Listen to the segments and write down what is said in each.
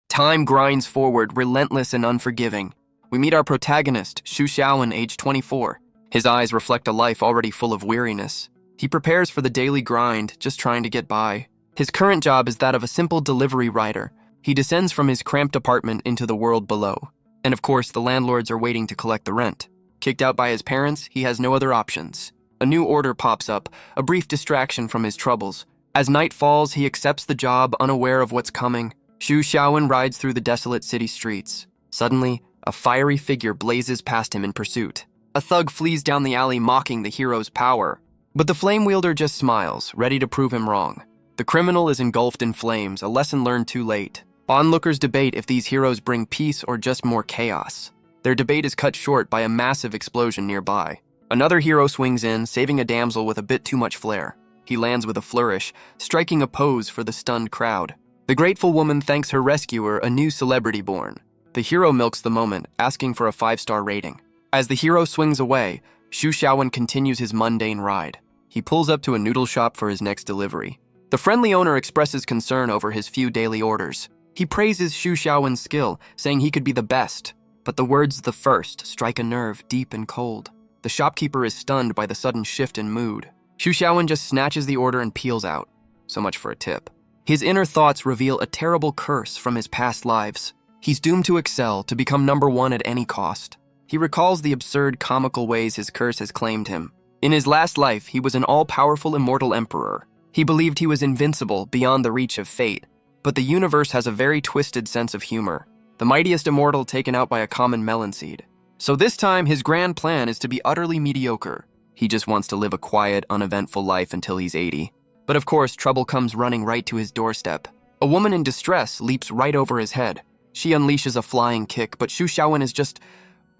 Time grinds forward, relentless and unforgiving. We meet our protagonist, Xu Xiaowen, age 24. His eyes reflect a life already full of weariness. He prepares for the daily grind, just trying to get by. His current job is that of a simple delivery rider. He descends from his cramped apartment into the world below. And of course, the landlords are waiting to collect the rent. Kicked out by his parents, he has no other options. A new order pops up, a brief distraction from his troubles. As night falls, he accepts the job, unaware of what's coming. Xu Xiaowen rides through the desolate city streets. Suddenly, a fiery figure blazes past him in pursuit. A thug flees down the alley, mocking the hero's power. But the flame wielder just smiles, ready to prove him wrong. The criminal is engulfed in flames, a lesson learned too late. Onlookers debate if these heroes bring peace or just more chaos. Their debate is cut short by a massive explosion nearby. Another hero swings in, saving a damsel with a bit too much flair. He lands with a flourish, striking a pose for the stunned crowd. The grateful woman thanks her rescuer, a new celebrity born. The hero milks the moment, asking for a 5-star rating. As the hero swings away, Xu Xiaowen continues his mundane ride. He pulls up to a noodle shop for his next delivery. The friendly owner expresses concern over his few daily orders. He praises Xu Xiaowen's skill, saying he could be the best. But the words "the first" strike a nerve deep and cold. The shopkeeper is stunned by the sudden shift in mood. Xu Xiaowen just snatches the order and peels out. So much for a tip. His inner thoughts reveal a terrible curse from his past lives. He's doomed to excel, to become number one at any cost. He recalls the absurd, comical ways his curse has claimed him. In his last life, he was an all-powerful immortal emperor. He believed he was invincible, beyond the reach of fate. But the universe has a very twisted sense of humor. The mightiest immortal taken out by a common melon seed. So this time, his grand plan is to be utterly mediocre. He just wants to live a quiet, uneventful life until he's 80. But of course, trouble comes running right to his doorstep. A woman in distress leaps right over his head. She unleashes a flying kick, but Xu Xiaowen is just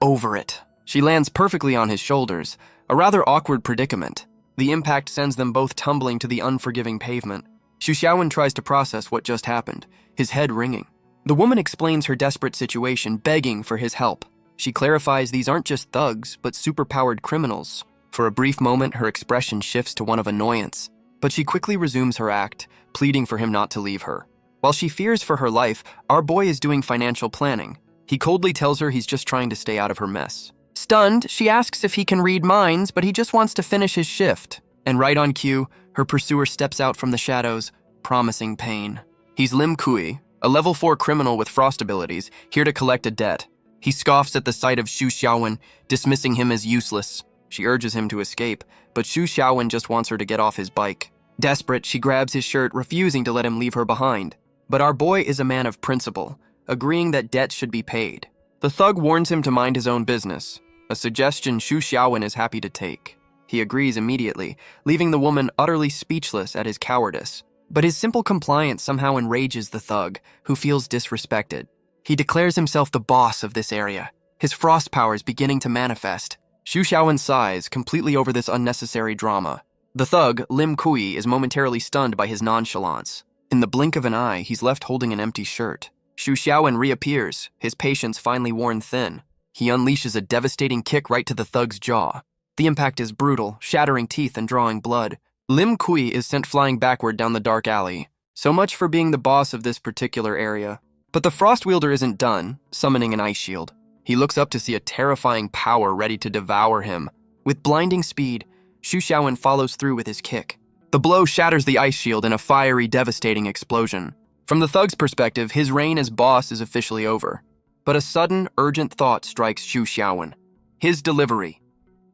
over it. She lands perfectly on his shoulders, a rather awkward predicament. The impact sends them both tumbling to the unforgiving pavement. Xu Xiaowen tries to process what just happened, his head ringing. The woman explains her desperate situation, begging for his help. She clarifies these aren't just thugs, but superpowered criminals. For a brief moment, her expression shifts to one of annoyance. But she quickly resumes her act, pleading for him not to leave her. While she fears for her life, our boy is doing financial planning. He coldly tells her he's just trying to stay out of her mess. Stunned, she asks if he can read minds, but he just wants to finish his shift. And right on cue, her pursuer steps out from the shadows, promising pain. He's Lim Kui, a level 4 criminal with frost abilities, here to collect a debt. He scoffs at the sight of Xu Xiaowen, dismissing him as useless. She urges him to escape, but Xu Xiaowen just wants her to get off his bike. Desperate, she grabs his shirt, refusing to let him leave her behind. But our boy is a man of principle, agreeing that debts should be paid. The thug warns him to mind his own business, a suggestion Xu Xiaowen is happy to take. He agrees immediately, leaving the woman utterly speechless at his cowardice. But his simple compliance somehow enrages the thug, who feels disrespected. He declares himself the boss of this area, his frost powers beginning to manifest. Xu Xiaowen sighs, completely over this unnecessary drama. The thug, Lim Kui, is momentarily stunned by his nonchalance. In the blink of an eye, he's left holding an empty shirt. Xu Xiaowen reappears, his patience finally worn thin. He unleashes a devastating kick right to the thug's jaw. The impact is brutal, shattering teeth and drawing blood. Lim Kui is sent flying backward down the dark alley. So much for being the boss of this particular area. But the frost wielder isn't done, summoning an ice shield. He looks up to see a terrifying power ready to devour him. With blinding speed, Xu Xiaowen follows through with his kick. The blow shatters the ice shield in a fiery, devastating explosion. From the thug's perspective, his reign as boss is officially over. But a sudden, urgent thought strikes Xu Xiaowen. His delivery.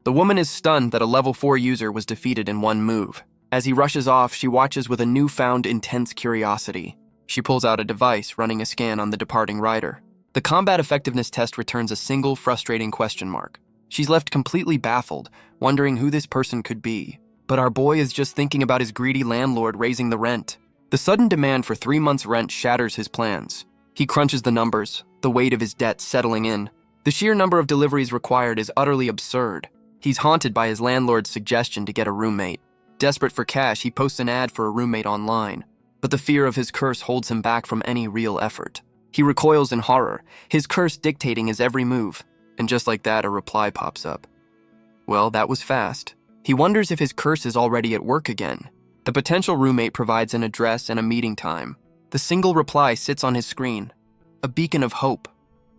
The woman is stunned that a level 4 user was defeated in one move. As he rushes off, she watches with a newfound intense curiosity. She pulls out a device, running a scan on the departing rider. The combat effectiveness test returns a single frustrating question mark. She's left completely baffled, wondering who this person could be. But our boy is just thinking about his greedy landlord raising the rent. The sudden demand for 3 months' rent shatters his plans. He crunches the numbers, the weight of his debt settling in. The sheer number of deliveries required is utterly absurd. He's haunted by his landlord's suggestion to get a roommate. Desperate for cash, he posts an ad for a roommate online. But the fear of his curse holds him back from any real effort. He recoils in horror, his curse dictating his every move. And just like that, a reply pops up. Well, that was fast. He wonders if his curse is already at work again. The potential roommate provides an address and a meeting time. The single reply sits on his screen. a beacon of hope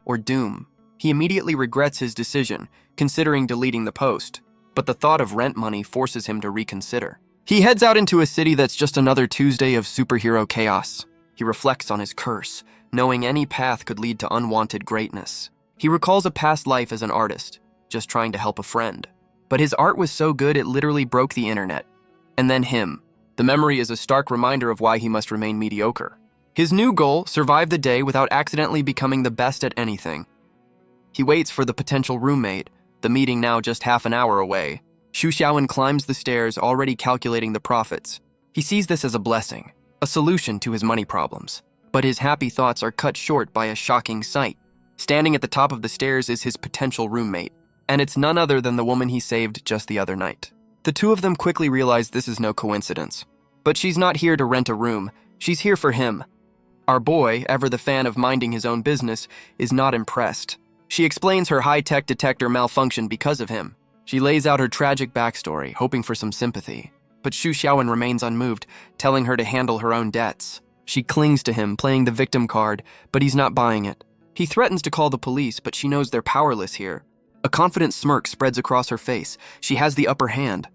or doom. He immediately regrets his decision, considering deleting the post, but the thought of rent money forces him to reconsider. He heads out into a city that's just another Tuesday of superhero chaos. He reflects on his curse, knowing any path could lead to unwanted greatness. He recalls a past life as an artist, just trying to help a friend. But his art was so good it literally broke the internet. And then him. The memory is a stark reminder of why he must remain mediocre. His new goal, survive the day without accidentally becoming the best at anything. He waits for the potential roommate, the meeting now just half an hour away. Xu Xiaowen climbs the stairs, already calculating the profits. He sees this as a blessing, a solution to his money problems. But his happy thoughts are cut short by a shocking sight. Standing at the top of the stairs is his potential roommate, and it's none other than the woman he saved just the other night. The two of them quickly realize this is no coincidence. But she's not here to rent a room, she's here for him. Our boy, ever the fan of minding his own business, is not impressed. She explains her high-tech detector malfunctioned because of him. She lays out her tragic backstory, hoping for some sympathy. But Xu Xiaowen remains unmoved, telling her to handle her own debts. She clings to him, playing the victim card, but he's not buying it. He threatens to call the police, but she knows they're powerless here. A confident smirk spreads across her face. She has the upper hand.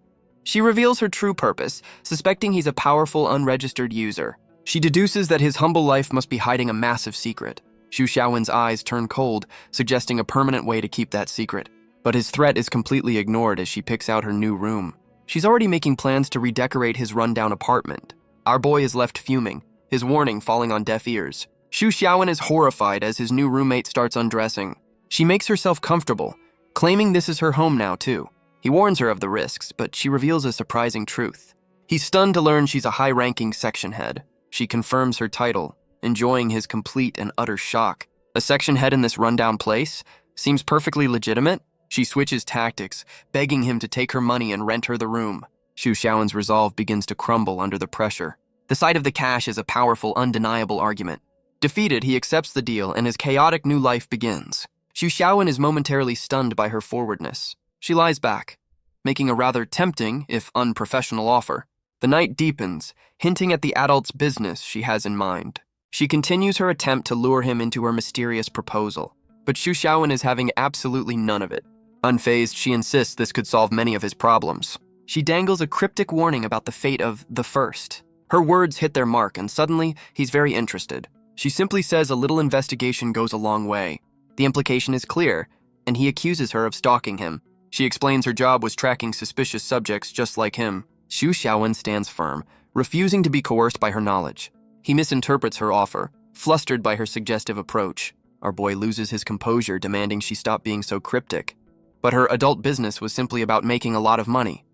She reveals her true purpose, suspecting he's a powerful, unregistered user. She deduces that his humble life must be hiding a massive secret. Xu Xiaowen's eyes turn cold, suggesting a permanent way to keep that secret. But his threat is completely ignored as she picks out her new room. She's already making plans to redecorate his rundown apartment. Our boy is left fuming, his warning falling on deaf ears. Xu Xiaowen is horrified as his new roommate starts undressing. She makes herself comfortable, claiming this is her home now too. He warns her of the risks, but she reveals a surprising truth. He's stunned to learn she's a high-ranking section head. She confirms her title, enjoying his complete and utter shock. A section head in this rundown place? Seems perfectly legitimate? She switches tactics, begging him to take her money and rent her the room. Xu Xiaowen's resolve begins to crumble under the pressure. The sight of the cash is a powerful, undeniable argument. Defeated, he accepts the deal and his chaotic new life begins. Xu Xiaowen is momentarily stunned by her forwardness. She lies back, making a rather tempting, if unprofessional, offer. The night deepens, hinting at the adult's business she has in mind. She continues her attempt to lure him into her mysterious proposal, but Xu Xiaowen is having absolutely none of it. Unfazed, she insists this could solve many of his problems. She dangles a cryptic warning about the fate of the first. Her words hit their mark, and suddenly, he's very interested. She simply says a little investigation goes a long way. The implication is clear, and he accuses her of stalking him. She explains her job was tracking suspicious subjects just like him. Xu Xiaowen stands firm, refusing to be coerced by her knowledge. He misinterprets her offer, flustered by her suggestive approach. Our boy loses his composure, demanding she stop being so cryptic. But her adult business was simply about making a lot of money.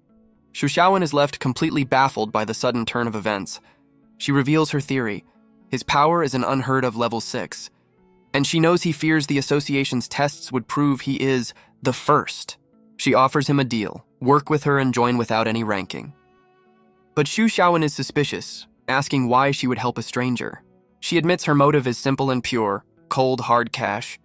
Xu Xiaowen is left completely baffled by the sudden turn of events. She reveals her theory. His power is an unheard-of level 6, and she knows he fears the association's tests would prove he is the first. She offers him a deal, work with her and join without any ranking. But Xu Xiaowen is suspicious, asking why she would help a stranger. She admits her motive is simple and pure, cold, hard cash.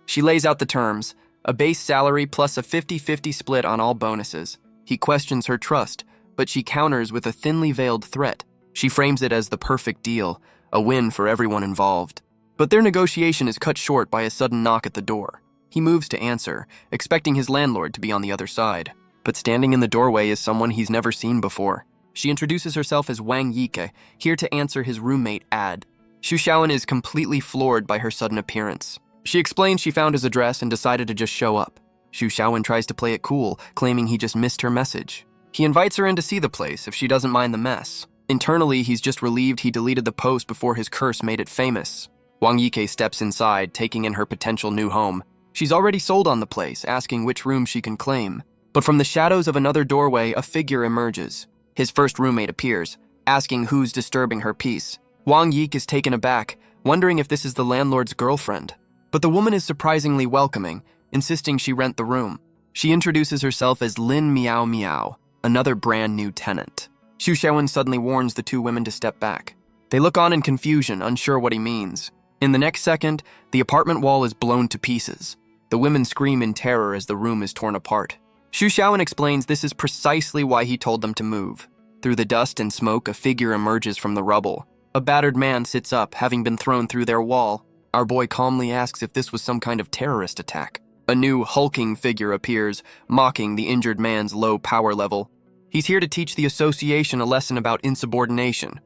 She lays out the terms, a base salary plus a 50-50 split on all bonuses. He questions her trust, but she counters with a thinly veiled threat. She frames it as the perfect deal, a win for everyone involved. But their negotiation is cut short by a sudden knock at the door. He moves to answer, expecting his landlord to be on the other side. But standing in the doorway is someone he's never seen before. She introduces herself as Wang Yike, here to answer his roommate Ad. Xu Xiaowen is completely floored by her sudden appearance. She explains she found his address and decided to just show up. Xu Xiaowen tries to play it cool, claiming he just missed her message. He invites her in to see the place if she doesn't mind the mess. Internally, he's just relieved he deleted the post before his curse made it famous. Wang Yike steps inside, taking in her potential new home. She's already sold on the place, asking which room she can claim. But from the shadows of another doorway, a figure emerges. His first roommate appears, asking who's disturbing her peace. Wang Yike is taken aback, wondering if this is the landlord's girlfriend. But the woman is surprisingly welcoming, insisting she rent the room. She introduces herself as Lin Miao Miao, another brand new tenant. Xu Xiaowen suddenly warns the two women to step back. They look on in confusion, unsure what he means. In the next second, the apartment wall is blown to pieces. The women scream in terror as the room is torn apart. Xu Xiaowen explains this is precisely why he told them to move. Through the dust and smoke, a figure emerges from the rubble. A battered man sits up, having been thrown through their wall. Our boy calmly asks if this was some kind of terrorist attack. A new hulking figure appears, mocking the injured man's low power level. He's here to teach the association a lesson about insubordination.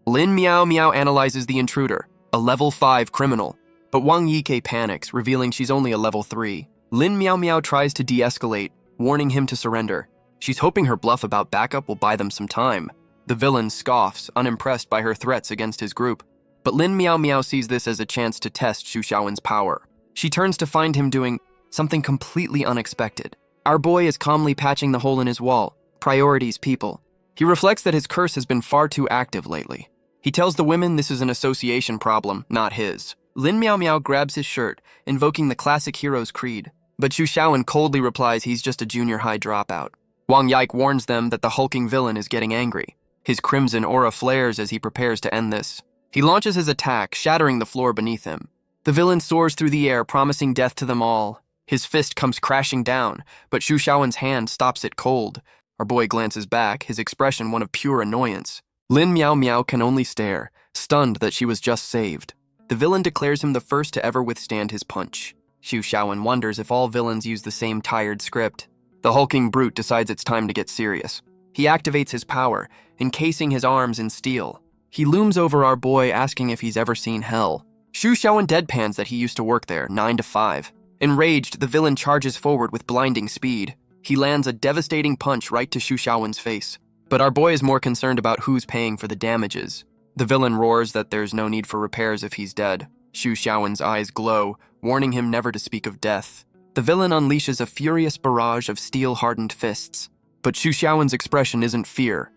Lin Miao Miao analyzes the intruder, a level 5 criminal, but Wang Yike panics, revealing she's only a level 3. Lin Miao Miao tries to de-escalate, warning him to surrender. She's hoping her bluff about backup will buy them some time. The villain scoffs, unimpressed by her threats against his group. But Lin Miao Miao sees this as a chance to test Xu Xiaowen's power. She turns to find him doing something completely unexpected. Our boy is calmly patching the hole in his wall. Priorities, people. He reflects that his curse has been far too active lately. He tells the women this is an association problem, not his. Lin Miao Miao grabs his shirt, invoking the classic hero's creed. But Xu Xiaowen coldly replies he's just a junior high dropout. Wang Yike warns them that the hulking villain is getting angry. His crimson aura flares as he prepares to end this. He launches his attack, shattering the floor beneath him. The villain soars through the air, promising death to them all. His fist comes crashing down, but Xu Xiaowen's hand stops it cold. Our boy glances back, his expression one of pure annoyance. Lin Miao Miao can only stare, stunned that she was just saved. The villain declares him the first to ever withstand his punch. Xu Xiaowen wonders if all villains use the same tired script. The hulking brute decides it's time to get serious. He activates his power, encasing his arms in steel. He looms over our boy, asking if he's ever seen hell. Xu Xiaowen deadpans that he used to work there, 9 to 5. Enraged, the villain charges forward with blinding speed. He lands a devastating punch right to Xu Xiaowen's face. But our boy is more concerned about who's paying for the damages. The villain roars that there's no need for repairs if he's dead. Xu Xiaowen's eyes glow, warning him never to speak of death. The villain unleashes a furious barrage of steel-hardened fists. But Xu Xiaowen's expression isn't fear.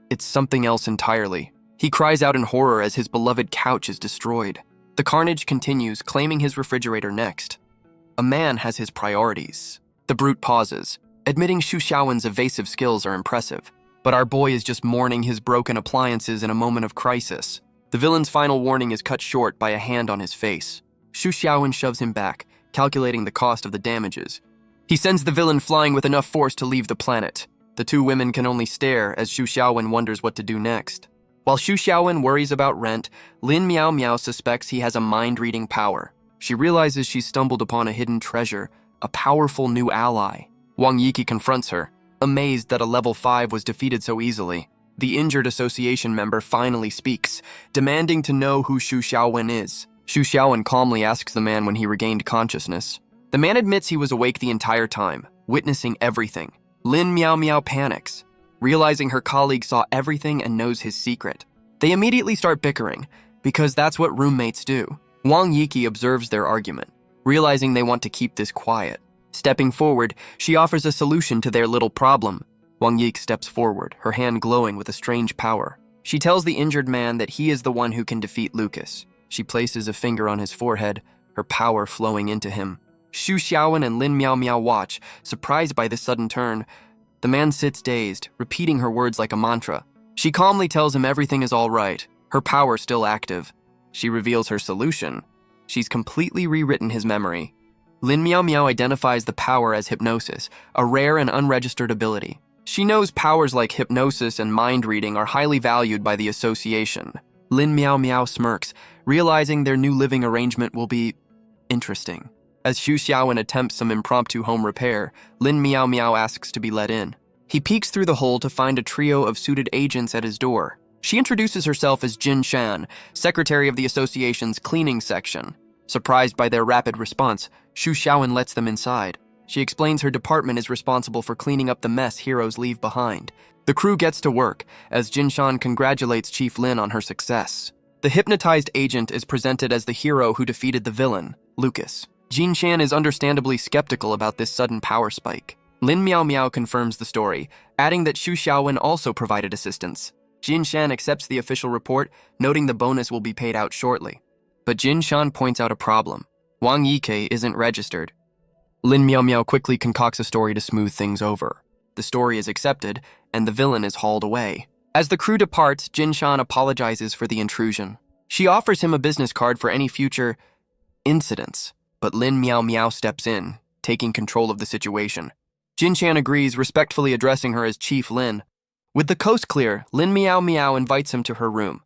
It's something else entirely. He cries out in horror as his beloved couch is destroyed. The carnage continues, claiming his refrigerator next. A man has his priorities. The brute pauses, admitting Xu Xiaowen's evasive skills are impressive. But our boy is just mourning his broken appliances in a moment of crisis. The villain's final warning is cut short by a hand on his face. Xu Xiaowen shoves him back, calculating the cost of the damages. He sends the villain flying with enough force to leave the planet. The two women can only stare as Xu Xiaowen wonders what to do next. While Xu Xiaowen worries about rent, Lin Miao Miao suspects he has a mind-reading power. She realizes she's stumbled upon a hidden treasure, a powerful new ally. Wang Yike confronts her, amazed that a level 5 was defeated so easily. The injured association member finally speaks, demanding to know who Xu Xiaowen is. Xu Xiaowen calmly asks the man when he regained consciousness. The man admits he was awake the entire time, witnessing everything. Lin Miao Miao panics, realizing her colleague saw everything and knows his secret. They immediately start bickering, because that's what roommates do. Wang Yike observes their argument, realizing they want to keep this quiet. Stepping forward, she offers a solution to their little problem. Wang Yike steps forward, her hand glowing with a strange power. She tells the injured man that he is the one who can defeat Lucas. She places a finger on his forehead, her power flowing into him. Xu Xiaowen and Lin Miao Miao watch, surprised by this sudden turn. The man sits dazed, repeating her words like a mantra. She calmly tells him everything is all right, her power still active. She reveals her solution. She's completely rewritten his memory. Lin Miao Miao identifies the power as hypnosis, a rare and unregistered ability. She knows powers like hypnosis and mind reading are highly valued by the association. Lin Miao Miao smirks, realizing their new living arrangement will be interesting. As Xu Xiaowen attempts some impromptu home repair, Lin Miao Miao asks to be let in. He peeks through the hole to find a trio of suited agents at his door. She introduces herself as Jin Shan, secretary of the association's cleaning section. Surprised by their rapid response, Xu Xiaowen lets them inside. She explains her department is responsible for cleaning up the mess heroes leave behind. The crew gets to work, as Jin Shan congratulates Chief Lin on her success. The hypnotized agent is presented as the hero who defeated the villain, Lucas. Jin Shan is understandably skeptical about this sudden power spike. Lin Miao Miao confirms the story, adding that Xu Xiaowen also provided assistance. Jin Shan accepts the official report, noting the bonus will be paid out shortly. But Jin Shan points out a problem. Wang Yike isn't registered. Lin Miao Miao quickly concocts a story to smooth things over. The story is accepted, and the villain is hauled away. As the crew departs, Jin Shan apologizes for the intrusion. She offers him a business card for any future incidents, but Lin Miao Miao steps in, taking control of the situation. Jin Shan agrees, respectfully addressing her as Chief Lin. With the coast clear, Lin Miao Miao invites him to her room.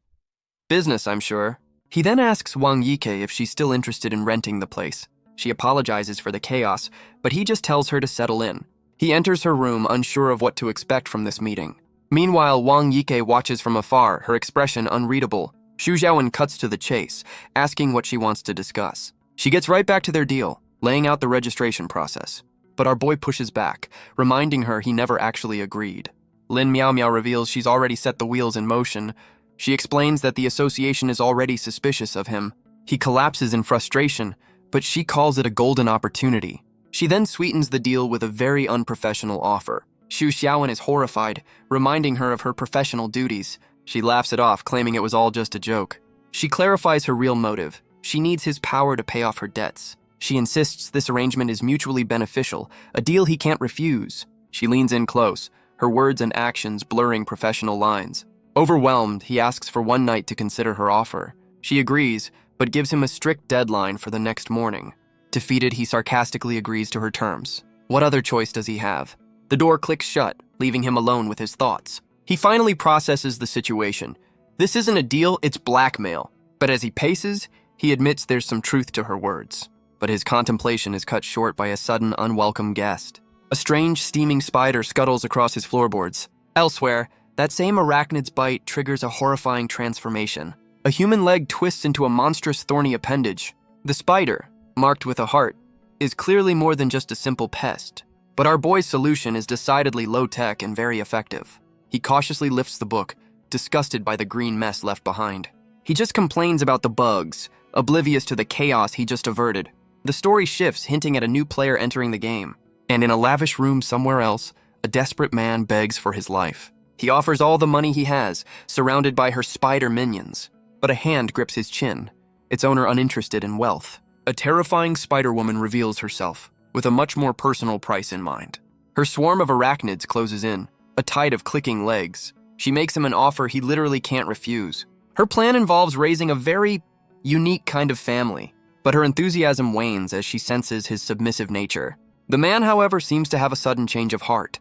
Business, I'm sure. He then asks Wang Yike if she's still interested in renting the place. She apologizes for the chaos, but he just tells her to settle in. He enters her room, unsure of what to expect from this meeting. Meanwhile, Wang Yike watches from afar, her expression unreadable. Xu Xiaowen cuts to the chase, asking what she wants to discuss. She gets right back to their deal, laying out the registration process. But our boy pushes back, reminding her he never actually agreed. Lin Miao Miao reveals she's already set the wheels in motion. She explains that the association is already suspicious of him. He collapses in frustration, but she calls it a golden opportunity. She then sweetens the deal with a very unprofessional offer. Xu Xiaowen is horrified, reminding her of her professional duties. She laughs it off, claiming it was all just a joke. She clarifies her real motive. She needs his power to pay off her debts. She insists this arrangement is mutually beneficial, a deal he can't refuse. She leans in close, her words and actions blurring professional lines. Overwhelmed, he asks for one night to consider her offer. She agrees, but gives him a strict deadline for the next morning. Defeated, he sarcastically agrees to her terms. What other choice does he have? The door clicks shut, leaving him alone with his thoughts. He finally processes the situation. This isn't a deal, it's blackmail. But as he paces, he admits there's some truth to her words. But his contemplation is cut short by a sudden, unwelcome guest. A strange, steaming spider scuttles across his floorboards. Elsewhere, that same arachnid's bite triggers a horrifying transformation. A human leg twists into a monstrous, thorny appendage. The spider, marked with a heart, is clearly more than just a simple pest. But our boy's solution is decidedly low-tech and very effective. He cautiously lifts the book, disgusted by the green mess left behind. He just complains about the bugs, oblivious to the chaos he just averted. The story shifts, hinting at a new player entering the game. And in a lavish room somewhere else, a desperate man begs for his life. He offers all the money he has, surrounded by her spider minions. But a hand grips his chin, its owner uninterested in wealth. A terrifying spider woman reveals herself, with a much more personal price in mind. Her swarm of arachnids closes in, a tide of clicking legs. She makes him an offer he literally can't refuse. Her plan involves raising a very unique kind of family, but her enthusiasm wanes as she senses his submissive nature. The man, however, seems to have a sudden change of heart.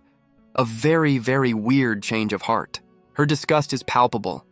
A very, very weird change of heart. Her disgust is palpable.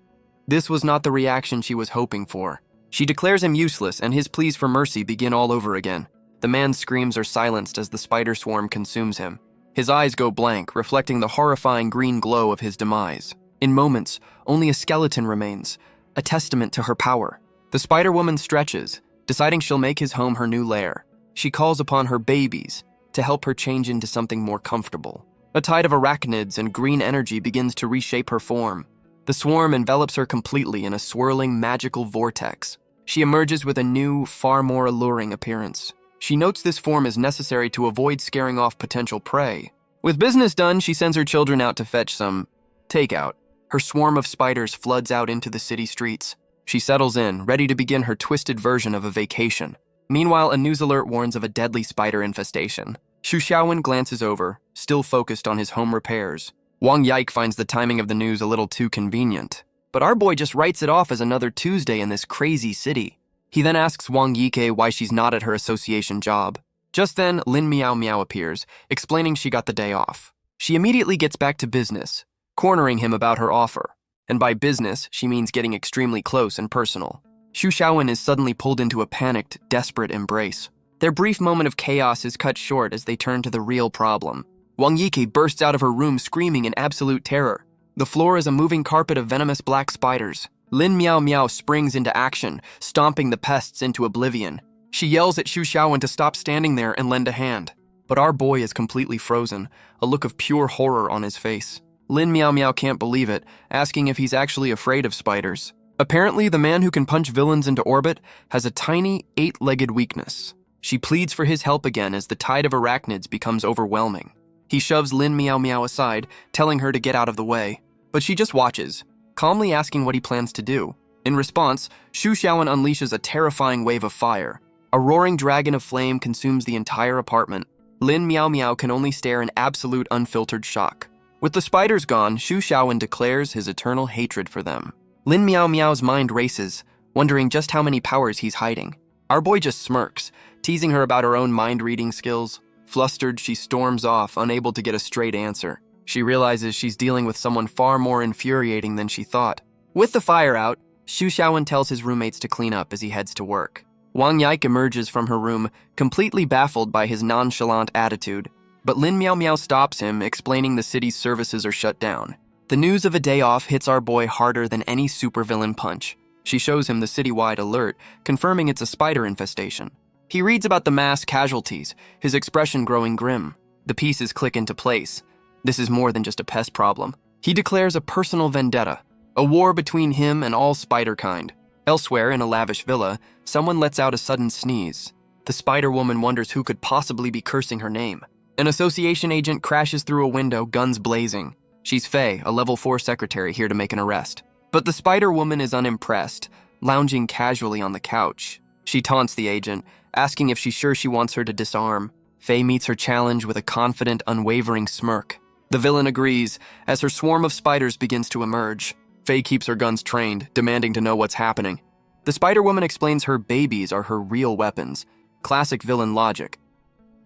This was not the reaction she was hoping for. She declares him useless, and his pleas for mercy begin all over again. The man's screams are silenced as the spider swarm consumes him. His eyes go blank, reflecting the horrifying green glow of his demise. In moments, only a skeleton remains, a testament to her power. The spider woman stretches, deciding she'll make his home her new lair. She calls upon her babies to help her change into something more comfortable. A tide of arachnids and green energy begins to reshape her form. The swarm envelops her completely in a swirling, magical vortex. She emerges with a new, far more alluring appearance. She notes this form is necessary to avoid scaring off potential prey. With business done, she sends her children out to fetch some takeout. Her swarm of spiders floods out into the city streets. She settles in, ready to begin her twisted version of a vacation. Meanwhile, a news alert warns of a deadly spider infestation. Xu Xiaowen glances over, still focused on his home repairs. Wang Yike finds the timing of the news a little too convenient. But our boy just writes it off as another Tuesday in this crazy city. He then asks Wang Yike why she's not at her association job. Just then, Lin Miao Miao appears, explaining she got the day off. She immediately gets back to business, cornering him about her offer. And by business, she means getting extremely close and personal. Xu Xiaowen is suddenly pulled into a panicked, desperate embrace. Their brief moment of chaos is cut short as they turn to the real problem. Wang Yike bursts out of her room screaming in absolute terror. The floor is a moving carpet of venomous black spiders. Lin Miao Miao springs into action, stomping the pests into oblivion. She yells at Xu Xiaowen to stop standing there and lend a hand. But our boy is completely frozen, a look of pure horror on his face. Lin Miao Miao can't believe it, asking if he's actually afraid of spiders. Apparently, the man who can punch villains into orbit has a tiny, 8-legged weakness. She pleads for his help again as the tide of arachnids becomes overwhelming. He shoves Lin Miao Miao aside, telling her to get out of the way. But she just watches, calmly asking what he plans to do. In response, Xu Xiaowen unleashes a terrifying wave of fire. A roaring dragon of flame consumes the entire apartment. Lin Miao Miao can only stare in absolute unfiltered shock. With the spiders gone, Xu Xiaowen declares his eternal hatred for them. Lin Miao Miao's mind races, wondering just how many powers he's hiding. Our boy just smirks, teasing her about her own mind-reading skills. Flustered, she storms off, unable to get a straight answer. She realizes she's dealing with someone far more infuriating than she thought. With the fire out, Xu Xiaowen tells his roommates to clean up as he heads to work. Wang Yike emerges from her room, completely baffled by his nonchalant attitude. But Lin Miao Miao stops him, explaining the city's services are shut down. The news of a day off hits our boy harder than any supervillain punch. She shows him the citywide alert, confirming it's a spider infestation. He reads about the mass casualties, his expression growing grim. The pieces click into place. This is more than just a pest problem. He declares a personal vendetta, a war between him and all spider kind. Elsewhere, in a lavish villa, someone lets out a sudden sneeze. The Spider-Woman wonders who could possibly be cursing her name. An association agent crashes through a window, guns blazing. She's Faye, a level 4 secretary here to make an arrest. But the Spider-Woman is unimpressed, lounging casually on the couch. She taunts the agent, asking if she's sure she wants her to disarm. Faye meets her challenge with a confident, unwavering smirk. The villain agrees, as her swarm of spiders begins to emerge. Faye keeps her guns trained, demanding to know what's happening. The Spider-Woman explains her babies are her real weapons. Classic villain logic.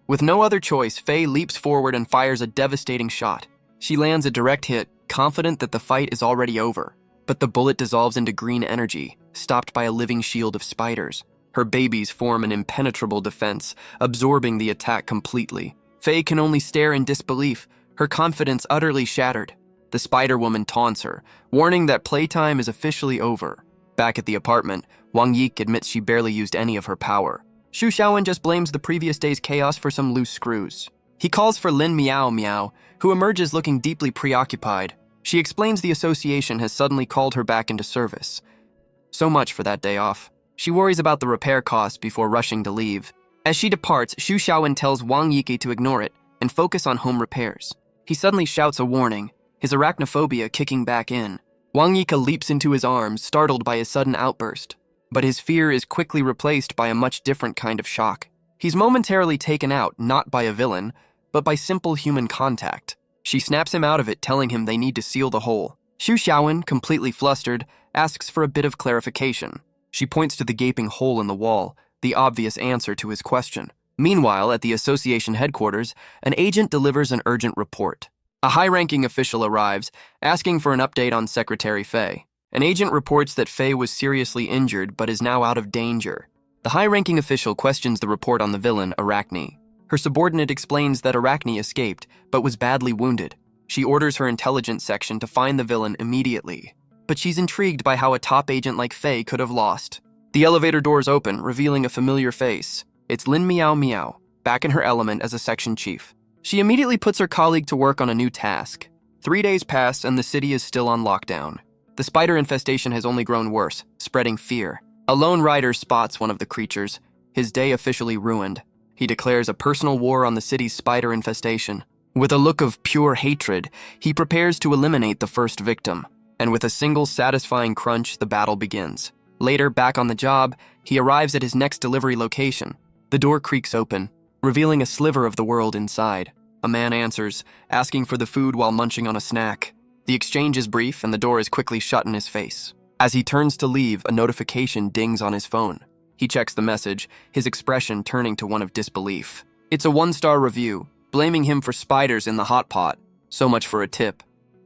With no other choice, Faye leaps forward and fires a devastating shot. She lands a direct hit, confident that the fight is already over. But the bullet dissolves into green energy, stopped by a living shield of spiders. Her babies form an impenetrable defense, absorbing the attack completely. Faye can only stare in disbelief, her confidence utterly shattered. The Spider-Woman taunts her, warning that playtime is officially over. Back at the apartment, Wang Yike admits she barely used any of her power. Xu Xiaowen just blames the previous day's chaos for some loose screws. He calls for Lin Miao Miao, who emerges looking deeply preoccupied. She explains the association has suddenly called her back into service. So much for that day off. She worries about the repair costs before rushing to leave. As she departs, Xu Xiaowen tells Wang Yike to ignore it and focus on home repairs. He suddenly shouts a warning, his arachnophobia kicking back in. Wang Yike leaps into his arms, startled by his sudden outburst. But his fear is quickly replaced by a much different kind of shock. He's momentarily taken out, not by a villain, but by simple human contact. She snaps him out of it, telling him they need to seal the hole. Xu Xiaowen, completely flustered, asks for a bit of clarification. She points to the gaping hole in the wall, the obvious answer to his question. Meanwhile, at the association headquarters, an agent delivers an urgent report. A high-ranking official arrives, asking for an update on Secretary Faye. An agent reports that Faye was seriously injured but is now out of danger. The high-ranking official questions the report on the villain, Arachne. Her subordinate explains that Arachne escaped, but was badly wounded. She orders her intelligence section to find the villain immediately. But she's intrigued by how a top agent like Faye could have lost. The elevator doors open, revealing a familiar face. It's Lin Miao Miao, back in her element as a section chief. She immediately puts her colleague to work on a new task. 3 days pass and the city is still on lockdown. The spider infestation has only grown worse, spreading fear. A lone rider spots one of the creatures, his day officially ruined. He declares a personal war on the city's spider infestation. With a look of pure hatred, he prepares to eliminate the first victim. And with a single satisfying crunch, the battle begins. Later, back on the job, he arrives at his next delivery location. The door creaks open, revealing a sliver of the world inside. A man answers, asking for the food while munching on a snack. The exchange is brief and the door is quickly shut in his face. As he turns to leave, a notification dings on his phone. He checks the message, his expression turning to one of disbelief. It's a 1-star review, blaming him for spiders in the hot pot. So much for a tip.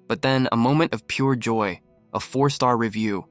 But then, a moment of pure joy, a 4-star review.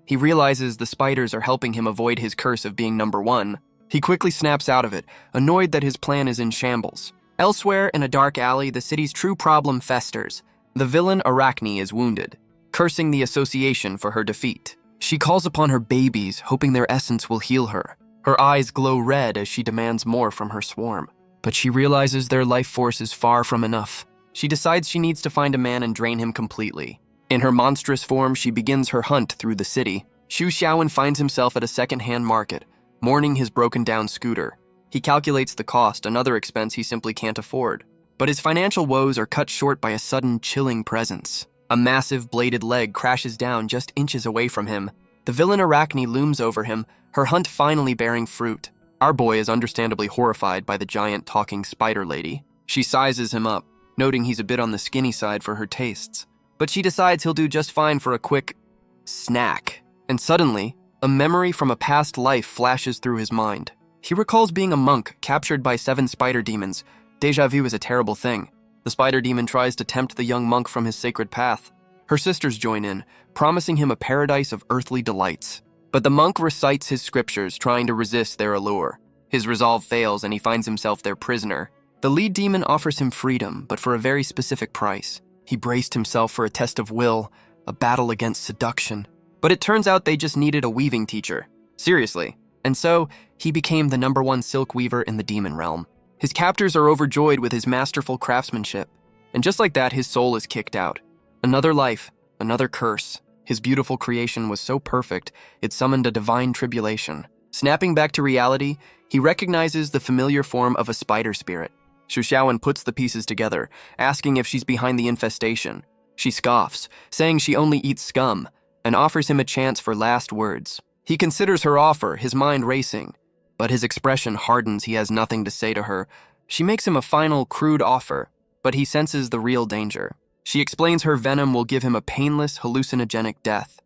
He realizes the spiders are helping him avoid his curse of being number 1. He quickly snaps out of it, annoyed that his plan is in shambles. Elsewhere, in a dark alley, the city's true problem festers. The villain Arachne is wounded, cursing the association for her defeat. She calls upon her babies, hoping their essence will heal her. Her eyes glow red as she demands more from her swarm. But she realizes their life force is far from enough. She decides she needs to find a man and drain him completely. In her monstrous form, she begins her hunt through the city. Xu Xiaowen finds himself at a second-hand market, mourning his broken-down scooter. He calculates the cost, another expense he simply can't afford. But his financial woes are cut short by a sudden, chilling presence. A massive bladed leg crashes down just inches away from him. The villain Arachne looms over him, her hunt finally bearing fruit. Our boy is understandably horrified by the giant talking spider lady. She sizes him up, noting he's a bit on the skinny side for her tastes. But she decides he'll do just fine for a quick snack. And suddenly, a memory from a past life flashes through his mind. He recalls being a monk captured by 7 spider demons. Deja vu is a terrible thing. The spider demon tries to tempt the young monk from his sacred path. Her sisters join in, promising him a paradise of earthly delights. But the monk recites his scriptures, trying to resist their allure. His resolve fails and he finds himself their prisoner. The lead demon offers him freedom, but for a very specific price. He braced himself for a test of will, a battle against seduction. But it turns out they just needed a weaving teacher. Seriously. And so, he became the #1 silk weaver in the demon realm. His captors are overjoyed with his masterful craftsmanship. And just like that, his soul is kicked out. Another life, another curse. His beautiful creation was so perfect, it summoned a divine tribulation. Snapping back to reality, he recognizes the familiar form of a spider spirit. Xu Xiaowen puts the pieces together, asking if she's behind the infestation. She scoffs, saying she only eats scum, and offers him a chance for last words. He considers her offer, his mind racing. But his expression hardens, he has nothing to say to her. She makes him a final, crude offer, but he senses the real danger. She explains her venom will give him a painless, hallucinogenic death.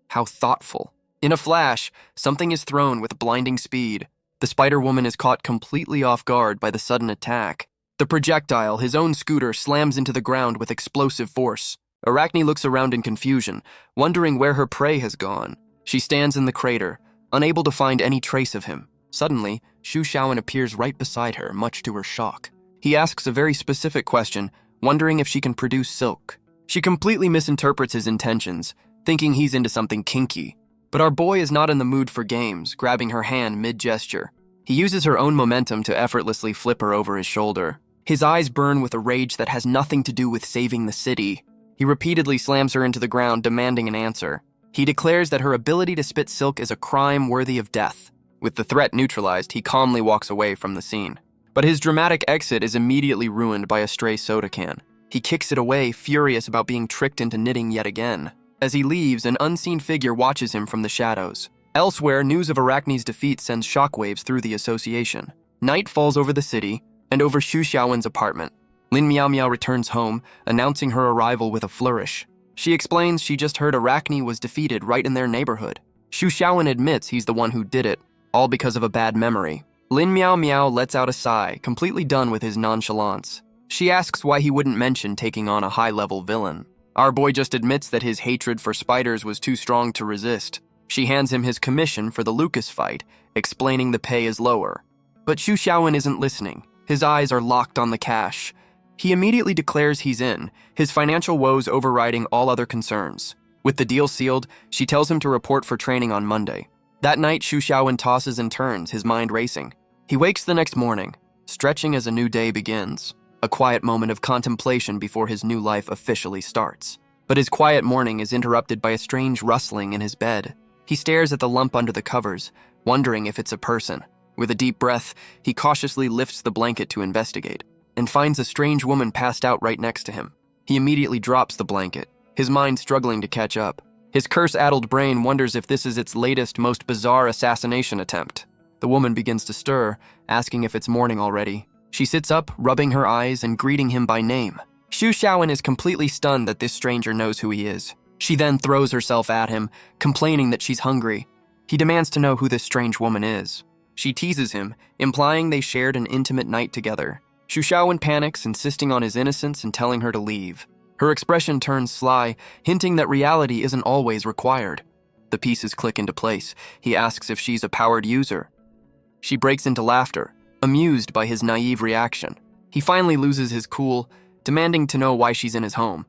How thoughtful. In a flash, something is thrown with blinding speed. The Spider-Woman is caught completely off guard by the sudden attack. The projectile, his own scooter, slams into the ground with explosive force. Arachne looks around in confusion, wondering where her prey has gone. She stands in the crater, unable to find any trace of him. Suddenly, Xu Xiaowen appears right beside her, much to her shock. He asks a very specific question, wondering if she can produce silk. She completely misinterprets his intentions, thinking he's into something kinky. But our boy is not in the mood for games, grabbing her hand mid-gesture. He uses her own momentum to effortlessly flip her over his shoulder. His eyes burn with a rage that has nothing to do with saving the city. He repeatedly slams her into the ground, demanding an answer. He declares that her ability to spit silk is a crime worthy of death. With the threat neutralized, he calmly walks away from the scene. But his dramatic exit is immediately ruined by a stray soda can. He kicks it away, furious about being tricked into knitting yet again. As he leaves, an unseen figure watches him from the shadows. Elsewhere, news of Arachne's defeat sends shockwaves through the association. Night falls over the city and over Xu Xiaowen's apartment. Lin Miao Miao returns home, announcing her arrival with a flourish. She explains she just heard Arachne was defeated right in their neighborhood. Xu Xiaowen admits he's the one who did it, all because of a bad memory. Lin Miao Miao lets out a sigh, completely done with his nonchalance. She asks why he wouldn't mention taking on a high-level villain. Our boy just admits that his hatred for spiders was too strong to resist. She hands him his commission for the Lucas fight, explaining the pay is lower. But Xu Xiaowen isn't listening. His eyes are locked on the cash. He immediately declares he's in, his financial woes overriding all other concerns. With the deal sealed, she tells him to report for training on Monday. That night, Xu Xiaowen tosses and turns, his mind racing. He wakes the next morning, stretching as a new day begins. A quiet moment of contemplation before his new life officially starts. But his quiet morning is interrupted by a strange rustling in his bed. He stares at the lump under the covers, wondering if it's a person. With a deep breath, he cautiously lifts the blanket to investigate, and finds a strange woman passed out right next to him. He immediately drops the blanket, his mind struggling to catch up. His curse-addled brain wonders if this is its latest, most bizarre assassination attempt. The woman begins to stir, asking if it's morning already. She sits up, rubbing her eyes and greeting him by name. Xu Xiaowen is completely stunned that this stranger knows who he is. She then throws herself at him, complaining that she's hungry. He demands to know who this strange woman is. She teases him, implying they shared an intimate night together. Xu Xiaowen panics, insisting on his innocence and telling her to leave. Her expression turns sly, hinting that reality isn't always required. The pieces click into place. He asks if she's a powered user. She breaks into laughter, amused by his naive reaction. He finally loses his cool, demanding to know why she's in his home.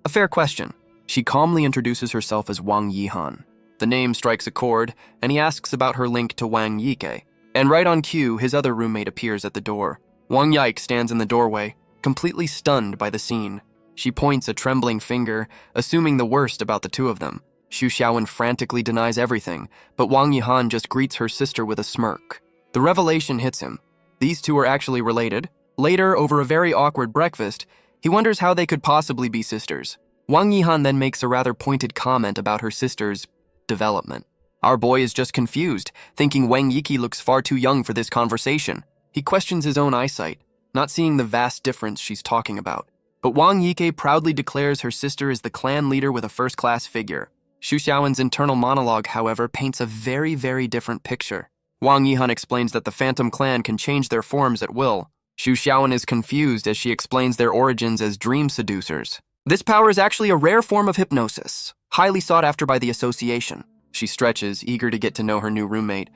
A fair question. She calmly introduces herself as Wang Yihan. The name strikes a chord, and he asks about her link to Wang Yike. And right on cue, his other roommate appears at the door. Wang Yike stands in the doorway, completely stunned by the scene. She points a trembling finger, assuming the worst about the two of them. Xu Xiaowen frantically denies everything, but Wang Yihan just greets her sister with a smirk. The revelation hits him. These two are actually related. Later, over a very awkward breakfast, he wonders how they could possibly be sisters. Wang Yihan then makes a rather pointed comment about her sister's development. Our boy is just confused, thinking Wang Yiki looks far too young for this conversation. He questions his own eyesight, not seeing the vast difference she's talking about. But Wang Yike proudly declares her sister is the clan leader with a first-class figure. Xu Xiaowen's internal monologue, however, paints a very, very different picture. Wang Yihan explains that the Phantom Clan can change their forms at will. Xu Xiaowen is confused as she explains their origins as dream seducers. This power is actually a rare form of hypnosis, highly sought after by the association. She stretches, eager to get to know her new roommate.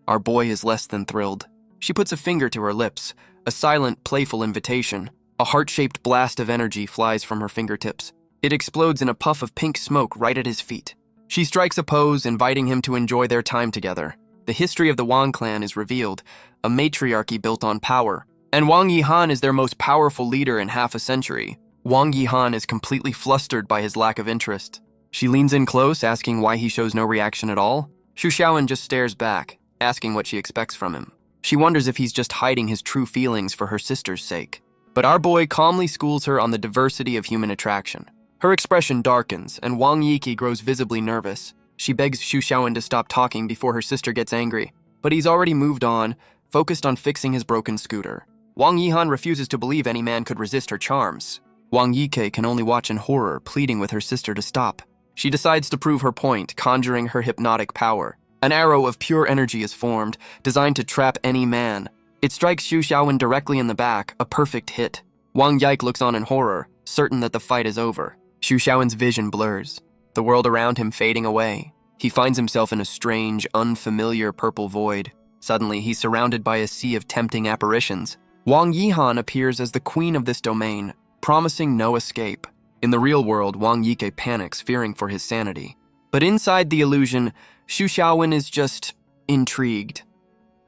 Our boy is less than thrilled. She puts a finger to her lips, a silent, playful invitation. A heart-shaped blast of energy flies from her fingertips. It explodes in a puff of pink smoke right at his feet. She strikes a pose, inviting him to enjoy their time together. The history of the Wang clan is revealed, a matriarchy built on power. And Wang Yihan is their most powerful leader in half a century. Wang Yihan is completely flustered by his lack of interest. She leans in close, asking why he shows no reaction at all. Xu Xiaowen just stares back, asking what she expects from him. She wonders if he's just hiding his true feelings for her sister's sake. But our boy calmly schools her on the diversity of human attraction. Her expression darkens, and Wang Yiki grows visibly nervous. She begs Xu Xiaowen to stop talking before her sister gets angry. But he's already moved on, focused on fixing his broken scooter. Wang Yihan refuses to believe any man could resist her charms. Wang Yike can only watch in horror, pleading with her sister to stop. She decides to prove her point, conjuring her hypnotic power. An arrow of pure energy is formed, designed to trap any man. It strikes Xu Xiaowen directly in the back, a perfect hit. Wang Yike looks on in horror, certain that the fight is over. Xu Xiaowen's vision blurs, the world around him fading away. He finds himself in a strange, unfamiliar purple void. Suddenly, he's surrounded by a sea of tempting apparitions. Wang Yihan appears as the queen of this domain, promising no escape. In the real world, Wang Yike panics, fearing for his sanity. But inside the illusion, Xu Xiaowen is just intrigued.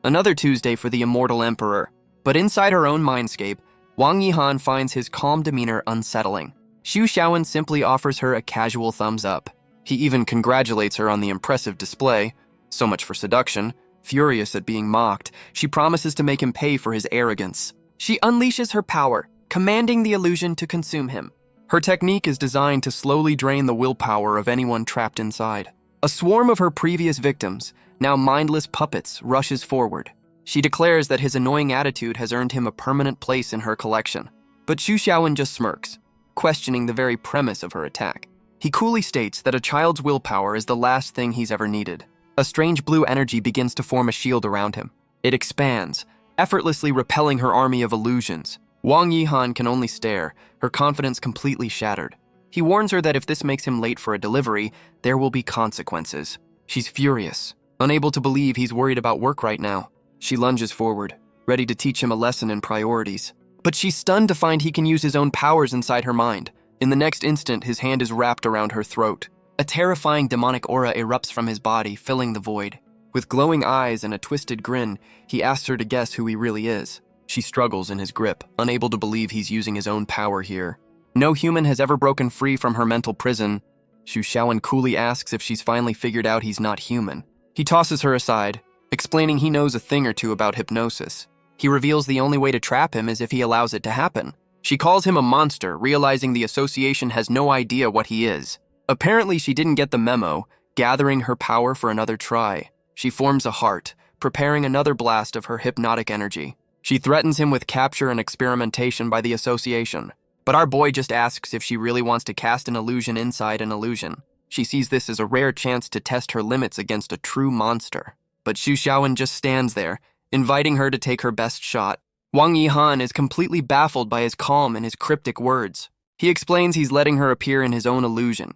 Another Tuesday for the immortal emperor. But inside her own mindscape, Wang Yihan finds his calm demeanor unsettling. Xu Xiaowen simply offers her a casual thumbs up. He even congratulates her on the impressive display. So much for seduction. Furious at being mocked, she promises to make him pay for his arrogance. She unleashes her power, commanding the illusion to consume him. Her technique is designed to slowly drain the willpower of anyone trapped inside. A swarm of her previous victims, now mindless puppets, rushes forward. She declares that his annoying attitude has earned him a permanent place in her collection. But Xu Xiaowen just smirks, questioning the very premise of her attack. He coolly states that a child's willpower is the last thing he's ever needed. A strange blue energy begins to form a shield around him. It expands, effortlessly repelling her army of illusions. Wang Yihan can only stare, her confidence completely shattered. He warns her that if this makes him late for a delivery, there will be consequences. She's furious, unable to believe he's worried about work right now. She lunges forward, ready to teach him a lesson in priorities. But she's stunned to find he can use his own powers inside her mind. In the next instant, his hand is wrapped around her throat. A terrifying demonic aura erupts from his body, filling the void. With glowing eyes and a twisted grin, he asks her to guess who he really is. She struggles in his grip, unable to believe he's using his own power here. No human has ever broken free from her mental prison. Xu Xiaowen coolly asks if she's finally figured out he's not human. He tosses her aside, explaining he knows a thing or two about hypnosis. He reveals the only way to trap him is if he allows it to happen. She calls him a monster, realizing the association has no idea what he is. Apparently, she didn't get the memo, gathering her power for another try. She forms a heart, preparing another blast of her hypnotic energy. She threatens him with capture and experimentation by the association. But our boy just asks if she really wants to cast an illusion inside an illusion. She sees this as a rare chance to test her limits against a true monster. But Xu Xiaowen just stands there, inviting her to take her best shot. Wang Yihan is completely baffled by his calm and his cryptic words. He explains he's letting her appear in his own illusion.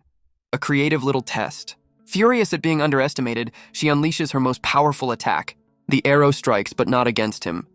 A creative little test. Furious at being underestimated, she unleashes her most powerful attack. The arrow strikes, but not against him.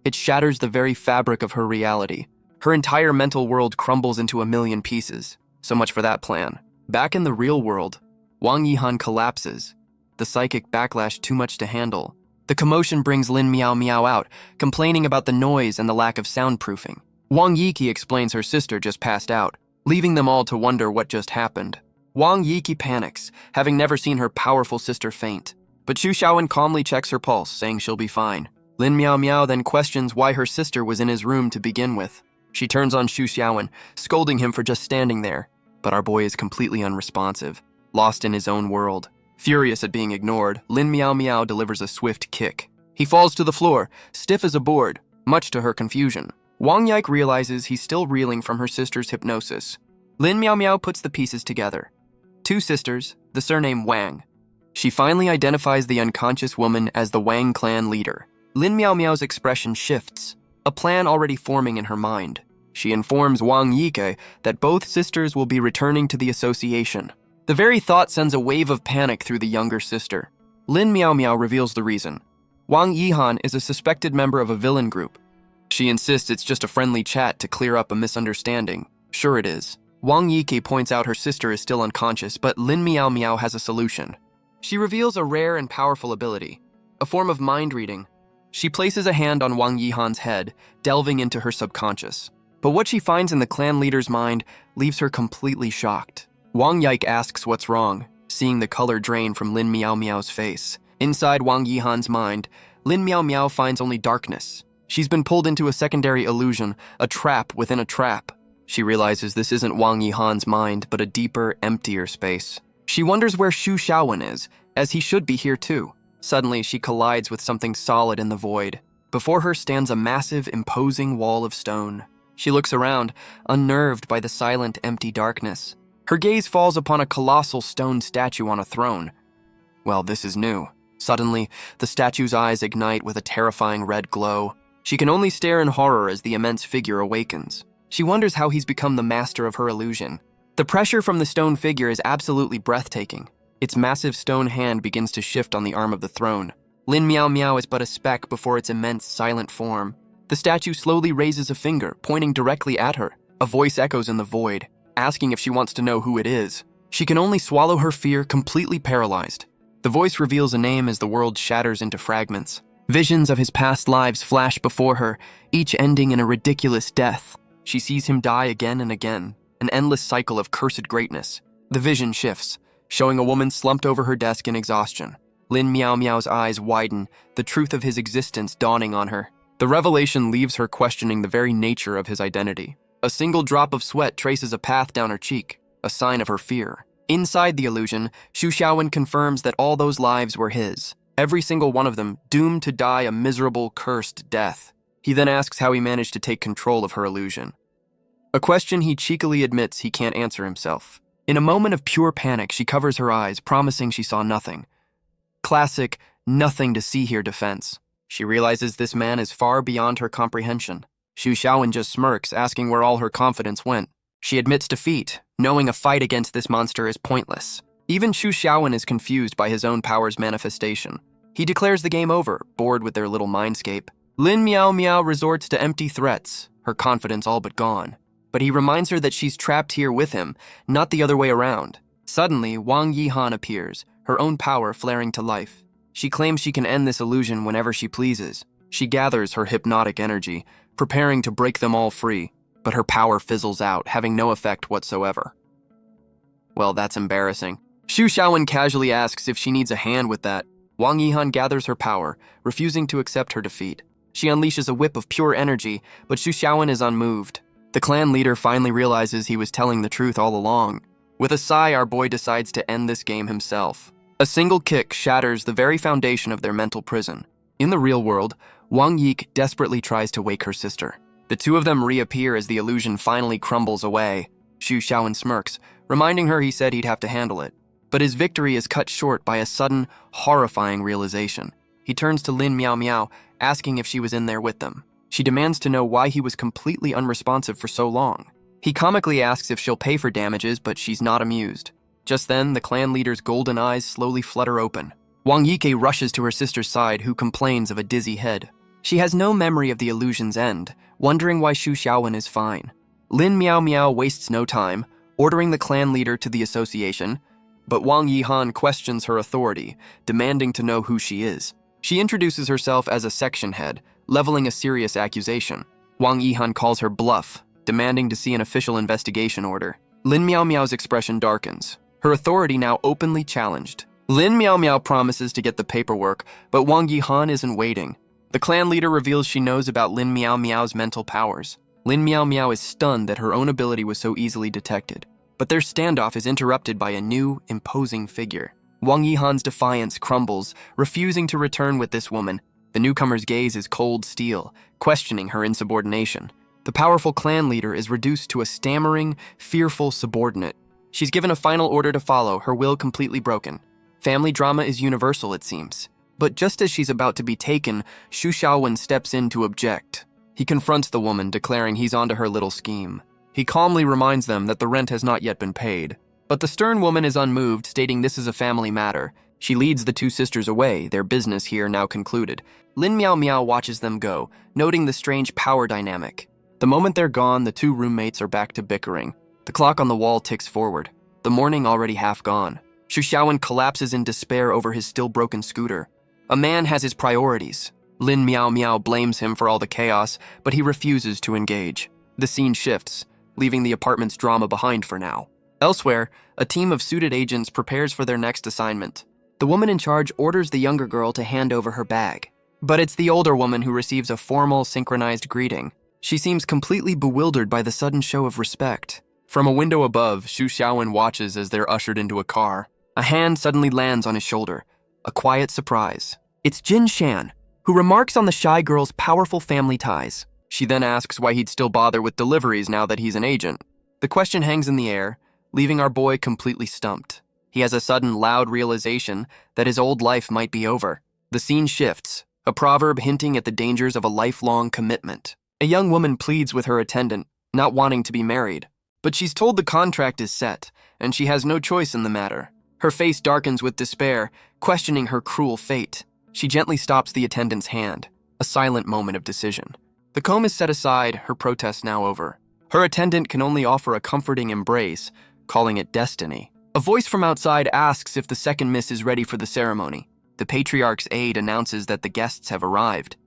It shatters the very fabric of her reality. Her entire mental world crumbles into a million pieces. So much for that plan. Back in the real world, Wang Yihan collapses. The psychic backlash too much to handle. The commotion brings Lin Miao Miao out, complaining about the noise and the lack of soundproofing. Wang Yiki explains her sister just passed out, leaving them all to wonder what just happened. Wang Yiki panics, having never seen her powerful sister faint. But Xu Xiaowen calmly checks her pulse, saying she'll be fine. Lin Miao Miao then questions why her sister was in his room to begin with. She turns on Xu Xiaowen, scolding him for just standing there. But our boy is completely unresponsive, lost in his own world. Furious at being ignored, Lin Miao Miao delivers a swift kick. He falls to the floor, stiff as a board, much to her confusion. Wang Yike realizes he's still reeling from her sister's hypnosis. Lin Miao Miao puts the pieces together. Two sisters, the surname Wang. She finally identifies the unconscious woman as the Wang clan leader. Lin Miao Miao's expression shifts, a plan already forming in her mind. She informs Wang Yike that both sisters will be returning to the association. The very thought sends a wave of panic through the younger sister. Lin Miao Miao reveals the reason. Wang Yihan is a suspected member of a villain group. She insists it's just a friendly chat to clear up a misunderstanding. Sure it is. Wang Yike points out her sister is still unconscious, but Lin Miao Miao has a solution. She reveals a rare and powerful ability, a form of mind reading. She places a hand on Wang Yihan's head, delving into her subconscious. But what she finds in the clan leader's mind leaves her completely shocked. Wang Yike asks what's wrong, seeing the color drain from Lin Miao Miao's face. Inside Wang Yihan's mind, Lin Miao Miao finds only darkness. She's been pulled into a secondary illusion, a trap within a trap. She realizes this isn't Wang Yihan's mind, but a deeper, emptier space. She wonders where Xu Xiaowen is, as he should be here too. Suddenly, she collides with something solid in the void. Before her stands a massive, imposing wall of stone. She looks around, unnerved by the silent, empty darkness. Her gaze falls upon a colossal stone statue on a throne. Well, this is new. Suddenly, the statue's eyes ignite with a terrifying red glow. She can only stare in horror as the immense figure awakens. She wonders how he's become the master of her illusion. The pressure from the stone figure is absolutely breathtaking. Its massive stone hand begins to shift on the arm of the throne. Lin Miao Miao is but a speck before its immense, silent form. The statue slowly raises a finger, pointing directly at her. A voice echoes in the void, asking if she wants to know who it is. She can only swallow her fear, completely paralyzed. The voice reveals a name as the world shatters into fragments. Visions of his past lives flash before her, each ending in a ridiculous death. She sees him die again and again, an endless cycle of cursed greatness. The vision shifts, showing a woman slumped over her desk in exhaustion. Lin Miao Miao's eyes widen, the truth of his existence dawning on her. The revelation leaves her questioning the very nature of his identity. A single drop of sweat traces a path down her cheek, a sign of her fear. Inside the illusion, Xu Xiaowen confirms that all those lives were his, every single one of them doomed to die a miserable, cursed death. He then asks how he managed to take control of her illusion. A question he cheekily admits he can't answer himself. In a moment of pure panic, she covers her eyes, promising she saw nothing. Classic, nothing to see here defense. She realizes this man is far beyond her comprehension. Xu Xiaowen just smirks, asking where all her confidence went. She admits defeat, knowing a fight against this monster is pointless. Even Xu Xiaowen is confused by his own power's manifestation. He declares the game over, bored with their little mindscape. Lin Miao Miao resorts to empty threats, her confidence all but gone. But he reminds her that she's trapped here with him, not the other way around. Suddenly, Wang Yihan appears, her own power flaring to life. She claims she can end this illusion whenever she pleases. She gathers her hypnotic energy, preparing to break them all free, but her power fizzles out, having no effect whatsoever. Well, that's embarrassing. Xu Xiaowen casually asks if she needs a hand with that. Wang Yihan gathers her power, refusing to accept her defeat. She unleashes a whip of pure energy, but Xu Xiaowen is unmoved. The clan leader finally realizes he was telling the truth all along. With a sigh, our boy decides to end this game himself. A single kick shatters the very foundation of their mental prison. In the real world, Wang Yike desperately tries to wake her sister. The two of them reappear as the illusion finally crumbles away. Xu Xiaowen smirks, reminding her he said he'd have to handle it. But his victory is cut short by a sudden, horrifying realization. He turns to Lin Miao Miao, asking if she was in there with them. She demands to know why he was completely unresponsive for so long. He comically asks if she'll pay for damages, but she's not amused. Just then, the clan leader's golden eyes slowly flutter open. Wang Yike rushes to her sister's side, who complains of a dizzy head. She has no memory of the illusion's end, wondering why Xu Xiaowen is fine. Lin Miao Miao wastes no time, ordering the clan leader to the association, but Wang Yihan questions her authority, demanding to know who she is. She introduces herself as a section head, leveling a serious accusation. Wang Yihan calls her bluff, demanding to see an official investigation order. Lin Miao Miao's expression darkens, her authority now openly challenged. Lin Miao Miao promises to get the paperwork, but Wang Yihan isn't waiting. The clan leader reveals she knows about Lin Miao Miao's mental powers. Lin Miao Miao is stunned that her own ability was so easily detected. But their standoff is interrupted by a new, imposing figure. Wang Yihan's defiance crumbles, refusing to return with this woman. The newcomer's gaze is cold steel, questioning her insubordination. The powerful clan leader is reduced to a stammering, fearful subordinate. She's given a final order to follow, her will completely broken. Family drama is universal, it seems. But just as she's about to be taken, Xu Xiaowen steps in to object. He confronts the woman, declaring he's onto her little scheme. He calmly reminds them that the rent has not yet been paid. But the stern woman is unmoved, stating this is a family matter. She leads the two sisters away, their business here now concluded. Lin Miao Miao watches them go, noting the strange power dynamic. The moment they're gone, the two roommates are back to bickering. The clock on the wall ticks forward, the morning already half gone. Xu Xiaowen collapses in despair over his still broken scooter. A man has his priorities. Lin Miao Miao blames him for all the chaos, but he refuses to engage. The scene shifts, leaving the apartment's drama behind for now. Elsewhere, a team of suited agents prepares for their next assignment. The woman in charge orders the younger girl to hand over her bag. But it's the older woman who receives a formal, synchronized greeting. She seems completely bewildered by the sudden show of respect. From a window above, Xu Xiaowen watches as they're ushered into a car. A hand suddenly lands on his shoulder. A quiet surprise. It's Jin Shan, who remarks on the shy girl's powerful family ties. She then asks why he'd still bother with deliveries now that he's an agent. The question hangs in the air, leaving our boy completely stumped. He has a sudden, loud realization that his old life might be over. The scene shifts, a proverb hinting at the dangers of a lifelong commitment. A young woman pleads with her attendant, not wanting to be married. But she's told the contract is set, and she has no choice in the matter. Her face darkens with despair, questioning her cruel fate. She gently stops the attendant's hand, a silent moment of decision. The comb is set aside, her protest now over. Her attendant can only offer a comforting embrace, calling it destiny. A voice from outside asks if the second miss is ready for the ceremony. The patriarch's aide announces that the guests have arrived.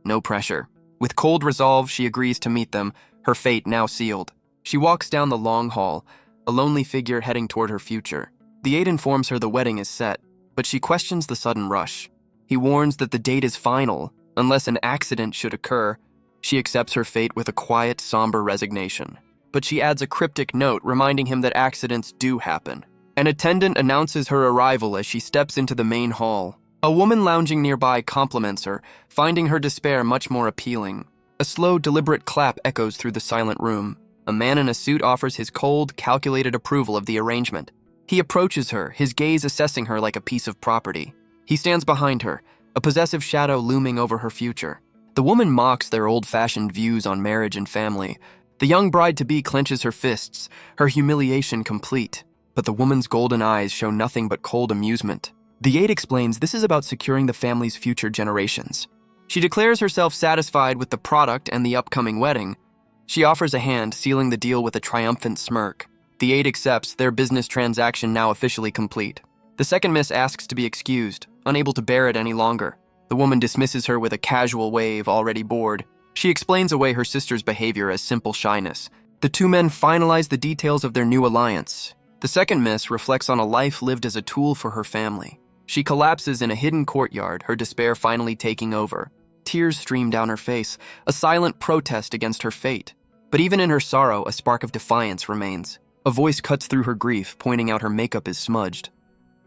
No pressure. With cold resolve, she agrees to meet them, her fate now sealed. She walks down the long hall, a lonely figure heading toward her future. The aide informs her the wedding is set, but she questions the sudden rush. He warns that the date is final, unless an accident should occur. She accepts her fate with a quiet, somber resignation. But she adds a cryptic note reminding him that accidents do happen. An attendant announces her arrival as she steps into the main hall. A woman lounging nearby compliments her, finding her despair much more appealing. A slow, deliberate clap echoes through the silent room. A man in a suit offers his cold, calculated approval of the arrangement. He approaches her, his gaze assessing her like a piece of property. He stands behind her, a possessive shadow looming over her future. The woman mocks their old-fashioned views on marriage and family. The young bride-to-be clenches her fists, her humiliation complete. But the woman's golden eyes show nothing but cold amusement. The aide explains this is about securing the family's future generations. She declares herself satisfied with the product and the upcoming wedding. She offers a hand, sealing the deal with a triumphant smirk. The aide accepts, their business transaction now officially complete. The second miss asks to be excused, unable to bear it any longer. The woman dismisses her with a casual wave, already bored. She explains away her sister's behavior as simple shyness. The two men finalize the details of their new alliance. The second miss reflects on a life lived as a tool for her family. She collapses in a hidden courtyard, her despair finally taking over. Tears stream down her face, a silent protest against her fate. But even in her sorrow, a spark of defiance remains. A voice cuts through her grief, pointing out her makeup is smudged.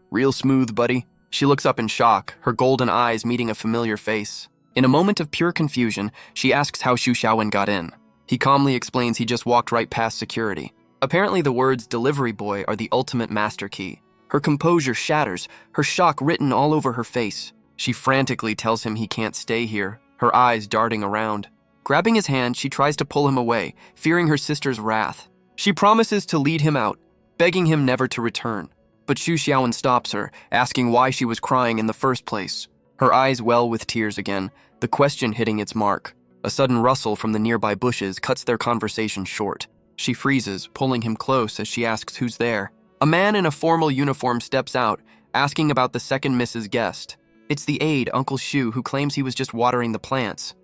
"Real smooth, buddy." She looks up in shock, her golden eyes meeting a familiar face. In a moment of pure confusion, she asks how Xu Xiaowen got in. He calmly explains he just walked right past security. Apparently the words "delivery boy" are the ultimate master key. Her composure shatters, her shock written all over her face. She frantically tells him he can't stay here, her eyes darting around. Grabbing his hand, she tries to pull him away, fearing her sister's wrath. She promises to lead him out, begging him never to return. But Xu Xiaowen stops her, asking why she was crying in the first place. Her eyes well with tears again, the question hitting its mark. A sudden rustle from the nearby bushes cuts their conversation short. She freezes, pulling him close as she asks who's there. A man in a formal uniform steps out, asking about the second Mrs. Guest. It's the aide, Uncle Xu, who claims he was just watering the plants.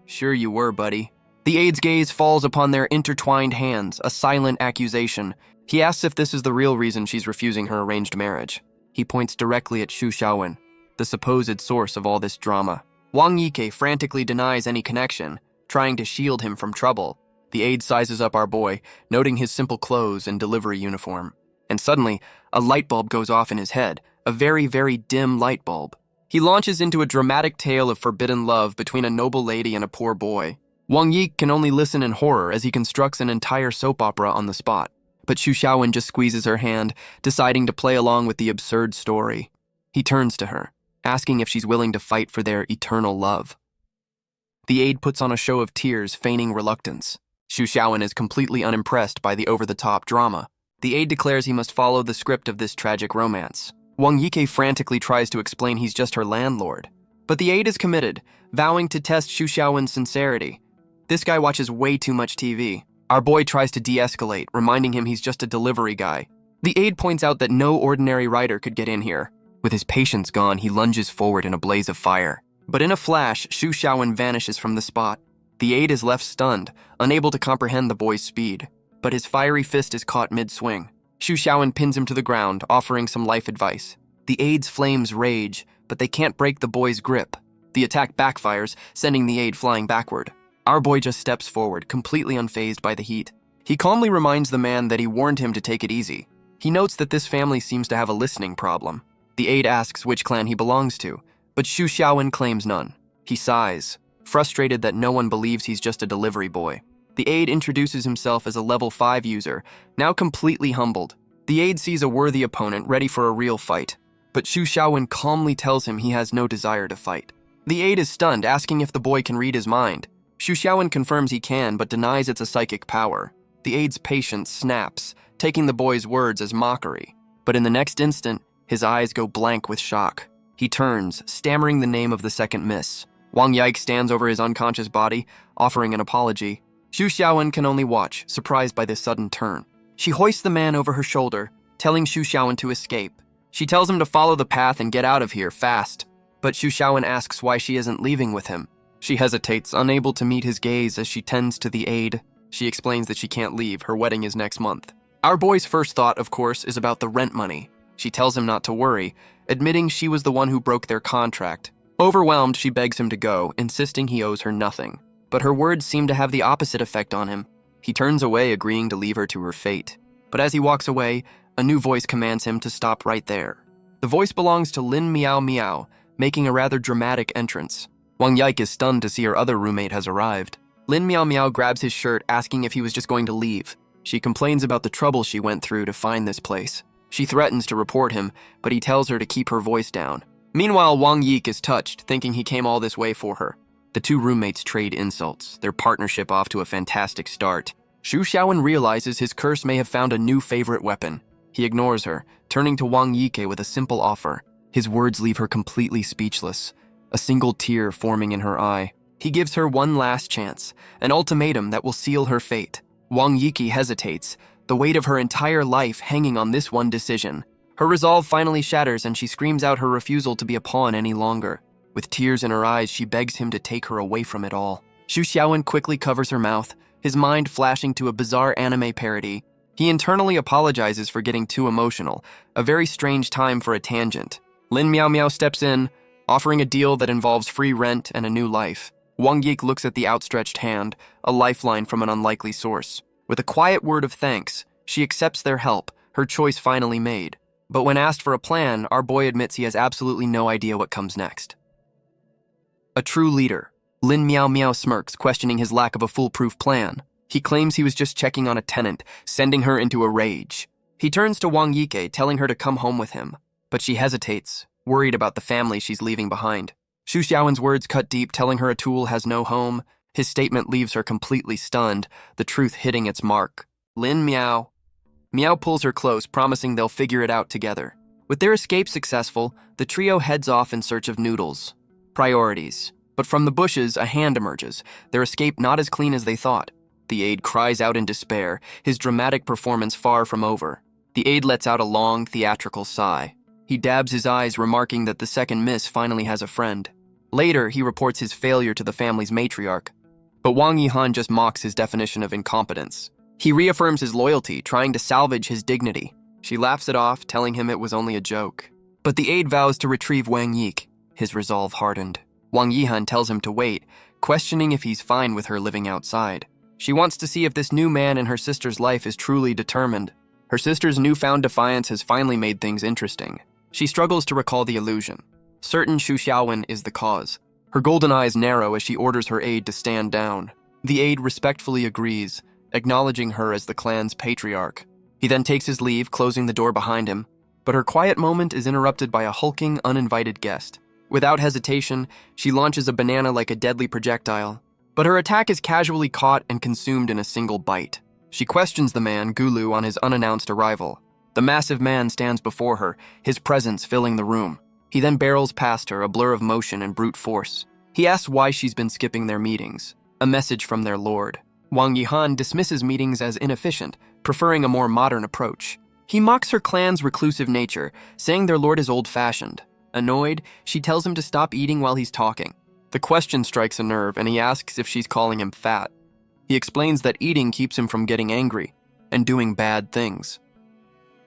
"Sure you were, buddy." The aide's gaze falls upon their intertwined hands, a silent accusation. He asks if this is the real reason she's refusing her arranged marriage. He points directly at Xu Xiaowen, the supposed source of all this drama. Wang Yike frantically denies any connection, trying to shield him from trouble. The aide sizes up our boy, noting his simple clothes and delivery uniform. And suddenly, a light bulb goes off in his head, a very, very dim light bulb. He launches into a dramatic tale of forbidden love between a noble lady and a poor boy. Wang Yi can only listen in horror as he constructs an entire soap opera on the spot. But Xu Xiaowen just squeezes her hand, deciding to play along with the absurd story. He turns to her, asking if she's willing to fight for their eternal love. The aide puts on a show of tears, feigning reluctance. Xu Xiaowen is completely unimpressed by the over-the-top drama. The aide declares he must follow the script of this tragic romance. Wang Yike frantically tries to explain he's just her landlord. But the aide is committed, vowing to test Xu Xiaowen's sincerity. This guy watches way too much TV. Our boy tries to de-escalate, reminding him he's just a delivery guy. The aide points out that no ordinary writer could get in here. With his patience gone, he lunges forward in a blaze of fire. But in a flash, Xu Xiaowen vanishes from the spot. The aide is left stunned, unable to comprehend the boy's speed. But his fiery fist is caught mid-swing. Xu Xiaowen pins him to the ground, offering some life advice. The aide's flames rage, but they can't break the boy's grip. The attack backfires, sending the aide flying backward. Our boy just steps forward, completely unfazed by the heat. He calmly reminds the man that he warned him to take it easy. He notes that this family seems to have a listening problem. The aide asks which clan he belongs to, but Xu Xiaowen claims none. He sighs, frustrated that no one believes he's just a delivery boy. The aide introduces himself as a level 5 user, now completely humbled. The aide sees a worthy opponent ready for a real fight, but Xu Xiaowen calmly tells him he has no desire to fight. The aide is stunned, asking if the boy can read his mind. Xu Xiaowen confirms he can, but denies it's a psychic power. The aide's patience snaps, taking the boy's words as mockery. But in the next instant, his eyes go blank with shock. He turns, stammering the name of the second miss. Wang Yike stands over his unconscious body, offering an apology. Xu Xiaowen can only watch, surprised by this sudden turn. She hoists the man over her shoulder, telling Xu Xiaowen to escape. She tells him to follow the path and get out of here fast. But Xu Xiaowen asks why she isn't leaving with him. She hesitates, unable to meet his gaze as she tends to the aide. She explains that she can't leave, her wedding is next month. Our boy's first thought, of course, is about the rent money. She tells him not to worry, admitting she was the one who broke their contract. Overwhelmed, she begs him to go, insisting he owes her nothing. But her words seem to have the opposite effect on him. He turns away, agreeing to leave her to her fate. But as he walks away, a new voice commands him to stop right there. The voice belongs to Lin Miao Miao, making a rather dramatic entrance. Wang Yike is stunned to see her other roommate has arrived. Lin Miao Miao grabs his shirt, asking if he was just going to leave. She complains about the trouble she went through to find this place. She threatens to report him, but he tells her to keep her voice down. Meanwhile, Wang Yike is touched, thinking he came all this way for her. The two roommates trade insults, their partnership off to a fantastic start. Xu Xiaowen realizes his curse may have found a new favorite weapon. He ignores her, turning to Wang Yike with a simple offer. His words leave her completely speechless, a single tear forming in her eye. He gives her one last chance, an ultimatum that will seal her fate. Wang Yike hesitates, the weight of her entire life hanging on this one decision. Her resolve finally shatters and she screams out her refusal to be a pawn any longer. With tears in her eyes, she begs him to take her away from it all. Xu Xiaowen quickly covers her mouth, his mind flashing to a bizarre anime parody. He internally apologizes for getting too emotional, a very strange time for a tangent. Lin Miao Miao steps in, offering a deal that involves free rent and a new life. Wang Yike looks at the outstretched hand, a lifeline from an unlikely source. With a quiet word of thanks, she accepts their help, her choice finally made. But when asked for a plan, our boy admits he has absolutely no idea what comes next. A true leader. Lin Miao Miao smirks, questioning his lack of a foolproof plan. He claims he was just checking on a tenant, sending her into a rage. He turns to Wang Yike, telling her to come home with him. But she hesitates, worried about the family she's leaving behind. Xu Xiaowen's words cut deep, telling her Atul has no home. His statement leaves her completely stunned, the truth hitting its mark. Lin Miao. Miao pulls her close, promising they'll figure it out together. With their escape successful, the trio heads off in search of noodles. Priorities. But from the bushes, a hand emerges, their escape not as clean as they thought. The aide cries out in despair, his dramatic performance far from over. The aide lets out a long, theatrical sigh. He dabs his eyes, remarking that the second miss finally has a friend. Later, he reports his failure to the family's matriarch. But Wang Yihan just mocks his definition of incompetence. He reaffirms his loyalty, trying to salvage his dignity. She laughs it off, telling him it was only a joke. But the aide vows to retrieve Wang Yike, his resolve hardened. Wang Yihan tells him to wait, questioning if he's fine with her living outside. She wants to see if this new man in her sister's life is truly determined. Her sister's newfound defiance has finally made things interesting. She struggles to recall the illusion. Certain Xu Xiaowen is the cause. Her golden eyes narrow as she orders her aide to stand down. The aide respectfully agrees, acknowledging her as the clan's patriarch. He then takes his leave, closing the door behind him. But her quiet moment is interrupted by a hulking, uninvited guest. Without hesitation, she launches a banana like a deadly projectile. But her attack is casually caught and consumed in a single bite. She questions the man, Gulu, on his unannounced arrival. The massive man stands before her, his presence filling the room. He then barrels past her, a blur of motion and brute force. He asks why she's been skipping their meetings, a message from their lord. Wang Yihan dismisses meetings as inefficient, preferring a more modern approach. He mocks her clan's reclusive nature, saying their lord is old-fashioned. Annoyed, she tells him to stop eating while he's talking. The question strikes a nerve, and he asks if she's calling him fat. He explains that eating keeps him from getting angry and doing bad things.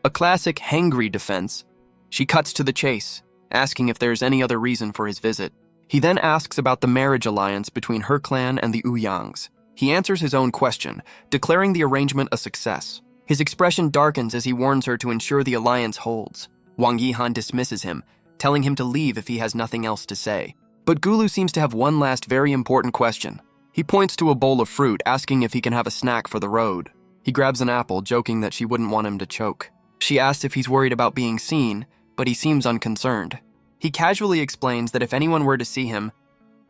A classic hangry defense. She cuts to the chase, asking if there's any other reason for his visit. He then asks about the marriage alliance between her clan and the Ouyangs. He answers his own question, declaring the arrangement a success. His expression darkens as he warns her to ensure the alliance holds. Wang Yihan dismisses him, telling him to leave if he has nothing else to say. But Gulu seems to have one last very important question. He points to a bowl of fruit, asking if he can have a snack for the road. He grabs an apple, joking that she wouldn't want him to choke. She asks if he's worried about being seen, but he seems unconcerned. He casually explains that if anyone were to see him,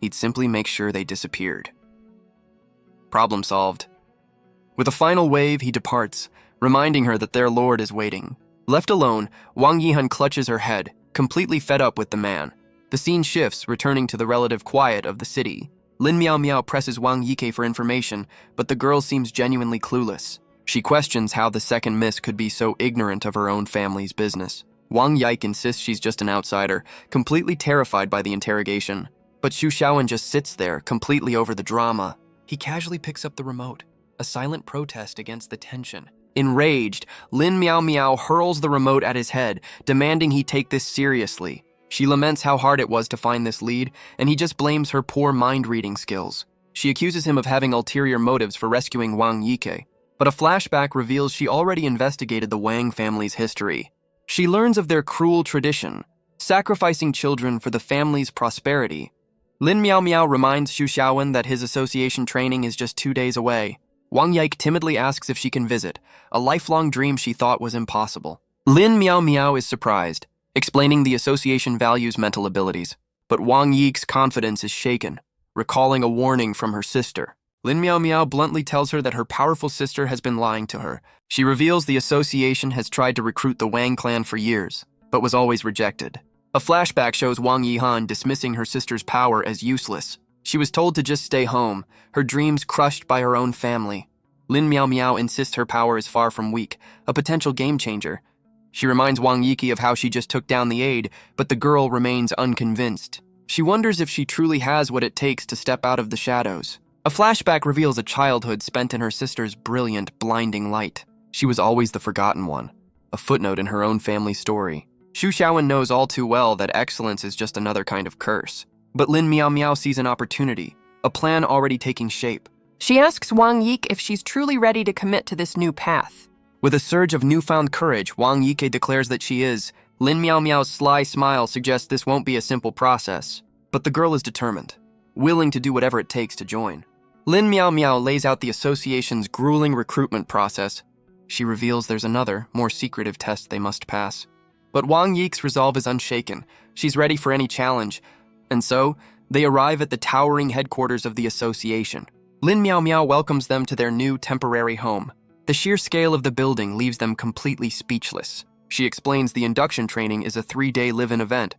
he'd simply make sure they disappeared. Problem solved. With a final wave, he departs, reminding her that their lord is waiting. Left alone, Wang Yihan clutches her head, completely fed up with the man. The scene shifts, returning to the relative quiet of the city. Lin Miao Miao presses Wang Yike for information, but the girl seems genuinely clueless. She questions how the second miss could be so ignorant of her own family's business. Wang Yike insists she's just an outsider, completely terrified by the interrogation. But Xu Xiaowen just sits there, completely over the drama. He casually picks up the remote, a silent protest against the tension. Enraged, Lin Miao Miao hurls the remote at his head, demanding he take this seriously. She laments how hard it was to find this lead, and he just blames her poor mind-reading skills. She accuses him of having ulterior motives for rescuing Wang Yike, but a flashback reveals she already investigated the Wang family's history. She learns of their cruel tradition, sacrificing children for the family's prosperity. Lin Miao Miao reminds Xu Xiaowen that his association training is just 2 days away. Wang Yike timidly asks if she can visit, a lifelong dream she thought was impossible. Lin Miao Miao is surprised, explaining the association values mental abilities. But Wang Yike's confidence is shaken, recalling a warning from her sister. Lin Miao Miao bluntly tells her that her powerful sister has been lying to her. She reveals the association has tried to recruit the Wang clan for years, but was always rejected. A flashback shows Wang Yihan dismissing her sister's power as useless. She was told to just stay home, her dreams crushed by her own family. Lin Miao Miao insists her power is far from weak, a potential game changer. She reminds Wang Yike of how she just took down the aide, but the girl remains unconvinced. She wonders if she truly has what it takes to step out of the shadows. A flashback reveals a childhood spent in her sister's brilliant, blinding light. She was always the forgotten one, a footnote in her own family story. Xu Xiaowen knows all too well that excellence is just another kind of curse. But Lin Miao Miao sees an opportunity, a plan already taking shape. She asks Wang Yike if she's truly ready to commit to this new path. With a surge of newfound courage, Wang Yike declares that she is. Lin Miao Miao's sly smile suggests this won't be a simple process. But the girl is determined, willing to do whatever it takes to join. Lin Miao Miao lays out the association's grueling recruitment process. She reveals there's another, more secretive test they must pass. But Wang Yike's resolve is unshaken. She's ready for any challenge. And so, they arrive at the towering headquarters of the association. Lin Miao Miao welcomes them to their new temporary home. The sheer scale of the building leaves them completely speechless. She explains the induction training is a 3-day live-in event.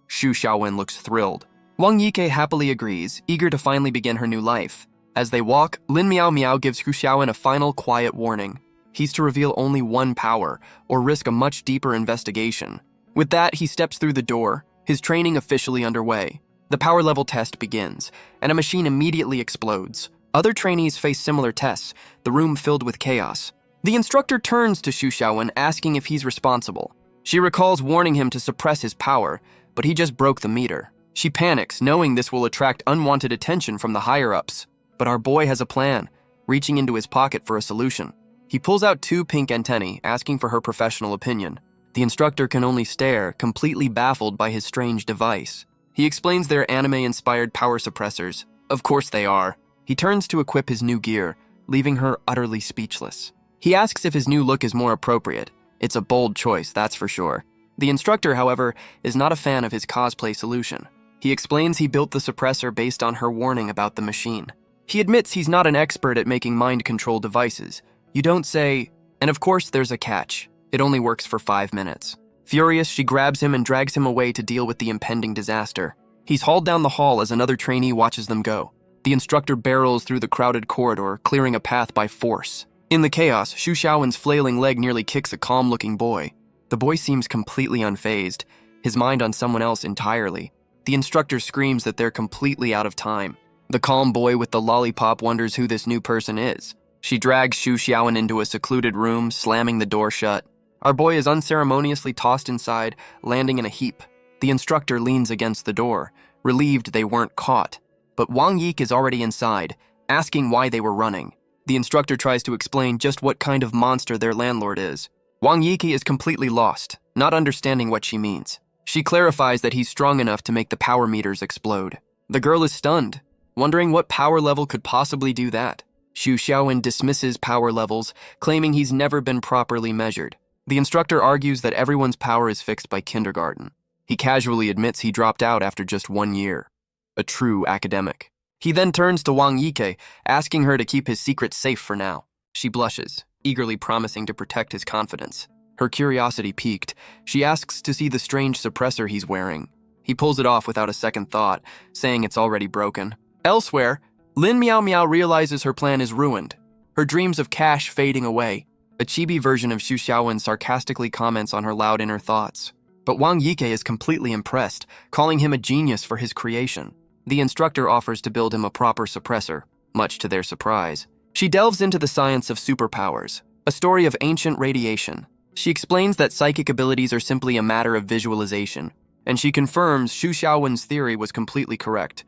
Xu Xiaowen looks thrilled. Wang Yike happily agrees, eager to finally begin her new life. As they walk, Lin Miao Miao gives Xu Xiaowen a final quiet warning. He's to reveal only one power, or risk a much deeper investigation. With that, he steps through the door, his training officially underway. The power level test begins, and a machine immediately explodes. Other trainees face similar tests, the room filled with chaos. The instructor turns to Xu Xiaowen, asking if he's responsible. She recalls warning him to suppress his power, but he just broke the meter. She panics, knowing this will attract unwanted attention from the higher-ups. But our boy has a plan, reaching into his pocket for a solution. He pulls out 2 pink antennae, asking for her professional opinion. The instructor can only stare, completely baffled by his strange device. He explains they're anime-inspired power suppressors. Of course they are. He turns to equip his new gear, leaving her utterly speechless. He asks if his new look is more appropriate. It's a bold choice, that's for sure. The instructor, however, is not a fan of his cosplay solution. He explains he built the suppressor based on her warning about the machine. He admits he's not an expert at making mind control devices. You don't say, and of course there's a catch. It only works for 5 minutes. Furious, she grabs him and drags him away to deal with the impending disaster. He's hauled down the hall as another trainee watches them go. The instructor barrels through the crowded corridor, clearing a path by force. In the chaos, Xu Xiaowen's flailing leg nearly kicks a calm-looking boy. The boy seems completely unfazed, his mind on someone else entirely. The instructor screams that they're completely out of time. The calm boy with the lollipop wonders who this new person is. She drags Xu Xiaowen into a secluded room, slamming the door shut. Our boy is unceremoniously tossed inside, landing in a heap. The instructor leans against the door, relieved they weren't caught. But Wang Yik is already inside, asking why they were running. The instructor tries to explain just what kind of monster their landlord is. Wang Yiki is completely lost, not understanding what she means. She clarifies that he's strong enough to make the power meters explode. The girl is stunned, wondering what power level could possibly do that. Xu Xiaowen dismisses power levels, claiming he's never been properly measured. The instructor argues that everyone's power is fixed by kindergarten. He casually admits he dropped out after just 1 year. A true academic. He then turns to Wang Yike, asking her to keep his secret safe for now. She blushes, eagerly promising to protect his confidence. Her curiosity piqued, she asks to see the strange suppressor he's wearing. He pulls it off without a second thought, saying it's already broken. Elsewhere, Lin Miao Miao realizes her plan is ruined, her dreams of cash fading away. A chibi version of Xu Xiaowen sarcastically comments on her loud inner thoughts. But Wang Yike is completely impressed, calling him a genius for his creation. The instructor offers to build him a proper suppressor, much to their surprise. She delves into the science of superpowers, a story of ancient radiation. She explains that psychic abilities are simply a matter of visualization, and she confirms Xu Xiaowen's theory was completely correct.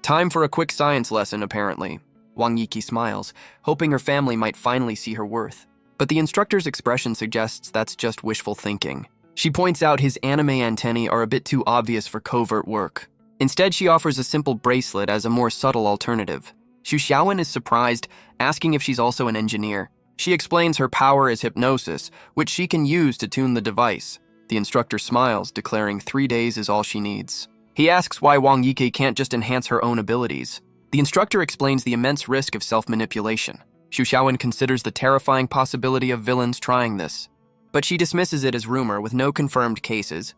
Time for a quick science lesson, apparently. Wang Yiki smiles, hoping her family might finally see her worth. But the instructor's expression suggests that's just wishful thinking. She points out his anime antennae are a bit too obvious for covert work. Instead, she offers a simple bracelet as a more subtle alternative. Xu Xiaowen is surprised, asking if she's also an engineer. She explains her power is hypnosis, which she can use to tune the device. The instructor smiles, declaring 3 days is all she needs. He asks why Wang Yike can't just enhance her own abilities. The instructor explains the immense risk of self-manipulation. Xu Xiaowen considers the terrifying possibility of villains trying this, but she dismisses it as rumor with no confirmed cases.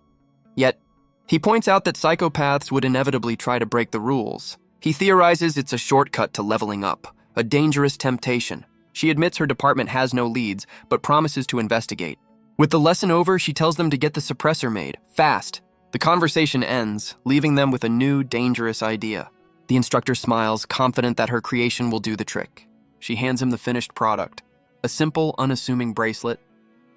Yet, he points out that psychopaths would inevitably try to break the rules. He theorizes it's a shortcut to leveling up, a dangerous temptation. She admits her department has no leads, but promises to investigate. With the lesson over, she tells them to get the suppressor made, fast. The conversation ends, leaving them with a new, dangerous idea. The instructor smiles, confident that her creation will do the trick. She hands him the finished product, a simple, unassuming bracelet.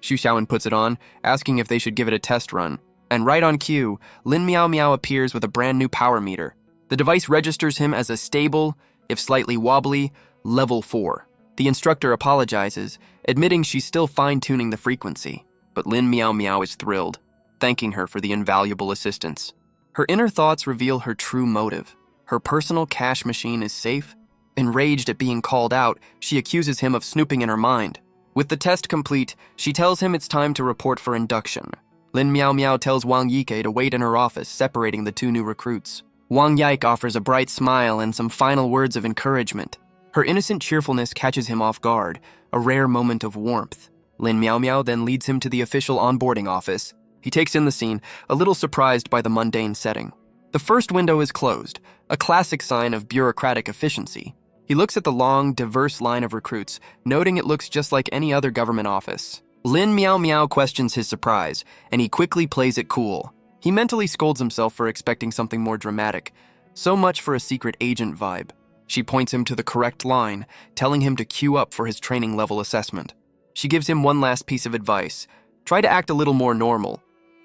Xu Xiaowen puts it on, asking if they should give it a test run. And right on cue, Lin Miao Miao appears with a brand new power meter. The device registers him as a stable, if slightly wobbly, level 4. The instructor apologizes, admitting she's still fine-tuning the frequency. But Lin Miao Miao is thrilled, thanking her for the invaluable assistance. Her inner thoughts reveal her true motive. Her personal cash machine is safe. Enraged at being called out, she accuses him of snooping in her mind. With the test complete, she tells him it's time to report for induction. Lin Miao Miao tells Wang Yike to wait in her office, separating the 2 new recruits. Wang Yike offers a bright smile and some final words of encouragement. Her innocent cheerfulness catches him off guard, a rare moment of warmth. Lin Miao Miao then leads him to the official onboarding office. He takes in the scene, a little surprised by the mundane setting. The first window is closed, a classic sign of bureaucratic efficiency. He looks at the long, diverse line of recruits, noting it looks just like any other government office. Lin Miao Miao questions his surprise, and he quickly plays it cool. He mentally scolds himself for expecting something more dramatic. So much for a secret agent vibe. She points him to the correct line, telling him to queue up for his training level assessment. She gives him one last piece of advice. Try to act a little more normal.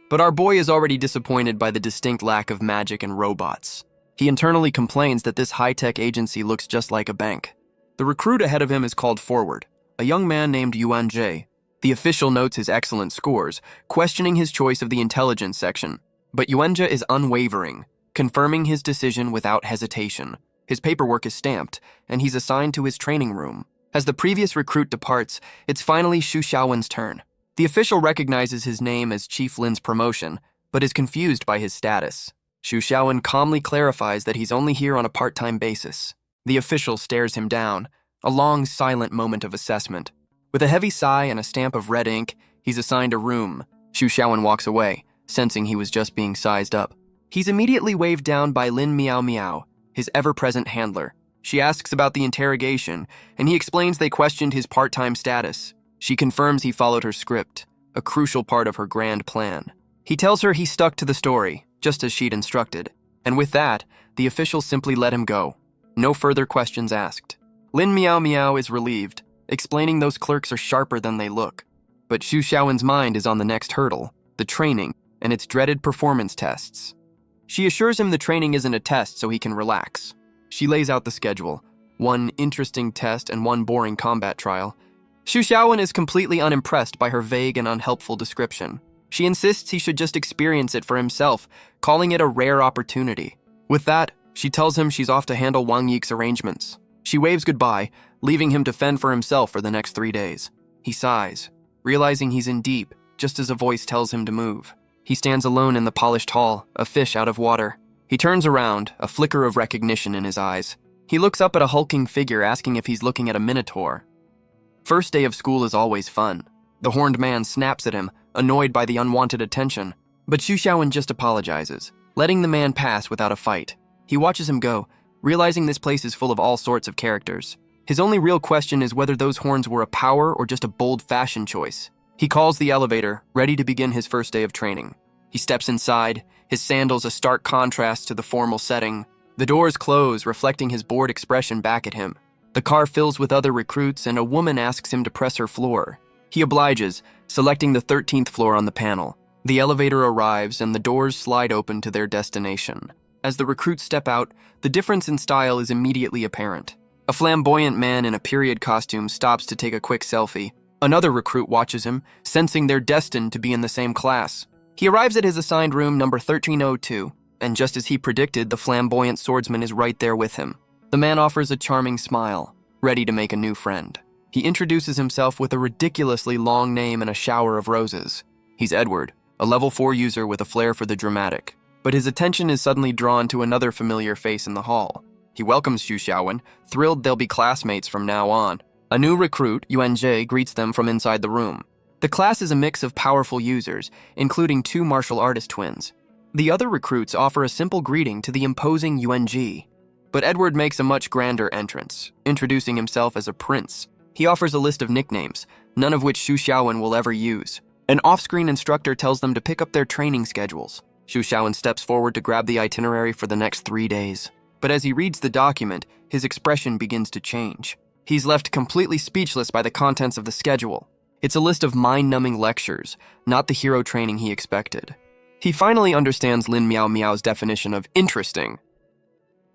But our boy is already disappointed by the distinct lack of magic and robots. He internally complains that this high-tech agency looks just like a bank. The recruit ahead of him is called forward, a young man named Yuan Jie. The official notes his excellent scores, questioning his choice of the intelligence section. But Yuan Jie is unwavering, confirming his decision without hesitation. His paperwork is stamped, and he's assigned to his training room. As the previous recruit departs, it's finally Xu Xiaowen's turn. The official recognizes his name as Chief Lin's promotion, but is confused by his status. Xu Xiaowen calmly clarifies that he's only here on a part-time basis. The official stares him down, a long, silent moment of assessment. With a heavy sigh and a stamp of red ink, he's assigned a room. Xu Xiaowen walks away, sensing he was just being sized up. He's immediately waved down by Lin Miao Miao, his ever-present handler. She asks about the interrogation, and he explains they questioned his part-time status. She confirms he followed her script, a crucial part of her grand plan. He tells her he stuck to the story, just as she'd instructed, and with that, the official simply let him go. No further questions asked. Lin Miao Miao is relieved, explaining those clerks are sharper than they look. But Xu Xiaowen's mind is on the next hurdle, the training, and its dreaded performance tests. She assures him the training isn't a test so he can relax. She lays out the schedule, one interesting test and one boring combat trial. Xu Xiaowen is completely unimpressed by her vague and unhelpful description. She insists he should just experience it for himself, calling it a rare opportunity. With that, she tells him she's off to handle Wang Yik's arrangements. She waves goodbye, leaving him to fend for himself for the next 3 days. He sighs, realizing he's in deep, just as a voice tells him to move. He stands alone in the polished hall, a fish out of water. He turns around, a flicker of recognition in his eyes. He looks up at a hulking figure, asking if he's looking at a minotaur. First day of school is always fun. The horned man snaps at him, annoyed by the unwanted attention. But Xu Xiaowen just apologizes, letting the man pass without a fight. He watches him go, realizing this place is full of all sorts of characters. His only real question is whether those horns were a power or just a bold fashion choice. He calls the elevator, ready to begin his first day of training. He steps inside, his sandals a stark contrast to the formal setting. The doors close, reflecting his bored expression back at him. The car fills with other recruits, and a woman asks him to press her floor. He obliges, selecting the 13th floor on the panel. The elevator arrives, and the doors slide open to their destination. As the recruits step out, the difference in style is immediately apparent. A flamboyant man in a period costume stops to take a quick selfie. Another recruit watches him, sensing they're destined to be in the same class. He arrives at his assigned room number 1302, and just as he predicted, the flamboyant swordsman is right there with him. The man offers a charming smile, ready to make a new friend. He introduces himself with a ridiculously long name and a shower of roses. He's Edward, a level 4 user with a flair for the dramatic. But his attention is suddenly drawn to another familiar face in the hall. He welcomes Xu Xiaowen, thrilled they'll be classmates from now on. A new recruit, Yuan Jie, greets them from inside the room. The class is a mix of powerful users, including 2 martial artist twins. The other recruits offer a simple greeting to the imposing Yuan Ji. But Edward makes a much grander entrance, introducing himself as a prince. He offers a list of nicknames, none of which Xu Xiaowen will ever use. An off-screen instructor tells them to pick up their training schedules. Xu Xiaowen steps forward to grab the itinerary for the next 3 days. But as he reads the document, his expression begins to change. He's left completely speechless by the contents of the schedule. It's a list of mind-numbing lectures, not the hero training he expected. He finally understands Lin Miao Miao's definition of interesting.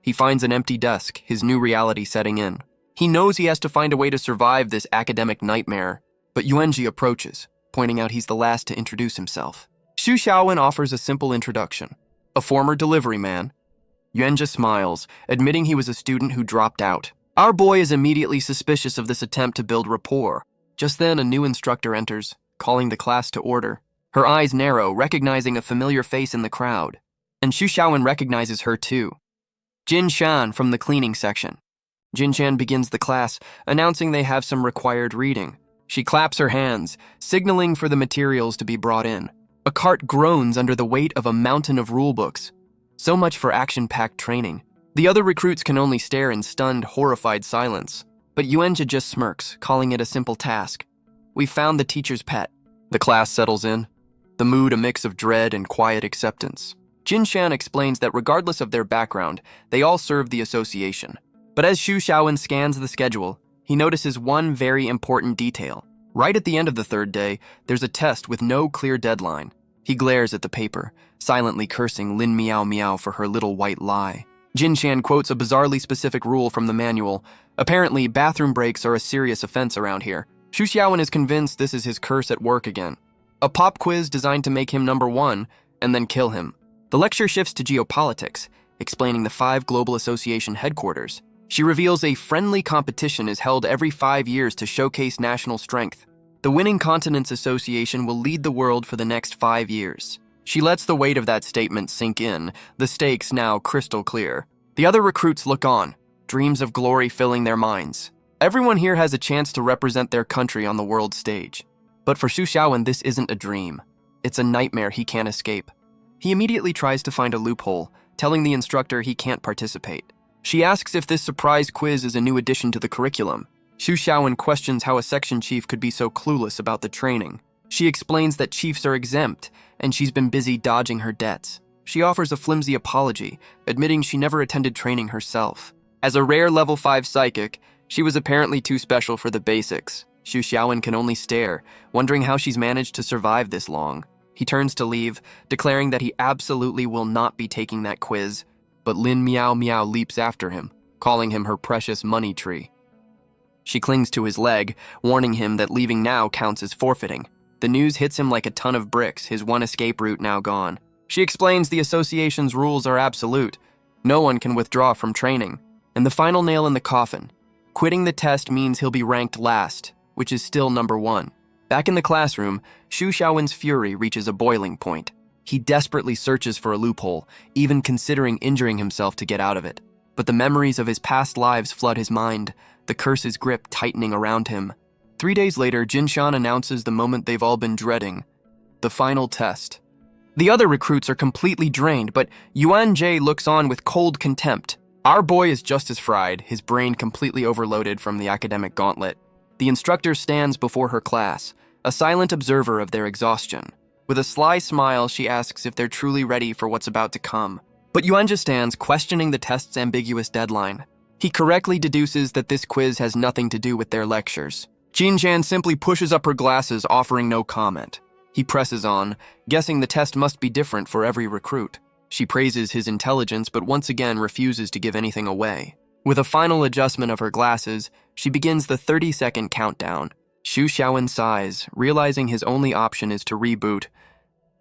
He finds an empty desk, his new reality setting in. He knows he has to find a way to survive this academic nightmare, but Yuanji approaches, pointing out he's the last to introduce himself. Xu Xiaowen offers a simple introduction. A former delivery man. Yuanji smiles, admitting he was a student who dropped out. Our boy is immediately suspicious of this attempt to build rapport. Just then, a new instructor enters, calling the class to order. Her eyes narrow, recognizing a familiar face in the crowd. And Xu Xiaowen recognizes her too. Jin Shan from the cleaning section. Jin Shan begins the class, announcing they have some required reading. She claps her hands, signaling for the materials to be brought in. A cart groans under the weight of a mountain of rulebooks. So much for action-packed training. The other recruits can only stare in stunned, horrified silence. But Yuanji just smirks, calling it a simple task. We found the teacher's pet. The class settles in, the mood a mix of dread and quiet acceptance. Jin Shan explains that regardless of their background, they all serve the association. But as Xu Xiaowen scans the schedule, he notices one very important detail. Right at the end of the 3rd day, there's a test with no clear deadline. He glares at the paper, silently cursing Lin Miao Miao for her little white lie. Jin Shan quotes a bizarrely specific rule from the manual. Apparently, bathroom breaks are a serious offense around here. Xu Xiaowen is convinced this is his curse at work again. A pop quiz designed to make him number 1 and then kill him. The lecture shifts to geopolitics, explaining the 5 Global Association headquarters. She reveals a friendly competition is held every 5 years to showcase national strength. The winning continents association will lead the world for the next 5 years. She lets the weight of that statement sink in, the stakes now crystal clear. The other recruits look on, dreams of glory filling their minds. Everyone here has a chance to represent their country on the world stage. But for Xu Xiaowen, this isn't a dream. It's a nightmare he can't escape. He immediately tries to find a loophole, telling the instructor he can't participate. She asks if this surprise quiz is a new addition to the curriculum. Xu Xiaowen questions how a section chief could be so clueless about the training. She explains that chiefs are exempt, and she's been busy dodging her debts. She offers a flimsy apology, admitting she never attended training herself. As a rare level 5 psychic, she was apparently too special for the basics. Xu Xiaowen can only stare, wondering how she's managed to survive this long. He turns to leave, declaring that he absolutely will not be taking that quiz, but Lin Miao Miao leaps after him, calling him her precious money tree. She clings to his leg, warning him that leaving now counts as forfeiting. The news hits him like a ton of bricks, his one escape route now gone. She explains the association's rules are absolute. No one can withdraw from training. And the final nail in the coffin. Quitting the test means he'll be ranked last, which is still number 1. Back in the classroom, Xu Xiaowen's fury reaches a boiling point. He desperately searches for a loophole, even considering injuring himself to get out of it. But the memories of his past lives flood his mind, the curse's grip tightening around him. 3 days later, Jinshan announces the moment they've all been dreading, the final test. The other recruits are completely drained, but Yuan Jie looks on with cold contempt. Our boy is just as fried, his brain completely overloaded from the academic gauntlet. The instructor stands before her class, a silent observer of their exhaustion. With a sly smile, she asks if they're truly ready for what's about to come. But Yuanjia stands, questioning the test's ambiguous deadline. He correctly deduces that this quiz has nothing to do with their lectures. Jinjian simply pushes up her glasses, offering no comment. He presses on, guessing the test must be different for every recruit. She praises his intelligence, but once again refuses to give anything away. With a final adjustment of her glasses, she begins the 30-second countdown. Xu Xiaowen sighs, realizing his only option is to reboot.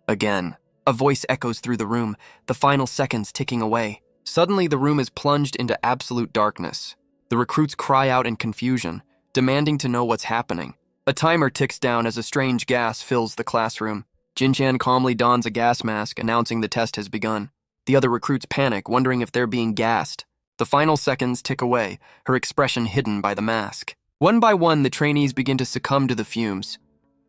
Again, a voice echoes through the room, the final seconds ticking away. Suddenly, the room is plunged into absolute darkness. The recruits cry out in confusion, demanding to know what's happening. A timer ticks down as a strange gas fills the classroom. Jinjian calmly dons a gas mask, announcing the test has begun. The other recruits panic, wondering if they're being gassed. The final seconds tick away, her expression hidden by the mask. One by one, the trainees begin to succumb to the fumes.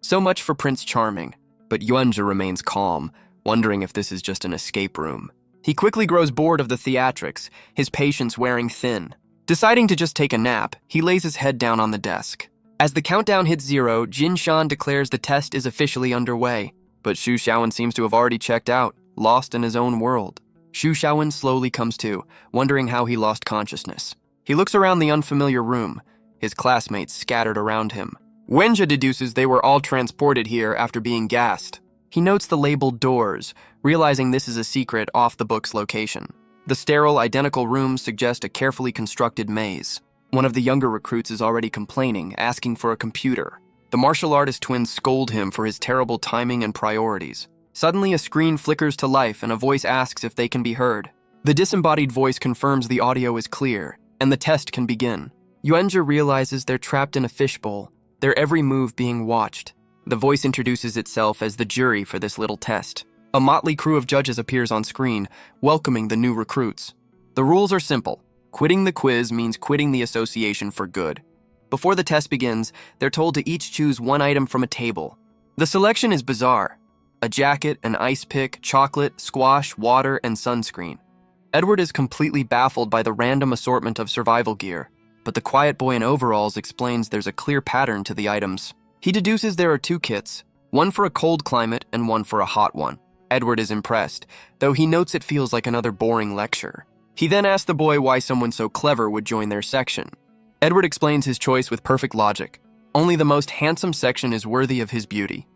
So much for Prince Charming, but Yuanjia remains calm, wondering if this is just an escape room. He quickly grows bored of the theatrics, his patience wearing thin. Deciding to just take a nap, he lays his head down on the desk. As the countdown hits 0, Jinshan declares the test is officially underway. But Xu Xiaowen seems to have already checked out, lost in his own world. Xu Xiaowen slowly comes to, wondering how he lost consciousness. He looks around the unfamiliar room, his classmates scattered around him. Wenjia deduces they were all transported here after being gassed. He notes the labeled doors, realizing this is a secret off-the-books location. The sterile, identical rooms suggest a carefully constructed maze. One of the younger recruits is already complaining, asking for a computer. The martial artist twins scold him for his terrible timing and priorities. Suddenly, a screen flickers to life and a voice asks if they can be heard. The disembodied voice confirms the audio is clear, and the test can begin. Yuanjia realizes they're trapped in a fishbowl, their every move being watched. The voice introduces itself as the jury for this little test. A motley crew of judges appears on screen, welcoming the new recruits. The rules are simple. Quitting the quiz means quitting the association for good. Before the test begins, they're told to each choose one item from a table. The selection is bizarre. A jacket, an ice pick, chocolate, squash, water, and sunscreen. Edward is completely baffled by the random assortment of survival gear, but the quiet boy in overalls explains there's a clear pattern to the items. He deduces there are 2 kits, one for a cold climate and one for a hot one. Edward is impressed, though he notes it feels like another boring lecture. He then asks the boy why someone so clever would join their section. Edward explains his choice with perfect logic. Only the most handsome section is worthy of his beauty.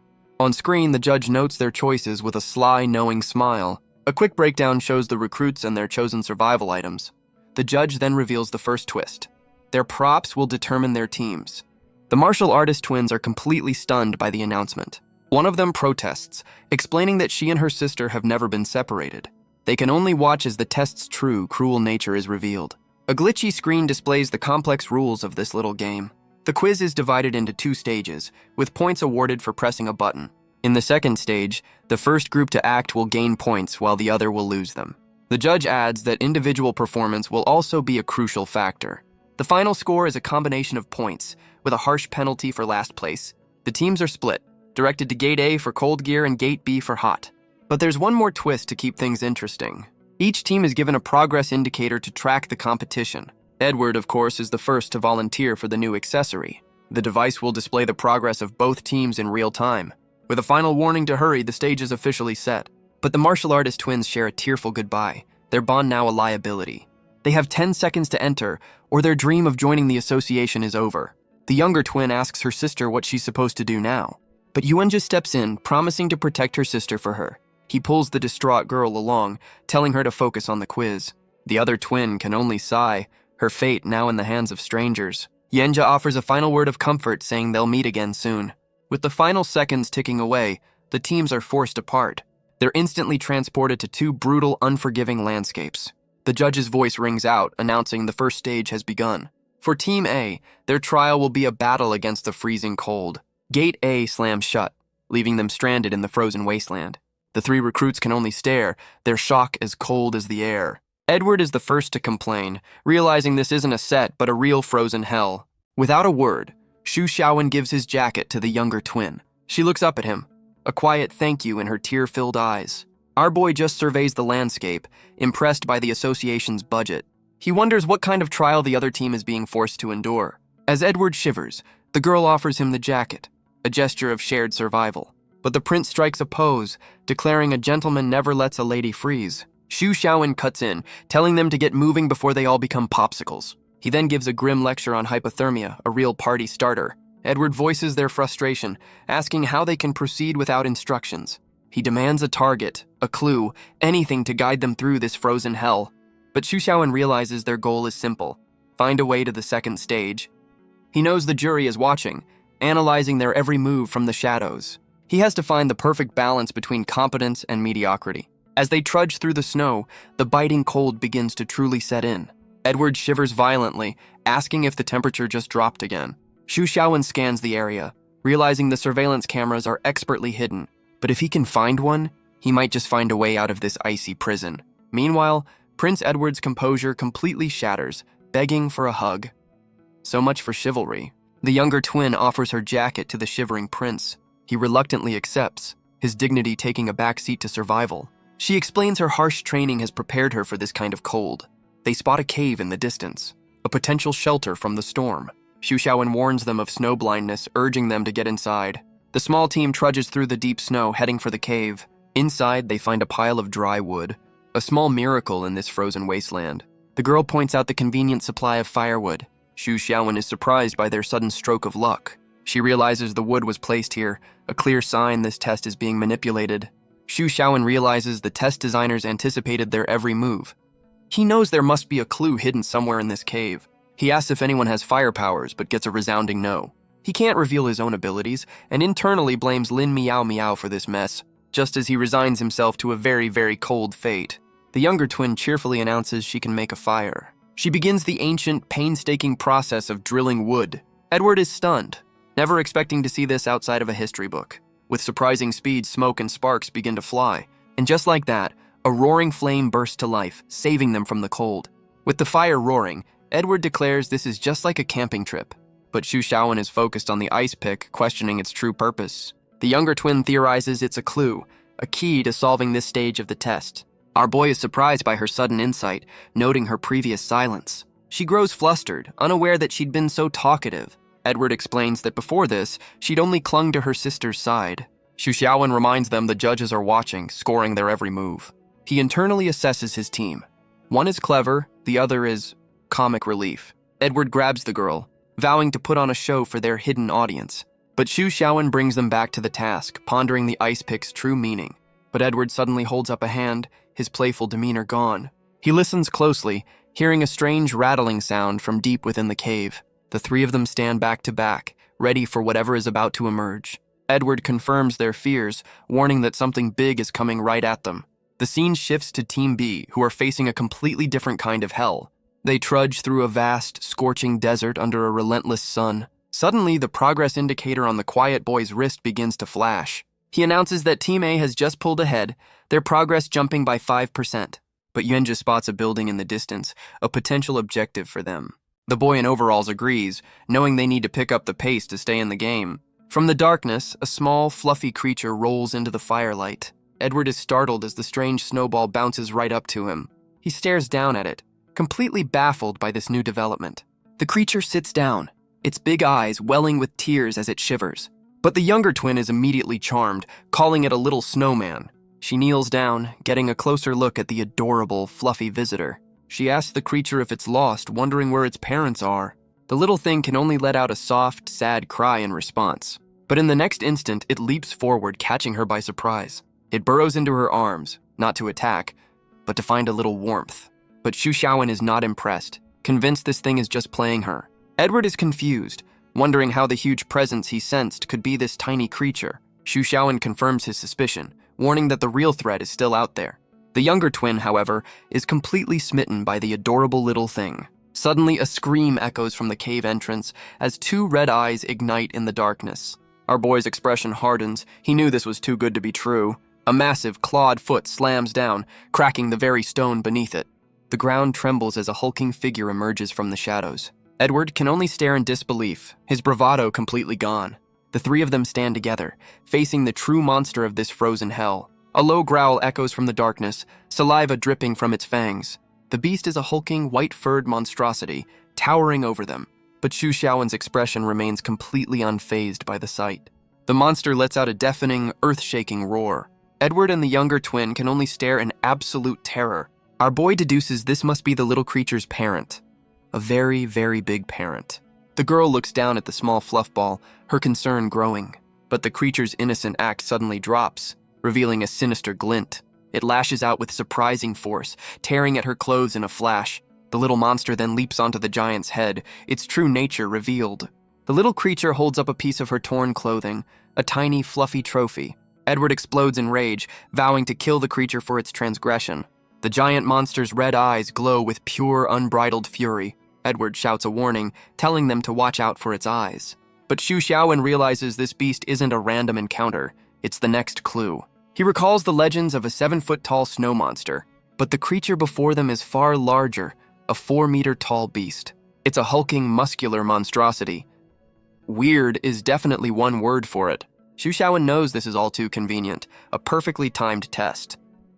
On screen, the judge notes their choices with a sly, knowing smile. A quick breakdown shows the recruits and their chosen survival items. The judge then reveals the first twist. Their props will determine their teams. The martial artist twins are completely stunned by the announcement. One of them protests, explaining that she and her sister have never been separated. They can only watch as the test's true, cruel nature is revealed. A glitchy screen displays the complex rules of this little game. The quiz is divided into 2 stages, with points awarded for pressing a button. In the second stage, the first group to act will gain points while the other will lose them. The judge adds that individual performance will also be a crucial factor. The final score is a combination of points, with a harsh penalty for last place. The teams are split, directed to Gate A for cold gear and Gate B for hot. But there's one more twist to keep things interesting. Each team is given a progress indicator to track the competition. Edward, of course, is the first to volunteer for the new accessory. The device will display the progress of both teams in real time. With a final warning to hurry, the stage is officially set. But the martial artist twins share a tearful goodbye, their bond now a liability. They have 10 seconds to enter, or their dream of joining the association is over. The younger twin asks her sister what she's supposed to do now. But Yuan just steps in, promising to protect her sister for her. He pulls the distraught girl along, telling her to focus on the quiz. The other twin can only sigh, her fate now in the hands of strangers. Yenja offers a final word of comfort, saying they'll meet again soon. With the final seconds ticking away, the teams are forced apart. They're instantly transported to 2 brutal, unforgiving landscapes. The judge's voice rings out, announcing the first stage has begun. For Team A, their trial will be a battle against the freezing cold. Gate A slams shut, leaving them stranded in the frozen wasteland. The 3 recruits can only stare, their shock as cold as the air. Edward is the first to complain, realizing this isn't a set but a real frozen hell. Without a word, Xu Xiaowen gives his jacket to the younger twin. She looks up at him, a quiet thank you in her tear-filled eyes. Our boy just surveys the landscape, impressed by the association's budget. He wonders what kind of trial the other team is being forced to endure. As Edward shivers, the girl offers him the jacket, a gesture of shared survival. But the prince strikes a pose, declaring a gentleman never lets a lady freeze. Xu Xiaowen cuts in, telling them to get moving before they all become popsicles. He then gives a grim lecture on hypothermia, a real party starter. Edward voices their frustration, asking how they can proceed without instructions. He demands a target, a clue, anything to guide them through this frozen hell. But Xu Xiaowen realizes their goal is simple: find a way to the second stage. He knows the jury is watching, analyzing their every move from the shadows. He has to find the perfect balance between competence and mediocrity. As they trudge through the snow, the biting cold begins to truly set in. Edward shivers violently, asking if the temperature just dropped again. Xu Xiaowen scans the area, realizing the surveillance cameras are expertly hidden. But if he can find one, he might just find a way out of this icy prison. Meanwhile, Prince Edward's composure completely shatters, begging for a hug. So much for chivalry. The younger twin offers her jacket to the shivering prince. He reluctantly accepts, his dignity taking a backseat to survival. She explains her harsh training has prepared her for this kind of cold. They spot a cave in the distance, a potential shelter from the storm. Xu Xiaowen warns them of snow blindness, urging them to get inside. The small team trudges through the deep snow, heading for the cave. Inside, they find a pile of dry wood, a small miracle in this frozen wasteland. The girl points out the convenient supply of firewood. Xu Xiaowen is surprised by their sudden stroke of luck. She realizes the wood was placed here, a clear sign this test is being manipulated. Xu Xiaowen realizes the test designers anticipated their every move. He knows there must be a clue hidden somewhere in this cave. He asks if anyone has fire powers, but gets a resounding no. He can't reveal his own abilities, and internally blames Lin Miao Miao for this mess, just as he resigns himself to a very, very cold fate. The younger twin cheerfully announces she can make a fire. She begins the ancient, painstaking process of drilling wood. Edward is stunned, never expecting to see this outside of a history book. With surprising speed, smoke and sparks begin to fly, and just like that, a roaring flame bursts to life, saving them from the cold. With the fire roaring, Edward declares this is just like a camping trip. But Xu Xiaowen is focused on the ice pick, questioning its true purpose. The younger twin theorizes it's a clue, a key to solving this stage of the test. Our boy is surprised by her sudden insight, noting her previous silence. She grows flustered, unaware that she'd been so talkative. Edward explains that before this, she'd only clung to her sister's side. Xu Xiaowen reminds them the judges are watching, scoring their every move. He internally assesses his team. One is clever, the other is comic relief. Edward grabs the girl, vowing to put on a show for their hidden audience. But Xu Xiaowen brings them back to the task, pondering the ice pick's true meaning. But Edward suddenly holds up a hand, his playful demeanor gone. He listens closely, hearing a strange rattling sound from deep within the cave. The 3 of them stand back to back, ready for whatever is about to emerge. Edward confirms their fears, warning that something big is coming right at them. The scene shifts to Team B, who are facing a completely different kind of hell. They trudge through a vast, scorching desert under a relentless sun. Suddenly, the progress indicator on the quiet boy's wrist begins to flash. He announces that Team A has just pulled ahead, their progress jumping by 5%. But Yuanjia spots a building in the distance, a potential objective for them. The boy in overalls agrees, knowing they need to pick up the pace to stay in the game. From the darkness, a small, fluffy creature rolls into the firelight. Edward is startled as the strange snowball bounces right up to him. He stares down at it, completely baffled by this new development. The creature sits down, its big eyes welling with tears as it shivers. But the younger twin is immediately charmed, calling it a little snowman. She kneels down, getting a closer look at the adorable, fluffy visitor. She asks the creature if it's lost, wondering where its parents are. The little thing can only let out a soft, sad cry in response. But in the next instant, it leaps forward, catching her by surprise. It burrows into her arms, not to attack, but to find a little warmth. But Xu Xiaowen is not impressed, convinced this thing is just playing her. Edward is confused, wondering how the huge presence he sensed could be this tiny creature. Xu Xiaowen confirms his suspicion, warning that the real threat is still out there. The younger twin, however, is completely smitten by the adorable little thing. Suddenly, a scream echoes from the cave entrance as two red eyes ignite in the darkness. Our boy's expression hardens. He knew this was too good to be true. A massive, clawed foot slams down, cracking the very stone beneath it. The ground trembles as a hulking figure emerges from the shadows. Edward can only stare in disbelief, his bravado completely gone. The three of them stand together, facing the true monster of this frozen hell. A low growl echoes from the darkness, saliva dripping from its fangs. The beast is a hulking, white-furred monstrosity, towering over them. But Xu Xiaowen's expression remains completely unfazed by the sight. The monster lets out a deafening, earth-shaking roar. Edward and the younger twin can only stare in absolute terror. Our boy deduces this must be the little creature's parent. A very, very big parent. The girl looks down at the small fluff ball, her concern growing. But the creature's innocent act suddenly drops, revealing a sinister glint. It lashes out with surprising force, tearing at her clothes in a flash. The little monster then leaps onto the giant's head, its true nature revealed. The little creature holds up a piece of her torn clothing, a tiny, fluffy trophy. Edward explodes in rage, vowing to kill the creature for its transgression. The giant monster's red eyes glow with pure, unbridled fury. Edward shouts a warning, telling them to watch out for its eyes. But Xu Xiaowen realizes this beast isn't a random encounter. It's the next clue. He recalls the legends of a 7-foot-tall snow monster, but the creature before them is far larger, a 4-meter-tall beast. It's a hulking, muscular monstrosity. Weird is definitely one word for it. Xu Xiaowen knows this is all too convenient, a perfectly timed test.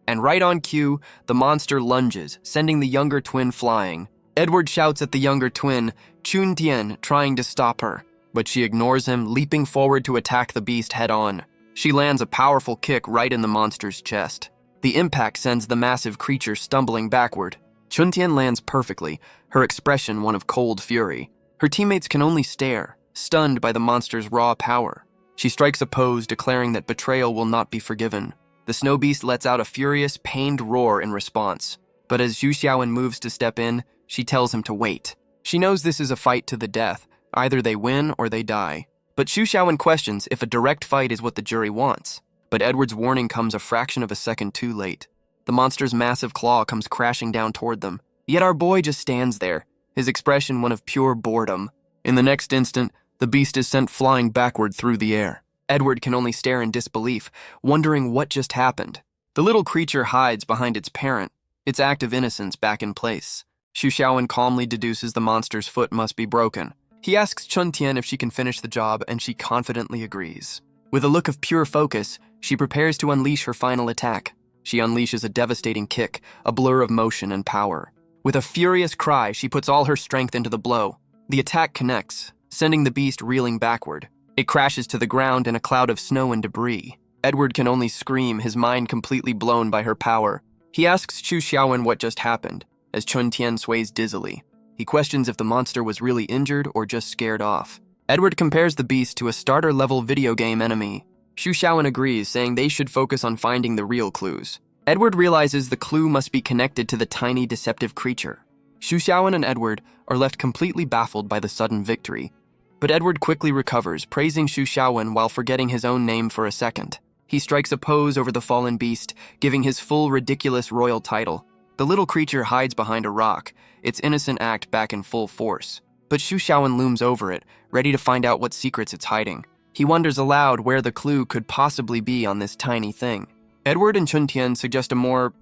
And right on cue, the monster lunges, sending the younger twin flying. Edward shouts at the younger twin, Chun Tian, trying to stop her. But she ignores him, leaping forward to attack the beast head-on. She lands a powerful kick right in the monster's chest. The impact sends the massive creature stumbling backward. Chun Tian lands perfectly, her expression one of cold fury. Her teammates can only stare, stunned by the monster's raw power. She strikes a pose, declaring that betrayal will not be forgiven. The snow beast lets out a furious, pained roar in response. But as Xu Xiaowen moves to step in, she tells him to wait. She knows this is a fight to the death. Either they win or they die. But Xu Xiaowen questions if a direct fight is what the jury wants. But Edward's warning comes a fraction of a second too late. The monster's massive claw comes crashing down toward them. Yet our boy just stands there, his expression one of pure boredom. In the next instant, the beast is sent flying backward through the air. Edward can only stare in disbelief, wondering what just happened. The little creature hides behind its parent, its act of innocence back in place. Xu Xiaowen calmly deduces the monster's foot must be broken. He asks Chun Tian if she can finish the job, and she confidently agrees. With a look of pure focus, she prepares to unleash her final attack. She unleashes a devastating kick, a blur of motion and power. With a furious cry, she puts all her strength into the blow. The attack connects, sending the beast reeling backward. It crashes to the ground in a cloud of snow and debris. Edward can only scream, his mind completely blown by her power. He asks Xu Xiaowen what just happened, as Chun Tian sways dizzily. He questions if the monster was really injured or just scared off. Edward compares the beast to a starter-level video game enemy. Xu Xiaowen agrees, saying they should focus on finding the real clues. Edward realizes the clue must be connected to the tiny, deceptive creature. Xu Xiaowen and Edward are left completely baffled by the sudden victory. But Edward quickly recovers, praising Xu Xiaowen while forgetting his own name for a second. He strikes a pose over the fallen beast, giving his full, ridiculous royal title. The little creature hides behind a rock, its innocent act back in full force. but Xu Xiaowen looms over it, ready to find out what secrets it's hiding. He wonders aloud where the clue could possibly be on this tiny thing. Edward and Chuntian suggest a more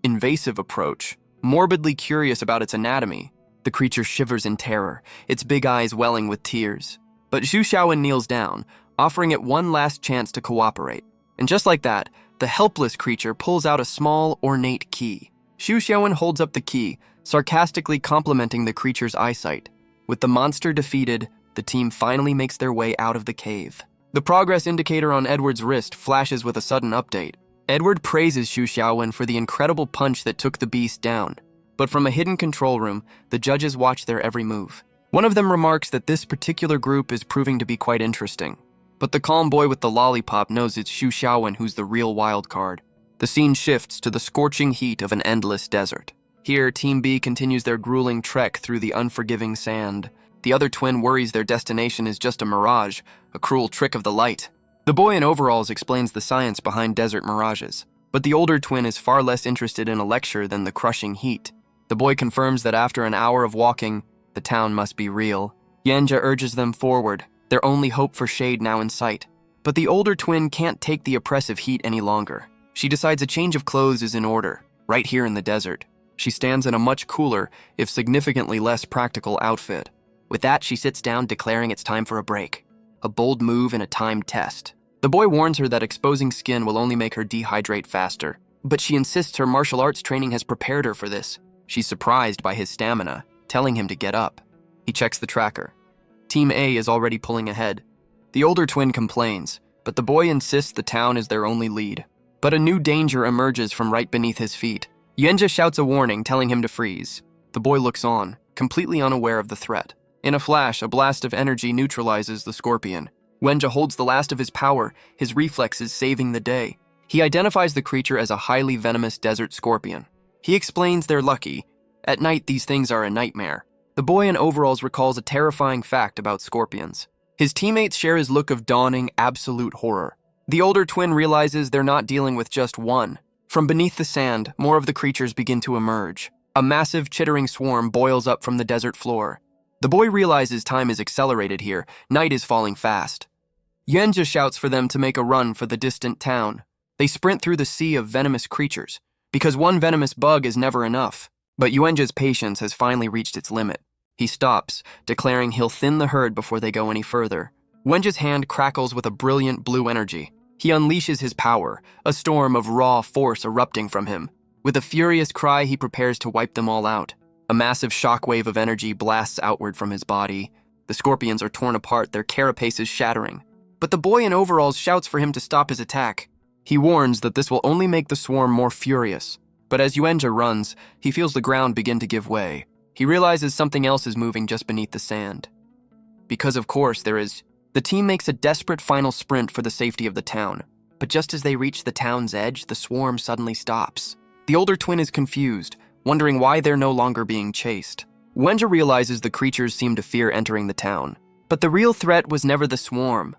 invasive approach, morbidly curious about its anatomy. The creature shivers in terror, its big eyes welling with tears. But Xu Xiaowen kneels down, offering it one last chance to cooperate. And just like that, the helpless creature pulls out a small, ornate key. Xu Xiaowen holds up the key, sarcastically complimenting the creature's eyesight. With the monster defeated, the team finally makes their way out of the cave. The progress indicator on Edward's wrist flashes with a sudden update. Edward praises Xu Xiaowen for the incredible punch that took the beast down. But from a hidden control room, the judges watch their every move. One of them remarks that this particular group is proving to be quite interesting. But the calm boy with the lollipop knows it's Xu Xiaowen who's the real wild card. The scene shifts to the scorching heat of an endless desert. Here, Team B continues their grueling trek through the unforgiving sand. The other twin worries their destination is just a mirage, a cruel trick of the light. The boy in overalls explains the science behind desert mirages, but the older twin is far less interested in a lecture than the crushing heat. The boy confirms that after an hour of walking, the town must be real. Yenja urges them forward, their only hope for shade now in sight. But the older twin can't take the oppressive heat any longer. She decides a change of clothes is in order, right here in the desert. She stands in a much cooler, if significantly less practical outfit. With that, she sits down, declaring it's time for a break. A bold move in a timed test. The boy warns her that exposing skin will only make her dehydrate faster, but she insists her martial arts training has prepared her for this. She's surprised by his stamina, telling him to get up. He checks the tracker. Team A is already pulling ahead. The older twin complains, but the boy insists the town is their only lead. But a new danger emerges from right beneath his feet. Yenja shouts a warning, telling him to freeze. The boy looks on, completely unaware of the threat. In a flash, a blast of energy neutralizes the scorpion. Wenja holds the last of his power, his reflexes saving the day. He identifies the creature as a highly venomous desert scorpion. He explains they're lucky. At night, these things are a nightmare. The boy in overalls recalls a terrifying fact about scorpions. His teammates share his look of dawning, absolute horror. The older twin realizes they're not dealing with just one. From beneath the sand, more of the creatures begin to emerge. A massive, chittering swarm boils up from the desert floor. The boy realizes time is accelerated here. Night is falling fast. Yenja shouts for them to make a run for the distant town. They sprint through the sea of venomous creatures, because one venomous bug is never enough. But Yuenja's patience has finally reached its limit. He stops, declaring he'll thin the herd before they go any further. Wenja's hand crackles with a brilliant blue energy. He unleashes his power, a storm of raw force erupting from him. With a furious cry, he prepares to wipe them all out. A massive shockwave of energy blasts outward from his body. The scorpions are torn apart, their carapaces shattering. But the boy in overalls shouts for him to stop his attack. He warns that this will only make the swarm more furious. But as Yuenja runs, he feels the ground begin to give way. He realizes something else is moving just beneath the sand. Because of course there is. The team makes a desperate final sprint for the safety of the town. But just as they reach the town's edge, the swarm suddenly stops. The older twin is confused, wondering why they're no longer being chased. Wenja realizes the creatures seem to fear entering the town. But the real threat was never the swarm.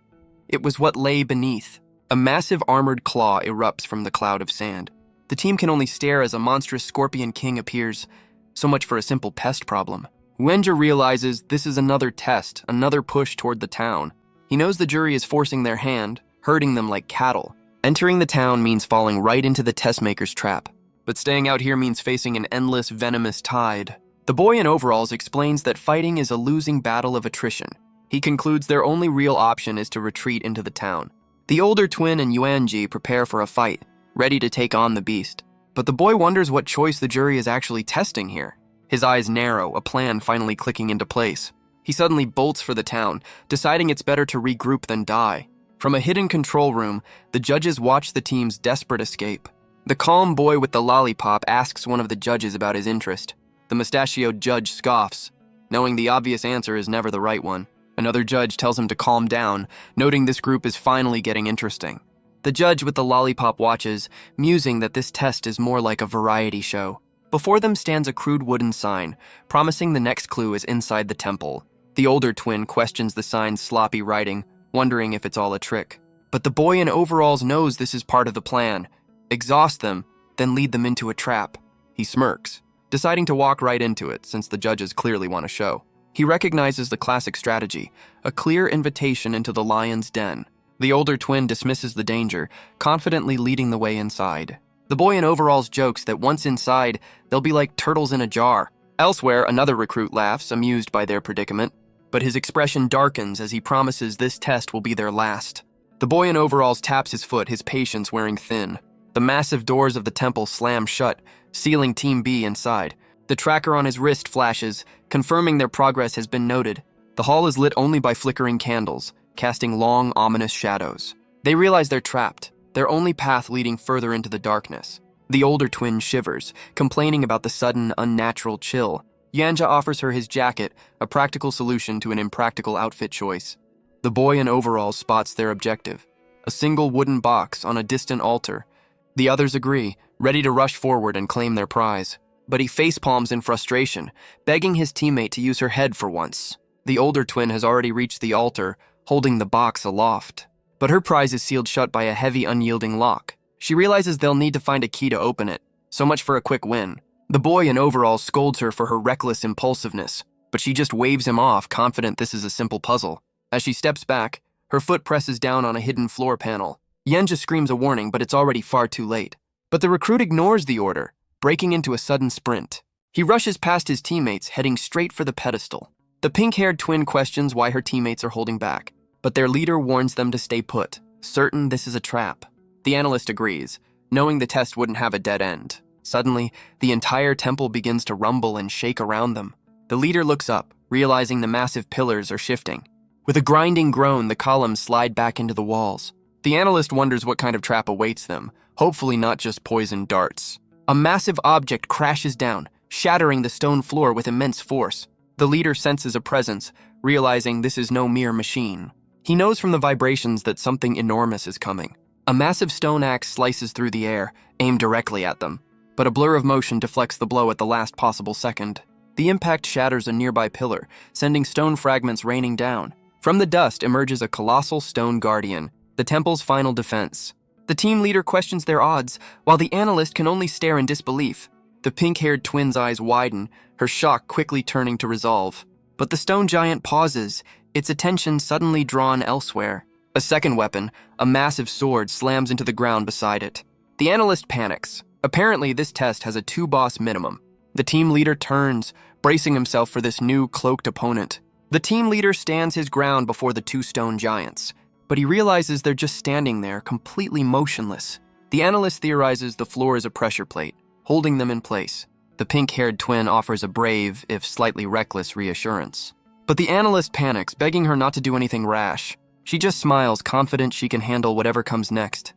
It was what lay beneath. A massive armored claw erupts from the cloud of sand. The team can only stare as a monstrous scorpion king appears. So much for a simple pest problem. Wenja realizes this is another test, another push toward the town. He knows the jury is forcing their hand, herding them like cattle. Entering the town means falling right into the test maker's trap. But staying out here means facing an endless, venomous tide. The boy in overalls explains that fighting is a losing battle of attrition. He concludes their only real option is to retreat into the town. The older twin and Yuanji prepare for a fight, ready to take on the beast. But the boy wonders what choice the jury is actually testing here. His eyes narrow, a plan finally clicking into place. He suddenly bolts for the town, deciding it's better to regroup than die. From a hidden control room, the judges watch the team's desperate escape. The calm boy with the lollipop asks one of the judges about his interest. The mustachioed judge scoffs, knowing the obvious answer is never the right one. Another judge tells him to calm down, noting this group is finally getting interesting. The judge with the lollipop watches, musing that this test is more like a variety show. Before them stands a crude wooden sign, promising the next clue is inside the temple. The older twin questions the sign's sloppy writing, wondering if it's all a trick. But the boy in overalls knows this is part of the plan. Exhaust them, then lead them into a trap. He smirks, deciding to walk right into it since the judges clearly want a show. He recognizes the classic strategy, a clear invitation into the lion's den. The older twin dismisses the danger, confidently leading the way inside. The boy in overalls jokes that once inside, they'll be like turtles in a jar. Elsewhere, another recruit laughs, amused by their predicament, but his expression darkens as he promises this test will be their last. The boy in overalls taps his foot, his patience wearing thin. The massive doors of the temple slam shut, sealing Team B inside. The tracker on his wrist flashes, confirming their progress has been noted. The hall is lit only by flickering candles, casting long, ominous shadows. They realize they're trapped, their only path leading further into the darkness. The older twin shivers, complaining about the sudden, unnatural chill. Yanja offers her his jacket, a practical solution to an impractical outfit choice. The boy in overalls spots their objective, a single wooden box on a distant altar. The others agree, ready to rush forward and claim their prize. But he facepalms in frustration, begging his teammate to use her head for once. The older twin has already reached the altar, holding the box aloft. But her prize is sealed shut by a heavy, unyielding lock. She realizes they'll need to find a key to open it, so much for a quick win. The boy in overalls scolds her for her reckless impulsiveness, but she just waves him off, confident this is a simple puzzle. As she steps back, her foot presses down on a hidden floor panel. Yenja screams a warning, but it's already far too late. But the recruit ignores the order, breaking into a sudden sprint. He rushes past his teammates, heading straight for the pedestal. The pink-haired twin questions why her teammates are holding back, but their leader warns them to stay put, certain this is a trap. The analyst agrees, knowing the test wouldn't have a dead end. Suddenly, the entire temple begins to rumble and shake around them. The leader looks up, realizing the massive pillars are shifting. With a grinding groan, the columns slide back into the walls. The analyst wonders what kind of trap awaits them, hopefully not just poisoned darts. A massive object crashes down, shattering the stone floor with immense force. The leader senses a presence, realizing this is no mere machine. He knows from the vibrations that something enormous is coming. A massive stone axe slices through the air, aimed directly at them. But a blur of motion deflects the blow at the last possible second. The impact shatters a nearby pillar, sending stone fragments raining down. From the dust emerges a colossal stone guardian, the temple's final defense. The team leader questions their odds, while the analyst can only stare in disbelief. The pink-haired twin's eyes widen, her shock quickly turning to resolve. But the stone giant pauses, its attention suddenly drawn elsewhere. A second weapon, a massive sword, slams into the ground beside it. The analyst panics. Apparently, this test has a 2-boss minimum. The team leader turns, bracing himself for this new cloaked opponent. The team leader stands his ground before the 2 stone giants, but he realizes they're just standing there, completely motionless. The analyst theorizes the floor is a pressure plate, holding them in place. The pink-haired twin offers a brave, if slightly reckless, reassurance. But the analyst panics, begging her not to do anything rash. She just smiles, confident she can handle whatever comes next.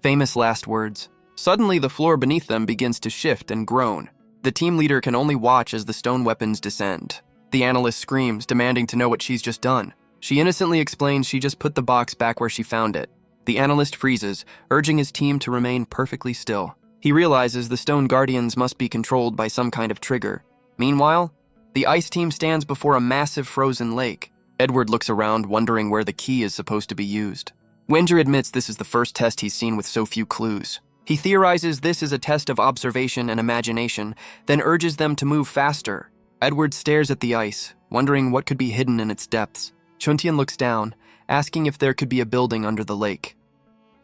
Famous last words. Suddenly, the floor beneath them begins to shift and groan. The team leader can only watch as the stone weapons descend. The analyst screams, demanding to know what she's just done. She innocently explains she just put the box back where she found it. The analyst freezes, urging his team to remain perfectly still. He realizes the stone guardians must be controlled by some kind of trigger. Meanwhile, the ice team stands before a massive frozen lake. Edward looks around, wondering where the key is supposed to be used. Wenger admits this is the first test he's seen with so few clues. He theorizes this is a test of observation and imagination, then urges them to move faster. Edward stares at the ice, wondering what could be hidden in its depths. Chuntian looks down, asking if there could be a building under the lake.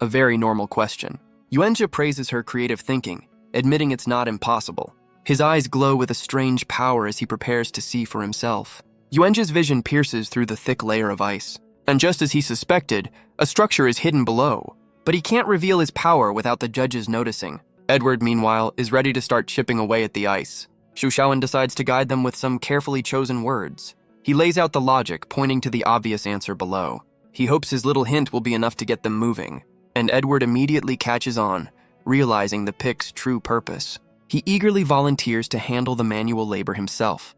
A very normal question. Yuenja praises her creative thinking, admitting it's not impossible. His eyes glow with a strange power as he prepares to see for himself. Yuenja's vision pierces through the thick layer of ice, and just as he suspected, a structure is hidden below. But he can't reveal his power without the judges noticing. Edward, meanwhile, is ready to start chipping away at the ice. Xu Shaoan decides to guide them with some carefully chosen words. He lays out the logic, pointing to the obvious answer below. He hopes his little hint will be enough to get them moving, and Edward immediately catches on, realizing the pick's true purpose. He eagerly volunteers to handle the manual labor himself.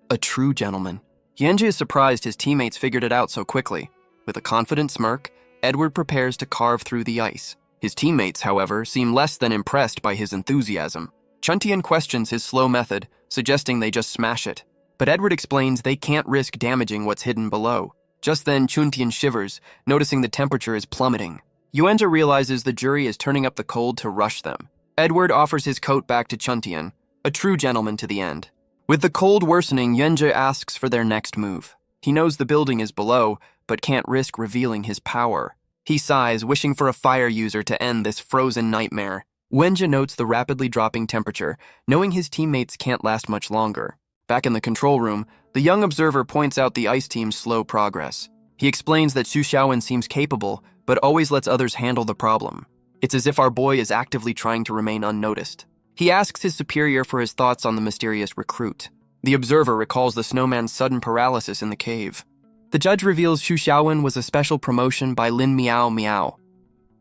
A true gentleman. Yenji is surprised his teammates figured it out so quickly. With a confident smirk, Edward prepares to carve through the ice. His teammates, however, seem less than impressed by his enthusiasm. Chuntian questions his slow method, suggesting they just smash it. But Edward explains they can't risk damaging what's hidden below. Just then, Chuntian shivers, noticing the temperature is plummeting. Yuenja realizes the jury is turning up the cold to rush them. Edward offers his coat back to Chuntian, a true gentleman to the end. With the cold worsening, Yuanzhi asks for their next move. He knows the building is below, but can't risk revealing his power. He sighs, wishing for a fire user to end this frozen nightmare. Yuanzhi notes the rapidly dropping temperature, knowing his teammates can't last much longer. Back in the control room, the young observer points out the ice team's slow progress. He explains that Xu Xiaowen seems capable, but always lets others handle the problem. It's as if our boy is actively trying to remain unnoticed. He asks his superior for his thoughts on the mysterious recruit. The observer recalls the snowman's sudden paralysis in the cave. The judge reveals Xu Xiaowen was a special promotion by Lin Miao Miao.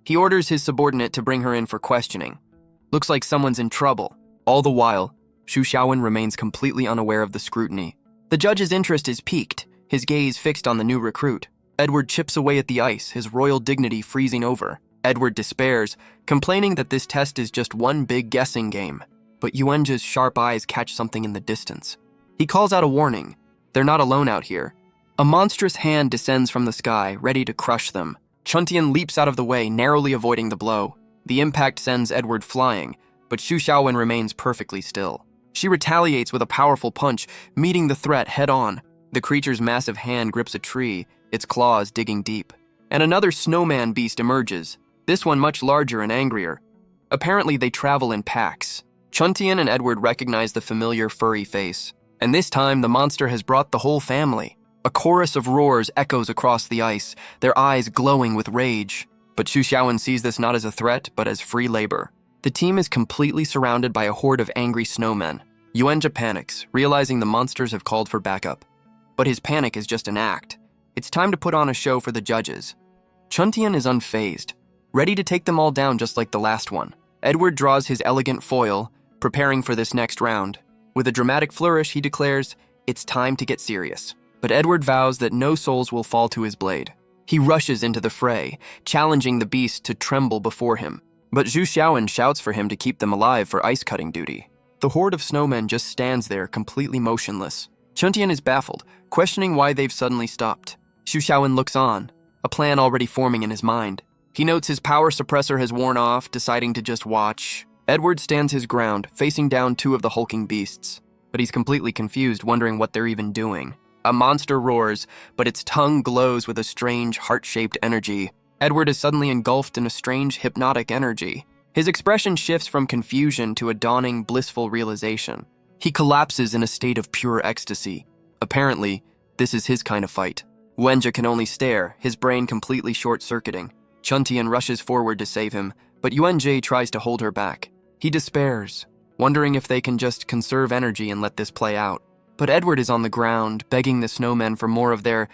He orders his subordinate to bring her in for questioning. Looks like someone's in trouble. All the while, Xu Xiaowen remains completely unaware of the scrutiny. The judge's interest is piqued, his gaze fixed on the new recruit. Edward chips away at the ice, his royal dignity freezing over. Edward despairs, complaining that this test is just one big guessing game. But Yuanzhi's sharp eyes catch something in the distance. He calls out a warning. They're not alone out here. A monstrous hand descends from the sky, ready to crush them. Chuntian leaps out of the way, narrowly avoiding the blow. The impact sends Edward flying, but Xu Xiaowen remains perfectly still. She retaliates with a powerful punch, meeting the threat head-on. The creature's massive hand grips a tree, its claws digging deep. And another snowman beast emerges, this one much larger and angrier. Apparently they travel in packs. Chuntian and Edward recognize the familiar furry face. And this time, the monster has brought the whole family. A chorus of roars echoes across the ice, their eyes glowing with rage. But Xu Xiaowen sees this not as a threat, but as free labor. The team is completely surrounded by a horde of angry snowmen. Yuanzhi panics, realizing the monsters have called for backup. But his panic is just an act. It's time to put on a show for the judges. Chuntian is unfazed, ready to take them all down just like the last one. Edward draws his elegant foil, preparing for this next round. With a dramatic flourish, he declares, "It's time to get serious." But Edward vows that no souls will fall to his blade. He rushes into the fray, challenging the beast to tremble before him. But Xu Xiaowen shouts for him to keep them alive for ice-cutting duty. The horde of snowmen just stands there, completely motionless. Chuntian is baffled, questioning why they've suddenly stopped. Xu Xiaowen looks on, a plan already forming in his mind. He notes his power suppressor has worn off, deciding to just watch. Edward stands his ground, facing down two of the hulking beasts. But he's completely confused, wondering what they're even doing. A monster roars, but its tongue glows with a strange, heart-shaped energy. Edward is suddenly engulfed in a strange, hypnotic energy. His expression shifts from confusion to a dawning, blissful realization. He collapses in a state of pure ecstasy. Apparently, this is his kind of fight. Yuanzhi can only stare, his brain completely short-circuiting. Chuntian rushes forward to save him, but Yuanzhi tries to hold her back. He despairs, wondering if they can just conserve energy and let this play out. But Edward is on the ground, begging the snowmen for more of their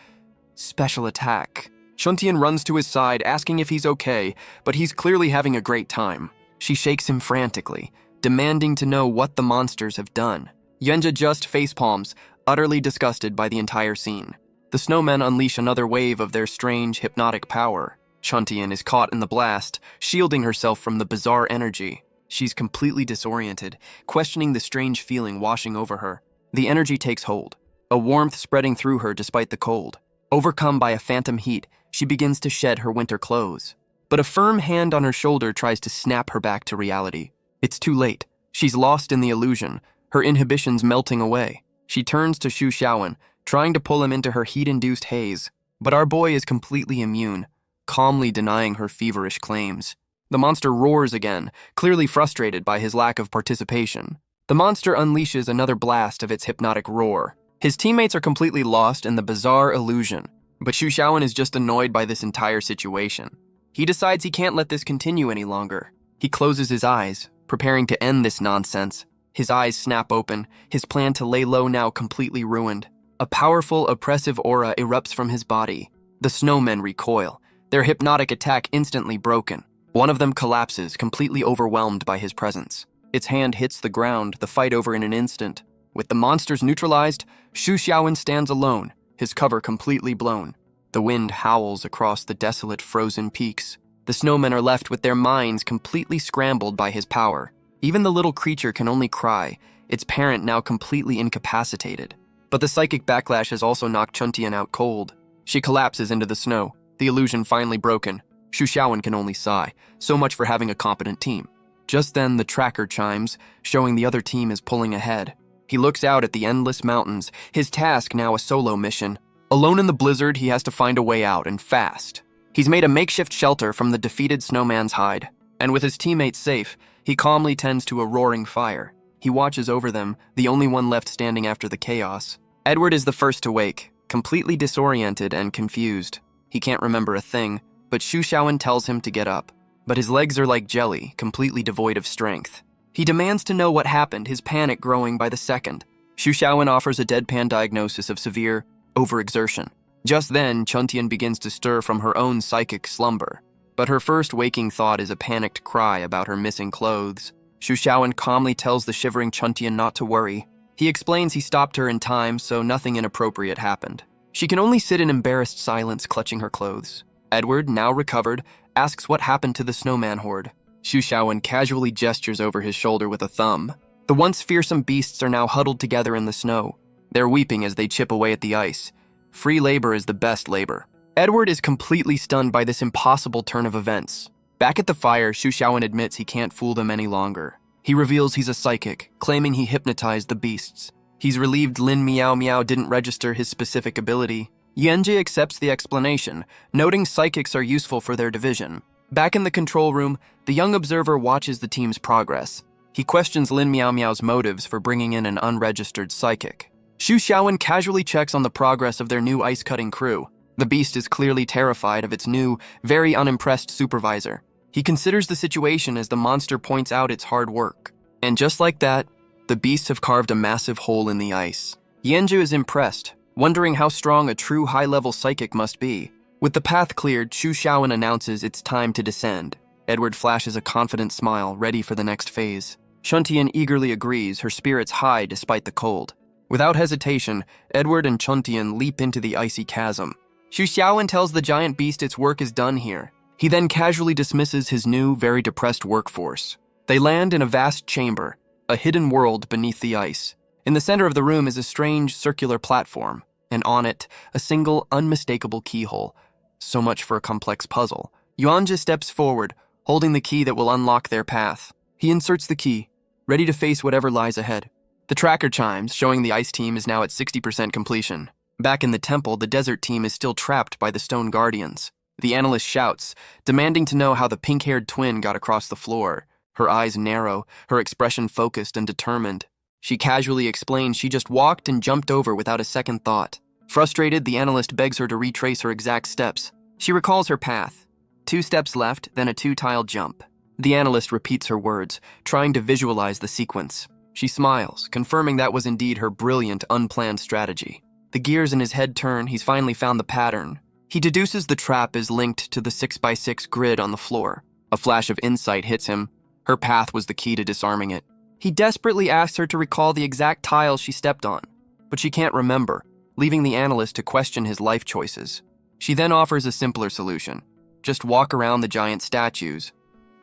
special attack. Chuntian runs to his side, asking if he's okay, but he's clearly having a great time. She shakes him frantically, demanding to know what the monsters have done. Yuanzhi just facepalms, utterly disgusted by the entire scene. The snowmen unleash another wave of their strange, hypnotic power. Chuntian is caught in the blast, shielding herself from the bizarre energy. She's completely disoriented, questioning the strange feeling washing over her. The energy takes hold, a warmth spreading through her despite the cold. Overcome by a phantom heat, she begins to shed her winter clothes. But a firm hand on her shoulder tries to snap her back to reality. It's too late. She's lost in the illusion, her inhibitions melting away. She turns to Xu Xiaowen, trying to pull him into her heat-induced haze. But our boy is completely immune, calmly denying her feverish claims. The monster roars again, clearly frustrated by his lack of participation. The monster unleashes another blast of its hypnotic roar. His teammates are completely lost in the bizarre illusion, but Xu Xiaowen is just annoyed by this entire situation. He decides he can't let this continue any longer. He closes his eyes, preparing to end this nonsense. His eyes snap open, his plan to lay low now completely ruined. A powerful, oppressive aura erupts from his body. The snowmen recoil, their hypnotic attack instantly broken. One of them collapses, completely overwhelmed by his presence. Its hand hits the ground, the fight over in an instant. With the monsters neutralized, Xu Xiaowen stands alone, his cover completely blown. The wind howls across the desolate frozen peaks. The snowmen are left with their minds completely scrambled by his power. Even the little creature can only cry, its parent now completely incapacitated. But the psychic backlash has also knocked Chuntian out cold. She collapses into the snow, the illusion finally broken. Xu Xiaowen can only sigh, so much for having a competent team. Just then, the tracker chimes, showing the other team is pulling ahead. He looks out at the endless mountains, his task now a solo mission. Alone in the blizzard, he has to find a way out, and fast. He's made a makeshift shelter from the defeated snowman's hide, and with his teammates safe, he calmly tends to a roaring fire. He watches over them, the only one left standing after the chaos. Edward is the first to wake, completely disoriented and confused. He can't remember a thing, but Xu Xiaowen tells him to get up. But his legs are like jelly, completely devoid of strength. He demands to know what happened, his panic growing by the second. Xu Xiaowen offers a deadpan diagnosis of severe overexertion. Just then, Chuntian begins to stir from her own psychic slumber. But her first waking thought is a panicked cry about her missing clothes. Xu Xiaowen calmly tells the shivering Chuntian not to worry. He explains he stopped her in time, so nothing inappropriate happened. She can only sit in embarrassed silence, clutching her clothes. Edward, now recovered, asks what happened to the snowman horde. Xu Xiaowen casually gestures over his shoulder with a thumb. The once fearsome beasts are now huddled together in the snow. They're weeping as they chip away at the ice. Free labor is the best labor. Edward is completely stunned by this impossible turn of events. Back at the fire, Xu Xiaowen admits he can't fool them any longer. He reveals he's a psychic, claiming he hypnotized the beasts. He's relieved Lin Miao Miao didn't register his specific ability. Yanji accepts the explanation, noting psychics are useful for their division. Back in the control room, the young observer watches the team's progress. He questions Lin Miao Miao's motives for bringing in an unregistered psychic. Xu Xiaowen casually checks on the progress of their new ice-cutting crew. The beast is clearly terrified of its new, very unimpressed supervisor. He considers the situation as the monster points out its hard work. And just like that, the beasts have carved a massive hole in the ice. Yanju is impressed, wondering how strong a true high-level psychic must be. With the path cleared, Xu Xiaowen announces it's time to descend. Edward flashes a confident smile, ready for the next phase. Chuntian eagerly agrees, her spirits high despite the cold. Without hesitation, Edward and Chuntian leap into the icy chasm. Xu Xiaowen tells the giant beast its work is done here. He then casually dismisses his new, very depressed workforce. They land in a vast chamber, a hidden world beneath the ice. In the center of the room is a strange circular platform, and on it, a single, unmistakable keyhole. So much for a complex puzzle. Yuanja steps forward, holding the key that will unlock their path. He inserts the key, ready to face whatever lies ahead. The tracker chimes, showing the ice team is now at 60% completion. Back in the temple, the desert team is still trapped by the stone guardians. The analyst shouts, demanding to know how the pink-haired twin got across the floor. Her eyes narrow, her expression focused and determined. She casually explains she just walked and jumped over without a second thought. Frustrated, the analyst begs her to retrace her exact steps. She recalls her path. 2 steps left, then a 2-tile jump. The analyst repeats her words, trying to visualize the sequence. She smiles, confirming that was indeed her brilliant, unplanned strategy. The gears in his head turn, he's finally found the pattern. He deduces the trap is linked to the 6x6 grid on the floor. A flash of insight hits him. Her path was the key to disarming it. He desperately asks her to recall the exact tile she stepped on, but she can't remember, leaving the analyst to question his life choices. She then offers a simpler solution. Just walk around the giant statues.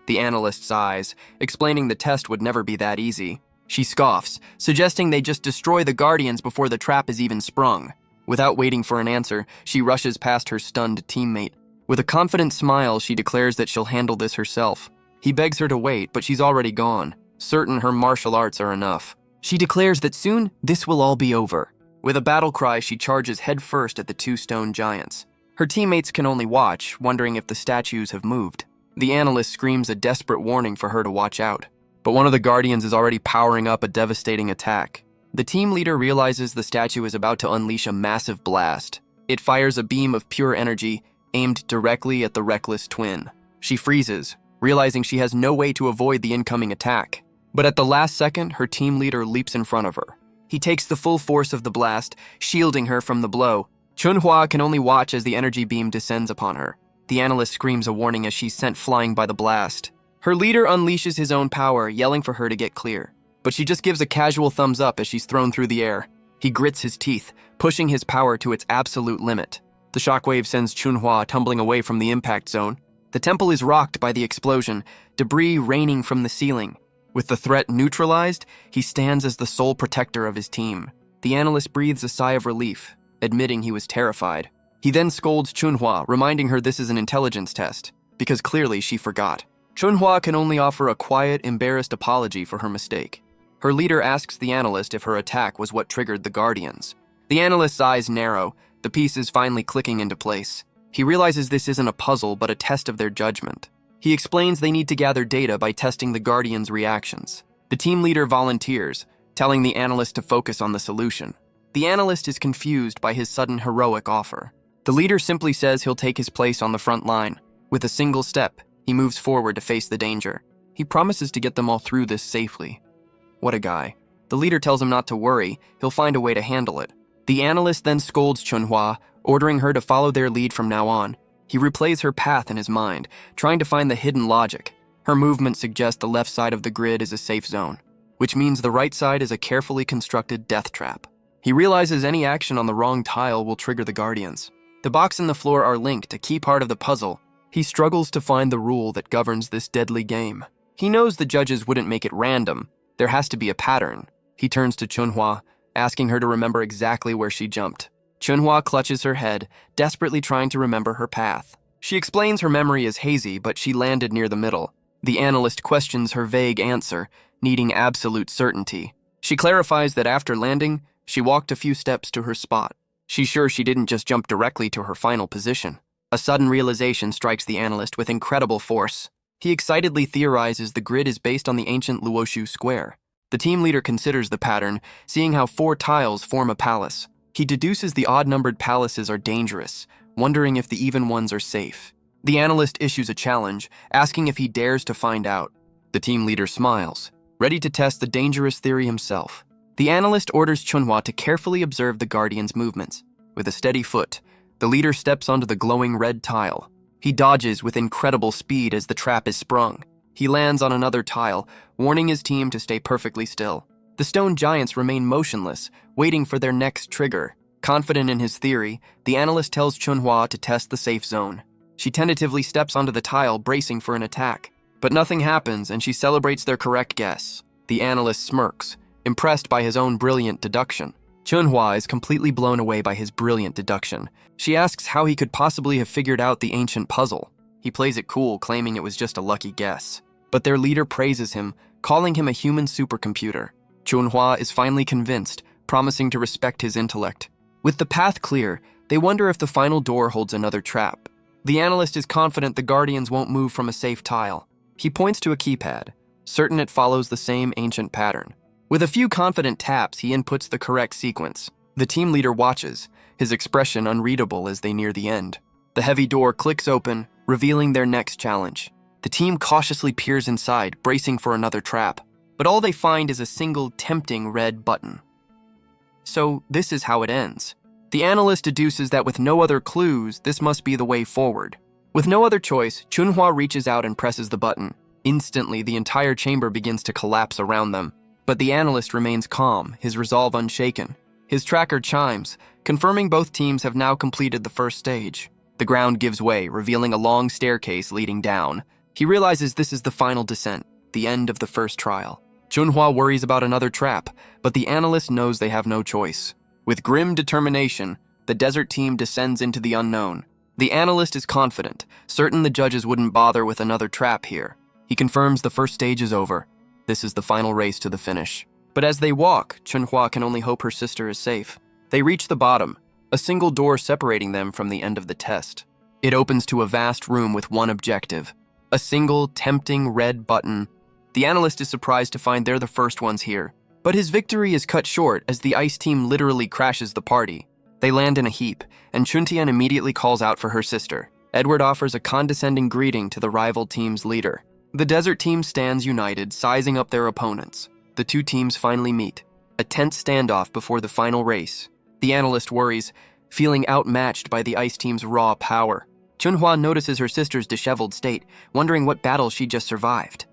The analyst sighs, explaining the test would never be that easy. She scoffs, suggesting they just destroy the guardians before the trap is even sprung. Without waiting for an answer, she rushes past her stunned teammate. With a confident smile, she declares that she'll handle this herself. He begs her to wait, but she's already gone, certain her martial arts are enough. She declares that soon, this will all be over. With a battle cry, she charges headfirst at the 2 stone giants. Her teammates can only watch, wondering if the statues have moved. The analyst screams a desperate warning for her to watch out. But one of the guardians is already powering up a devastating attack. The team leader realizes the statue is about to unleash a massive blast. It fires a beam of pure energy, aimed directly at the reckless twin. She freezes, realizing she has no way to avoid the incoming attack. But at the last second, her team leader leaps in front of her. He takes the full force of the blast, shielding her from the blow. Chunhua can only watch as the energy beam descends upon her. The analyst screams a warning as she's sent flying by the blast. Her leader unleashes his own power, yelling for her to get clear. But she just gives a casual thumbs up as she's thrown through the air. He grits his teeth, pushing his power to its absolute limit. The shockwave sends Chunhua tumbling away from the impact zone. The temple is rocked by the explosion, debris raining from the ceiling. With the threat neutralized, he stands as the sole protector of his team. The analyst breathes a sigh of relief, admitting he was terrified. He then scolds Chunhua, reminding her this is an intelligence test, because clearly she forgot. Chunhua can only offer a quiet, embarrassed apology for her mistake. Her leader asks the analyst if her attack was what triggered the Guardians. The analyst's eyes narrow, the pieces finally clicking into place. He realizes this isn't a puzzle but a test of their judgment. He explains they need to gather data by testing the Guardians' reactions. The team leader volunteers, telling the analyst to focus on the solution. The analyst is confused by his sudden heroic offer. The leader simply says he'll take his place on the front line. With a single step, he moves forward to face the danger. He promises to get them all through this safely. What a guy. The leader tells him not to worry, he'll find a way to handle it. The analyst then scolds Chunhua, ordering her to follow their lead from now on. He replays her path in his mind, trying to find the hidden logic. Her movements suggest the left side of the grid is a safe zone, which means the right side is a carefully constructed death trap. He realizes any action on the wrong tile will trigger the Guardians. The box and the floor are linked, a key part of the puzzle. He struggles to find the rule that governs this deadly game. He knows the judges wouldn't make it random. There has to be a pattern. He turns to Chunhua, asking her to remember exactly where she jumped. Chunhua clutches her head, desperately trying to remember her path. She explains her memory is hazy, but she landed near the middle. The analyst questions her vague answer, needing absolute certainty. She clarifies that after landing, she walked a few steps to her spot. She's sure she didn't just jump directly to her final position. A sudden realization strikes the analyst with incredible force. He excitedly theorizes the grid is based on the ancient Luoshu square. The team leader considers the pattern, seeing how 4 tiles form a palace. He deduces the odd-numbered palaces are dangerous, wondering if the even ones are safe. The analyst issues a challenge, asking if he dares to find out. The team leader smiles, ready to test the dangerous theory himself. The analyst orders Chunhua to carefully observe the Guardian's movements. With a steady foot, the leader steps onto the glowing red tile. He dodges with incredible speed as the trap is sprung. He lands on another tile, warning his team to stay perfectly still. The stone giants remain motionless, waiting for their next trigger. Confident in his theory, the analyst tells Chunhua to test the safe zone. She tentatively steps onto the tile, bracing for an attack. But nothing happens, and she celebrates their correct guess. The analyst smirks, impressed by his own brilliant deduction. Chunhua is completely blown away by his brilliant deduction. She asks how he could possibly have figured out the ancient puzzle. He plays it cool, claiming it was just a lucky guess. But their leader praises him, calling him a human supercomputer. Chunhua is finally convinced, promising to respect his intellect. With the path clear, they wonder if the final door holds another trap. The analyst is confident the Guardians won't move from a safe tile. He points to a keypad, certain it follows the same ancient pattern. With a few confident taps, he inputs the correct sequence. The team leader watches, his expression unreadable as they near the end. The heavy door clicks open, revealing their next challenge. The team cautiously peers inside, bracing for another trap. But all they find is a single tempting red button. So this is how it ends. The analyst deduces that with no other clues, this must be the way forward. With no other choice, Chunhua reaches out and presses the button. Instantly, the entire chamber begins to collapse around them. But the analyst remains calm, his resolve unshaken. His tracker chimes, confirming both teams have now completed the first stage. The ground gives way, revealing a long staircase leading down. He realizes this is the final descent, the end of the first trial. Chunhua worries about another trap, but the analyst knows they have no choice. With grim determination, the desert team descends into the unknown. The analyst is confident, certain the judges wouldn't bother with another trap here. He confirms the first stage is over. This is the final race to the finish. But as they walk, Chunhua can only hope her sister is safe. They reach the bottom, a single door separating them from the end of the test. It opens to a vast room with one objective, a single tempting red button. The analyst is surprised to find they're the first ones here. But his victory is cut short as the ice team literally crashes the party. They land in a heap, and Chuntian immediately calls out for her sister. Edward offers a condescending greeting to the rival team's leader. The desert team stands united, sizing up their opponents. The two teams finally meet, a tense standoff before the final race. The analyst worries, feeling outmatched by the ice team's raw power. Chunhua notices her sister's disheveled state, wondering what battle she just survived.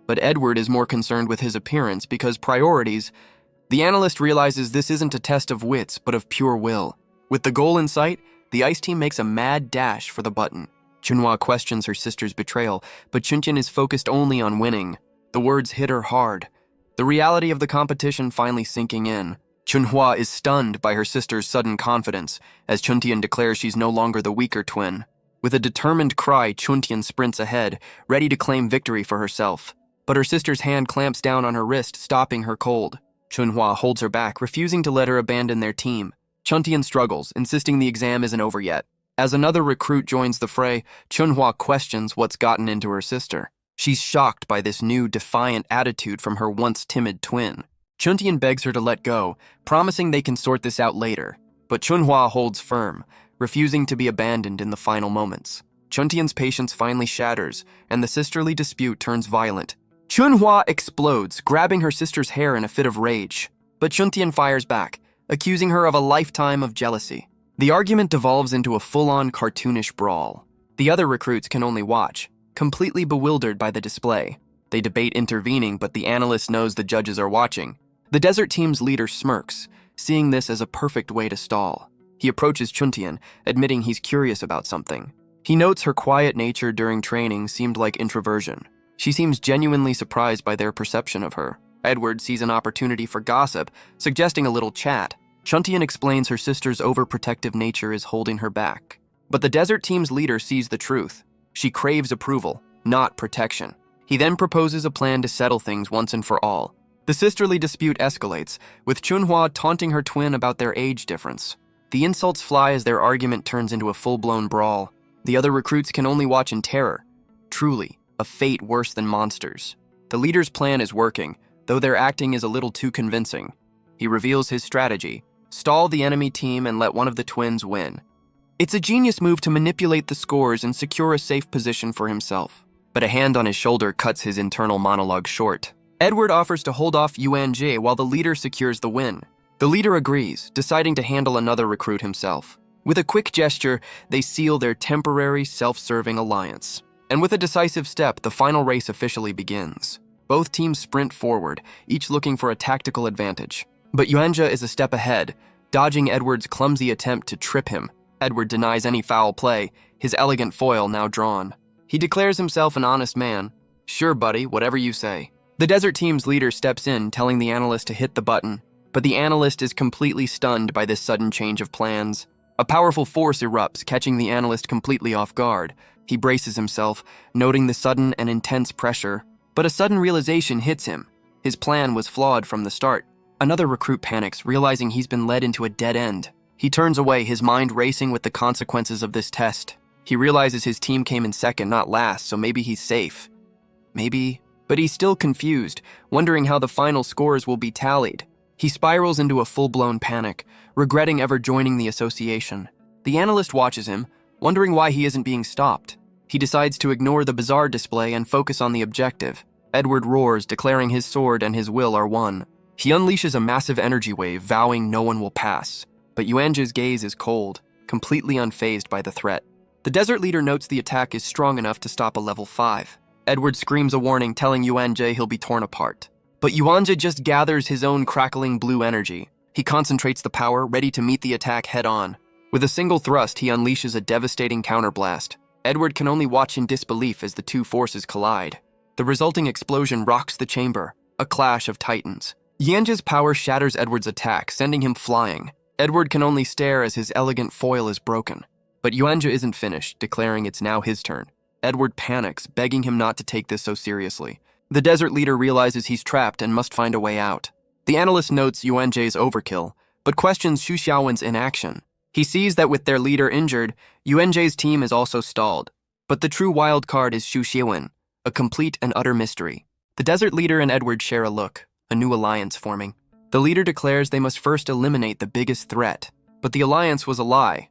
But Edward is more concerned with his appearance because priorities. The analyst realizes this isn't a test of wits, but of pure will. With the goal in sight, the ice team makes a mad dash for the button. Chunhua questions her sister's betrayal, but Chuntian is focused only on winning. The words hit her hard, the reality of the competition finally sinking in. Chunhua is stunned by her sister's sudden confidence, as Chuntian declares she's no longer the weaker twin. With a determined cry, Chuntian sprints ahead, ready to claim victory for herself. but her sister's hand clamps down on her wrist, stopping her cold. Chunhua holds her back, refusing to let her abandon their team. Chuntian struggles, insisting the exam isn't over yet. As another recruit joins the fray, Chunhua questions what's gotten into her sister. She's shocked by this new, defiant attitude from her once timid twin. Chuntian begs her to let go, promising they can sort this out later. But Chunhua holds firm, refusing to be abandoned in the final moments. Chuntian's patience finally shatters, and the sisterly dispute turns violent. Chunhua explodes, grabbing her sister's hair in a fit of rage. But Chuntian fires back, accusing her of a lifetime of jealousy. The argument devolves into a full-on cartoonish brawl. The other recruits can only watch, completely bewildered by the display. They debate intervening, but the analyst knows the judges are watching. The desert team's leader smirks, seeing this as a perfect way to stall. He approaches Chuntian, admitting he's curious about something. He notes her quiet nature during training seemed like introversion. She seems genuinely surprised by their perception of her. Edward sees an opportunity for gossip, suggesting a little chat. Chuntian explains her sister's overprotective nature is holding her back. But the desert team's leader sees the truth. She craves approval, not protection. He then proposes a plan to settle things once and for all. The sisterly dispute escalates, with Chunhua taunting her twin about their age difference. The insults fly as their argument turns into a full-blown brawl. The other recruits can only watch in terror. Truly, a fate worse than monsters. The leader's plan is working, though their acting is a little too convincing. He reveals his strategy: stall the enemy team and let one of the twins win. It's a genius move to manipulate the scores and secure a safe position for himself. But a hand on his shoulder cuts his internal monologue short. Edward offers to hold off Yuan-jae while the leader secures the win. The leader agrees, deciding to handle another recruit himself. With a quick gesture, they seal their temporary, self-serving alliance. And with a decisive step, the final race officially begins. Both teams sprint forward, each looking for a tactical advantage. But Yuan-jae is a step ahead, dodging Edward's clumsy attempt to trip him. Edward denies any foul play, his elegant foil now drawn. He declares himself an honest man. "Sure, buddy, whatever you say." The desert team's leader steps in, telling the analyst to hit the button. But the analyst is completely stunned by this sudden change of plans. A powerful force erupts, catching the analyst completely off guard. He braces himself, noting the sudden and intense pressure. But a sudden realization hits him. His plan was flawed from the start. Another recruit panics, realizing he's been led into a dead end. He turns away, his mind racing with the consequences of this test. He realizes his team came in second, not last, so maybe he's safe. Maybe... But he's still confused, wondering how the final scores will be tallied. He spirals into a full-blown panic, regretting ever joining the association. The analyst watches him, wondering why he isn't being stopped. He decides to ignore the bizarre display and focus on the objective. Edward roars, declaring his sword and his will are one. He unleashes a massive energy wave, vowing no one will pass. But Yuan-jae's gaze is cold, completely unfazed by the threat. The desert leader notes the attack is strong enough to stop a level 5. Edward screams a warning, telling Yuan-jae he'll be torn apart. But Yuan-jae just gathers his own crackling blue energy. He concentrates the power, ready to meet the attack head-on. With a single thrust, he unleashes a devastating counterblast. Edward can only watch in disbelief as the two forces collide. The resulting explosion rocks the chamber, a clash of titans. Yuan-jae's power shatters Edward's attack, sending him flying. Edward can only stare as his elegant foil is broken. But Yuan-jae isn't finished, declaring it's now his turn. Edward panics, begging him not to take this so seriously. The desert leader realizes he's trapped and must find a way out. The analyst notes Yuan-jae's overkill, but questions Xu Xiaowen's inaction. He sees that with their leader injured, Yuan-jae's team is also stalled. But the true wild card is Xu Xiaowen, a complete and utter mystery. The desert leader and Edward share a look, a new alliance forming. The leader declares they must first eliminate the biggest threat, but the alliance was a lie.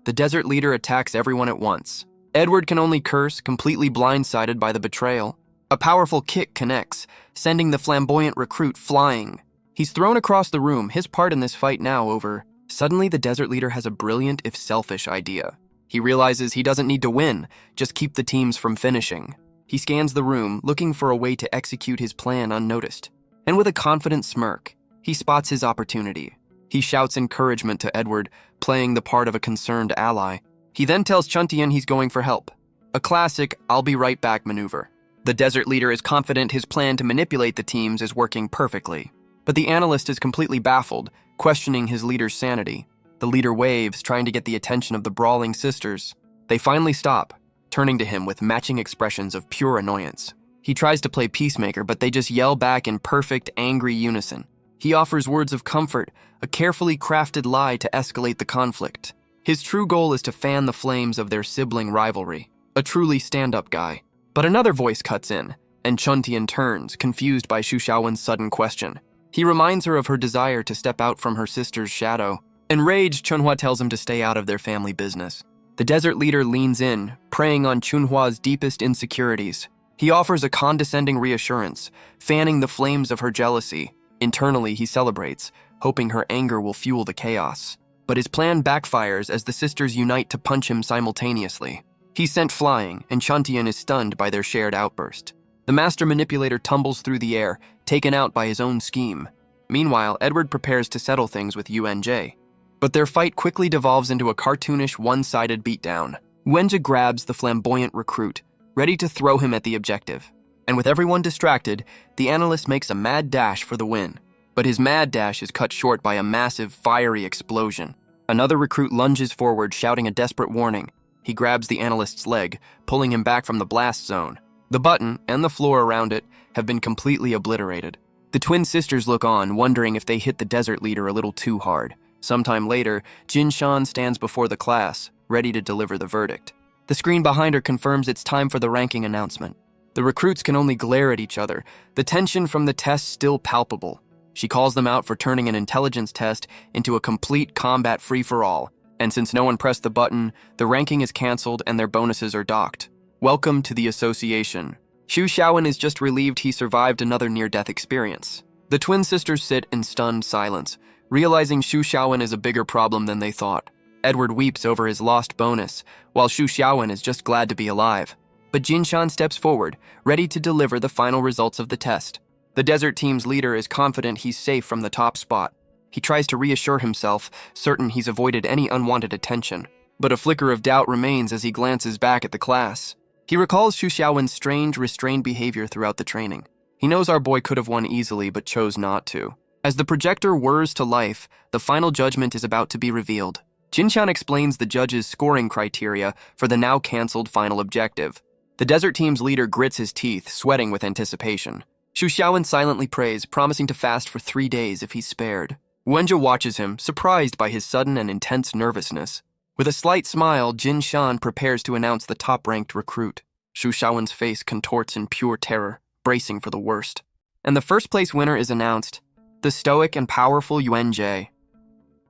The desert leader attacks everyone at once. Edward can only curse, completely blindsided by the betrayal. A powerful kick connects, sending the flamboyant recruit flying. He's thrown across the room, his part in this fight now over. Suddenly, the desert leader has a brilliant, if selfish, idea. He realizes he doesn't need to win, just keep the teams from finishing. He scans the room, looking for a way to execute his plan unnoticed. And with a confident smirk, he spots his opportunity. He shouts encouragement to Edward, playing the part of a concerned ally. He then tells Chuntian he's going for help. A classic, "I'll be right back" maneuver. The desert leader is confident his plan to manipulate the teams is working perfectly. But the analyst is completely baffled, questioning his leader's sanity. The leader waves, trying to get the attention of the brawling sisters. They finally stop, turning to him with matching expressions of pure annoyance. He tries to play peacemaker, but they just yell back in perfect, angry unison. He offers words of comfort, a carefully crafted lie to escalate the conflict. His true goal is to fan the flames of their sibling rivalry. A truly stand-up guy. But another voice cuts in, and Chuntian turns, confused by Xu Xiaowen's sudden question. He reminds her of her desire to step out from her sister's shadow. Enraged, Chunhua tells him to stay out of their family business. The desert leader leans in, preying on Chunhua's deepest insecurities. He offers a condescending reassurance, fanning the flames of her jealousy. Internally, he celebrates, hoping her anger will fuel the chaos. But his plan backfires as the sisters unite to punch him simultaneously. He's sent flying, and Chuntian is stunned by their shared outburst. The master manipulator tumbles through the air, taken out by his own scheme. Meanwhile, Edward prepares to settle things with Yuanjie. But their fight quickly devolves into a cartoonish, one-sided beatdown. Yuanjie grabs the flamboyant recruit, ready to throw him at the objective. And with everyone distracted, the analyst makes a mad dash for the win. But his mad dash is cut short by a massive, fiery explosion. Another recruit lunges forward, shouting a desperate warning. He grabs the analyst's leg, pulling him back from the blast zone. The button, and the floor around it, have been completely obliterated. The twin sisters look on, wondering if they hit the desert leader a little too hard. Sometime later, Jin Shan stands before the class, ready to deliver the verdict. The screen behind her confirms it's time for the ranking announcement. The recruits can only glare at each other, the tension from the test still palpable. She calls them out for turning an intelligence test into a complete combat free-for-all, and since no one pressed the button, the ranking is cancelled and their bonuses are docked. Welcome to the association. Xu Xiaowen is just relieved he survived another near-death experience. The twin sisters sit in stunned silence, realizing Xu Xiaowen is a bigger problem than they thought. Edward weeps over his lost bonus, while Xu Xiaowen is just glad to be alive. But Jin Shan steps forward, ready to deliver the final results of the test. The desert team's leader is confident he's safe from the top spot. He tries to reassure himself, certain he's avoided any unwanted attention. But a flicker of doubt remains as he glances back at the class. He recalls Xu Xiaowen's strange, restrained behavior throughout the training. He knows our boy could have won easily, but chose not to. As the projector whirs to life, the final judgment is about to be revealed. Jin Shan explains the judge's scoring criteria for the now cancelled final objective. The desert team's leader grits his teeth, sweating with anticipation. Xu Xiaowen silently prays, promising to fast for 3 days if he's spared. Yuanjie watches him, surprised by his sudden and intense nervousness. With a slight smile, Jin Shan prepares to announce the top-ranked recruit. Xu Xiaowen's face contorts in pure terror, bracing for the worst. And the first-place winner is announced, the stoic and powerful Yuanjie.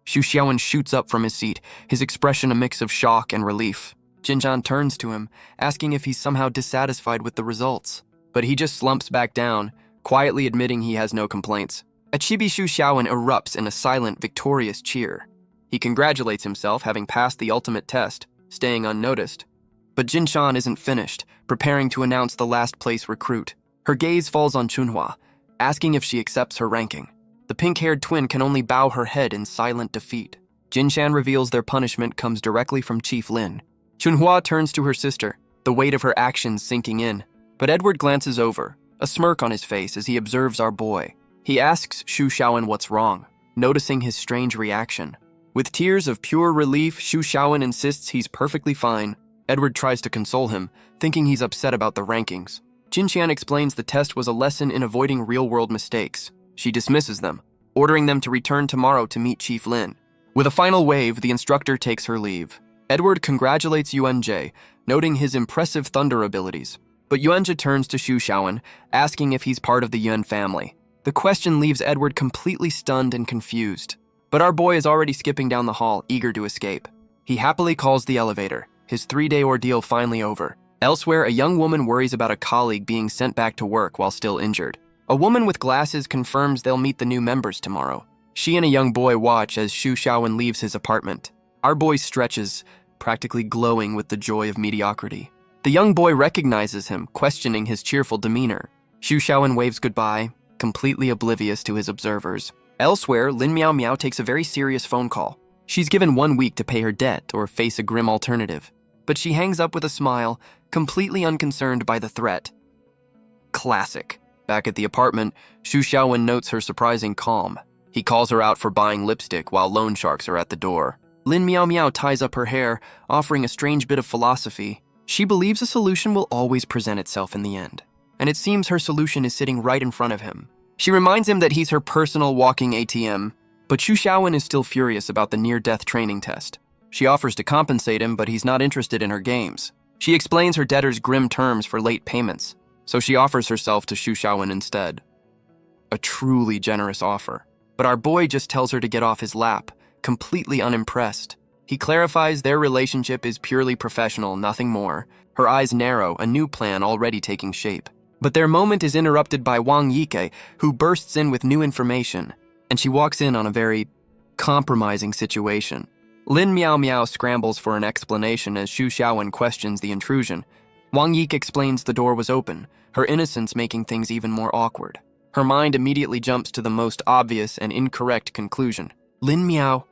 Xu Xiaowen shoots up from his seat, his expression a mix of shock and relief. Jin Shan turns to him, asking if he's somehow dissatisfied with the results. But he just slumps back down, quietly admitting he has no complaints. A chibi Xu Xiaowen erupts in a silent, victorious cheer. He congratulates himself, having passed the ultimate test, staying unnoticed. But Jin Shan isn't finished, preparing to announce the last-place recruit. Her gaze falls on Chunhua, asking if she accepts her ranking. The pink-haired twin can only bow her head in silent defeat. Jin Shan reveals their punishment comes directly from Chief Lin. Chunhua turns to her sister, the weight of her actions sinking in. But Edward glances over, a smirk on his face as he observes our boy. He asks Xu Xiaowen what's wrong, noticing his strange reaction. With tears of pure relief, Xu Xiaowen insists he's perfectly fine. Edward tries to console him, thinking he's upset about the rankings. Jin Shan explains the test was a lesson in avoiding real-world mistakes. She dismisses them, ordering them to return tomorrow to meet Chief Lin. With a final wave, the instructor takes her leave. Edward congratulates Yuanjie, noting his impressive thunder abilities. But Yuanjie turns to Xu Xiaowen, asking if he's part of the Yuan family. The question leaves Edward completely stunned and confused. But our boy is already skipping down the hall, eager to escape. He happily calls the elevator, his 3-day ordeal finally over. Elsewhere, a young woman worries about a colleague being sent back to work while still injured. A woman with glasses confirms they'll meet the new members tomorrow. She and a young boy watch as Xu Xiaowen leaves his apartment. Our boy stretches, practically glowing with the joy of mediocrity. The young boy recognizes him, questioning his cheerful demeanor. Xu Xiaowen waves goodbye, completely oblivious to his observers. Elsewhere, Lin Miao Miao takes a very serious phone call. She's given 1 week to pay her debt or face a grim alternative. But she hangs up with a smile, completely unconcerned by the threat. Classic. Back at the apartment, Xu Xiaowen notes her surprising calm. He calls her out for buying lipstick while loan sharks are at the door. Lin Miao Miao ties up her hair, offering a strange bit of philosophy. She believes a solution will always present itself in the end. and it seems her solution is sitting right in front of him. She reminds him that he's her personal walking ATM, but Xu Xiaowen is still furious about the near-death training test. She offers to compensate him, but he's not interested in her games. She explains her debtor's grim terms for late payments, so she offers herself to Xu Xiaowen instead. A truly generous offer. But our boy just tells her to get off his lap, completely unimpressed. He clarifies their relationship is purely professional, nothing more. Her eyes narrow, a new plan already taking shape. But their moment is interrupted by Wang Yike, who bursts in with new information, and she walks in on a very compromising situation. Lin Miao Miao scrambles for an explanation as Xu Xiaowen questions the intrusion. Wang Yike explains the door was open, her innocence making things even more awkward. Her mind immediately jumps to the most obvious and incorrect conclusion. Lin Miao.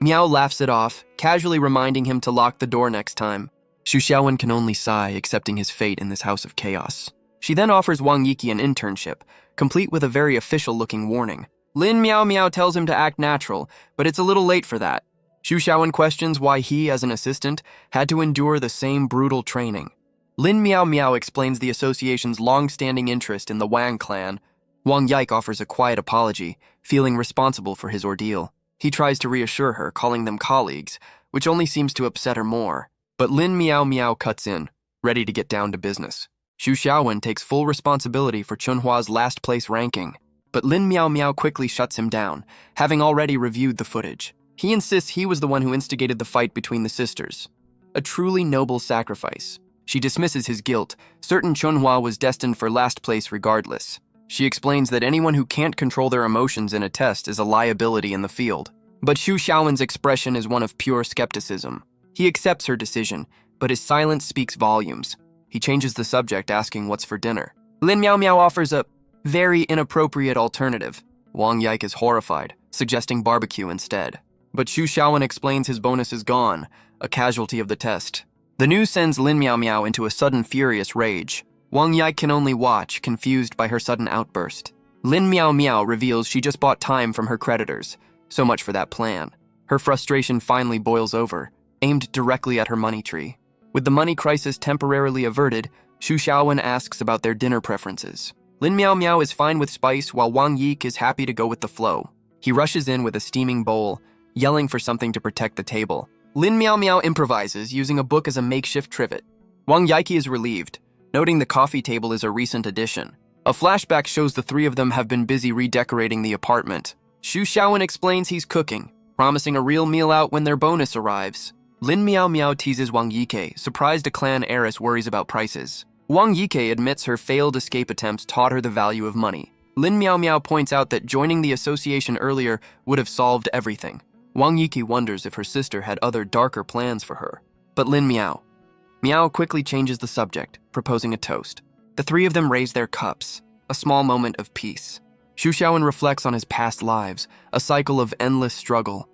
Miao laughs it off, casually reminding him to lock the door next time. Xu Xiaowen can only sigh, accepting his fate in this house of chaos. She then offers Wang Yike an internship, complete with a very official-looking warning. Lin Miao Miao tells him to act natural, but it's a little late for that. Xu Xiaowen questions why he, as an assistant, had to endure the same brutal training. Lin Miao Miao explains the association's long-standing interest in the Wang clan. Wang Yike offers a quiet apology, feeling responsible for his ordeal. He tries to reassure her, calling them colleagues, which only seems to upset her more. But Lin Miao Miao cuts in, ready to get down to business. Xu Xiaowen takes full responsibility for Chunhua's last-place ranking, but Lin Miao Miao quickly shuts him down, having already reviewed the footage. He insists he was the one who instigated the fight between the sisters. A truly noble sacrifice. She dismisses his guilt, certain Chunhua was destined for last place regardless. She explains that anyone who can't control their emotions in a test is a liability in the field. But Xu Xiaowen's expression is one of pure skepticism. He accepts her decision, but his silence speaks volumes. He changes the subject, asking what's for dinner. Lin Miao Miao offers a very inappropriate alternative. Wang Yike is horrified, suggesting barbecue instead. But Xu Xiaowen explains his bonus is gone, a casualty of the test. The news sends Lin Miao Miao into a sudden furious rage. Wang Yike can only watch, confused by her sudden outburst. Lin Miao Miao reveals she just bought time from her creditors. So much for that plan. Her frustration finally boils over, aimed directly at her money tree. With the money crisis temporarily averted, Xu Xiaowen asks about their dinner preferences. Lin Miao Miao is fine with spice, while Wang Yike is happy to go with the flow. He rushes in with a steaming bowl, yelling for something to protect the table. Lin Miao Miao improvises, using a book as a makeshift trivet. Wang Yike is relieved, noting the coffee table is a recent addition. A flashback shows the three of them have been busy redecorating the apartment. Xu Xiaowen explains he's cooking, promising a real meal out when their bonus arrives. Lin Miao Miao teases Wang Yike, surprised a clan heiress worries about prices. Wang Yike admits her failed escape attempts taught her the value of money. Lin Miao Miao points out that joining the association earlier would have solved everything. Wang Yike wonders if her sister had other darker plans for her. But Lin Miao quickly changes the subject, proposing a toast. The three of them raise their cups, a small moment of peace. Xu Xiaowen reflects on his past lives, a cycle of endless struggle.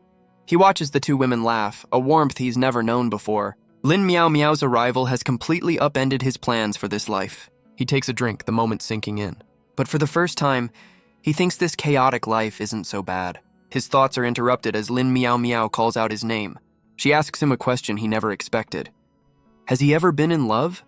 He watches the two women laugh, a warmth he's never known before. Lin Miao Miao's arrival has completely upended his plans for this life. He takes a drink, the moment sinking in. But for the first time, he thinks this chaotic life isn't so bad. His thoughts are interrupted as Lin Miao Miao calls out his name. She asks him a question he never expected. Has he ever been in love?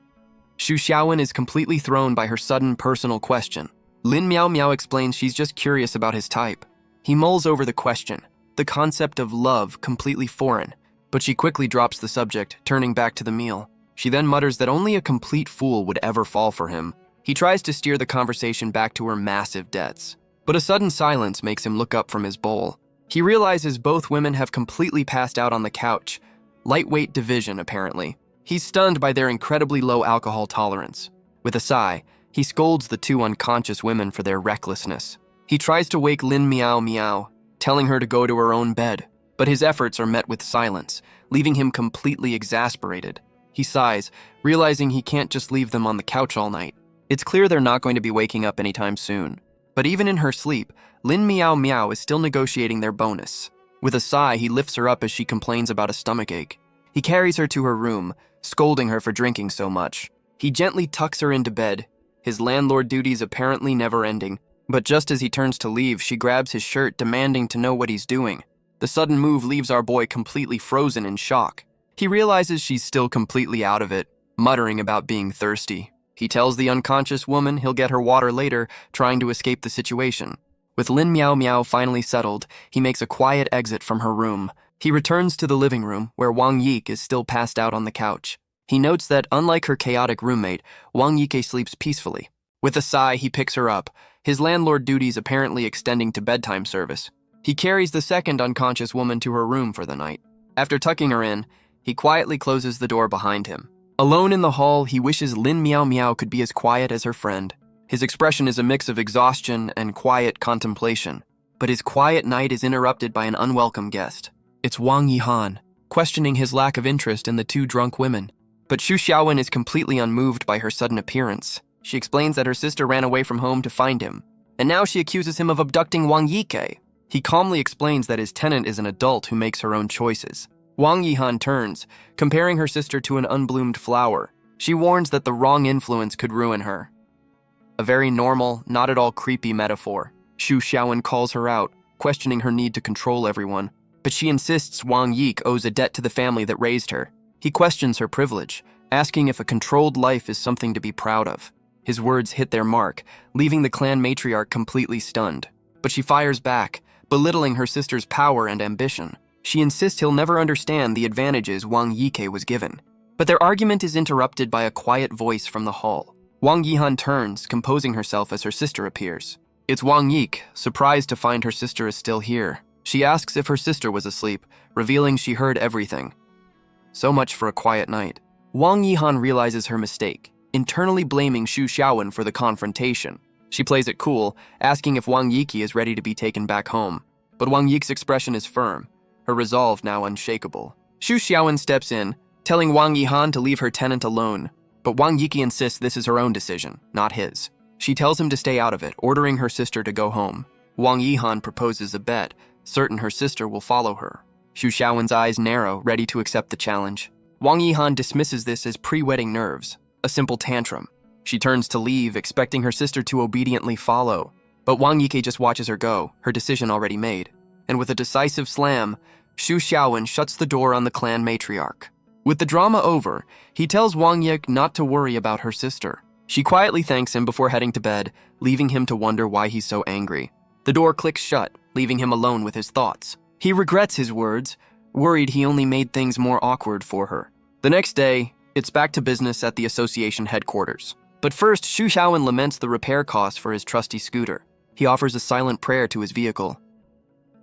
Xu Xiaowen is completely thrown by her sudden personal question. Lin Miao Miao explains she's just curious about his type. He mulls over the question, the concept of love completely foreign, but she quickly drops the subject, turning back to the meal. She then mutters that only a complete fool would ever fall for him. He tries to steer the conversation back to her massive debts, but a sudden silence makes him look up from his bowl. He realizes both women have completely passed out on the couch. Lightweight division, apparently. He's stunned by their incredibly low alcohol tolerance. With a sigh, he scolds the two unconscious women for their recklessness. He tries to wake Lin Miao Miao, telling her to go to her own bed, but his efforts are met with silence, leaving him completely exasperated. He sighs, realizing he can't just leave them on the couch all night. It's clear they're not going to be waking up anytime soon. But even in her sleep, Lin Miao Miao is still negotiating their bonus. With a sigh, he lifts her up as she complains about a stomachache. He carries her to her room, scolding her for drinking so much. He gently tucks her into bed, his landlord duties apparently never ending. But just as he turns to leave, she grabs his shirt, demanding to know what he's doing. The sudden move leaves our boy completely frozen in shock. He realizes she's still completely out of it, muttering about being thirsty. He tells the unconscious woman he'll get her water later, trying to escape the situation. With Lin Miao Miao finally settled, he makes a quiet exit from her room. He returns to the living room, where Wang Yik is still passed out on the couch. He notes that, unlike her chaotic roommate, Wang Yike sleeps peacefully. With a sigh, he picks her up, his landlord duties apparently extending to bedtime service. He carries the second unconscious woman to her room for the night. After tucking her in, he quietly closes the door behind him. Alone in the hall, he wishes Lin Miao Miao could be as quiet as her friend. His expression is a mix of exhaustion and quiet contemplation. But his quiet night is interrupted by an unwelcome guest. It's Wang Yihan, questioning his lack of interest in the two drunk women. But Xu Xiaowen is completely unmoved by her sudden appearance. She explains that her sister ran away from home to find him, and now she accuses him of abducting Wang Yike. He calmly explains that his tenant is an adult who makes her own choices. Wang Yihan turns, comparing her sister to an unbloomed flower. She warns that the wrong influence could ruin her. A very normal, not at all creepy metaphor. Xu Xiaowen calls her out, questioning her need to control everyone. But she insists Wang Yik owes a debt to the family that raised her. He questions her privilege, asking if a controlled life is something to be proud of. His words hit their mark, leaving the clan matriarch completely stunned. But she fires back, belittling her sister's power and ambition. She insists he'll never understand the advantages Wang Yike was given. But their argument is interrupted by a quiet voice from the hall. Wang Yihan turns, composing herself as her sister appears. It's Wang Yik, surprised to find her sister is still here. She asks if her sister was asleep, revealing she heard everything. So much for a quiet night. Wang Yihan realizes her mistake, internally blaming Xu Xiaowen for the confrontation. She plays it cool, asking if Wang Yiki is ready to be taken back home. But Wang Yik's expression is firm, her resolve now unshakable. Xu Xiaowen steps in, telling Wang Yihan to leave her tenant alone. But Wang Yiki insists this is her own decision, not his. She tells him to stay out of it, ordering her sister to go home. Wang Yihan proposes a bet, certain her sister will follow her. Xu Xiaowen's eyes narrow, ready to accept the challenge. Wang Yihan dismisses this as pre-wedding nerves, a simple tantrum. She turns to leave, expecting her sister to obediently follow. But Wang Yike just watches her go, her decision already made. And with a decisive slam, Xu Xiaowen shuts the door on the clan matriarch. With the drama over, he tells Wang Yik not to worry about her sister. She quietly thanks him before heading to bed, leaving him to wonder why he's so angry. The door clicks shut, leaving him alone with his thoughts. He regrets his words, worried he only made things more awkward for her. The next day, it's back to business at the association headquarters. But first, Xu Xiaowen laments the repair costs for his trusty scooter. He offers a silent prayer to his vehicle.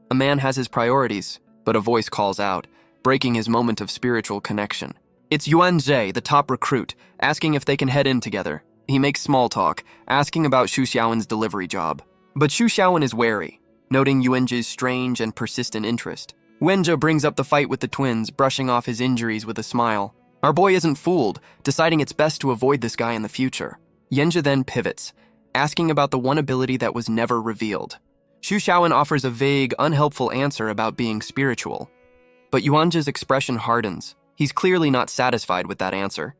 A man has his priorities, but a voice calls out, breaking his moment of spiritual connection. It's Yuan Zhe, the top recruit, asking if they can head in together. He makes small talk, asking about Xu Xiaowen's delivery job. But Xu Xiaowen is wary, noting Yuan Zhe's strange and persistent interest. Wenja brings up the fight with the twins, brushing off his injuries with a smile. Our boy isn't fooled, deciding it's best to avoid this guy in the future. Yenja then pivots, asking about the one ability that was never revealed. Xu Xiaowen offers a vague, unhelpful answer about being spiritual. But Yuanja's expression hardens. He's clearly not satisfied with that answer.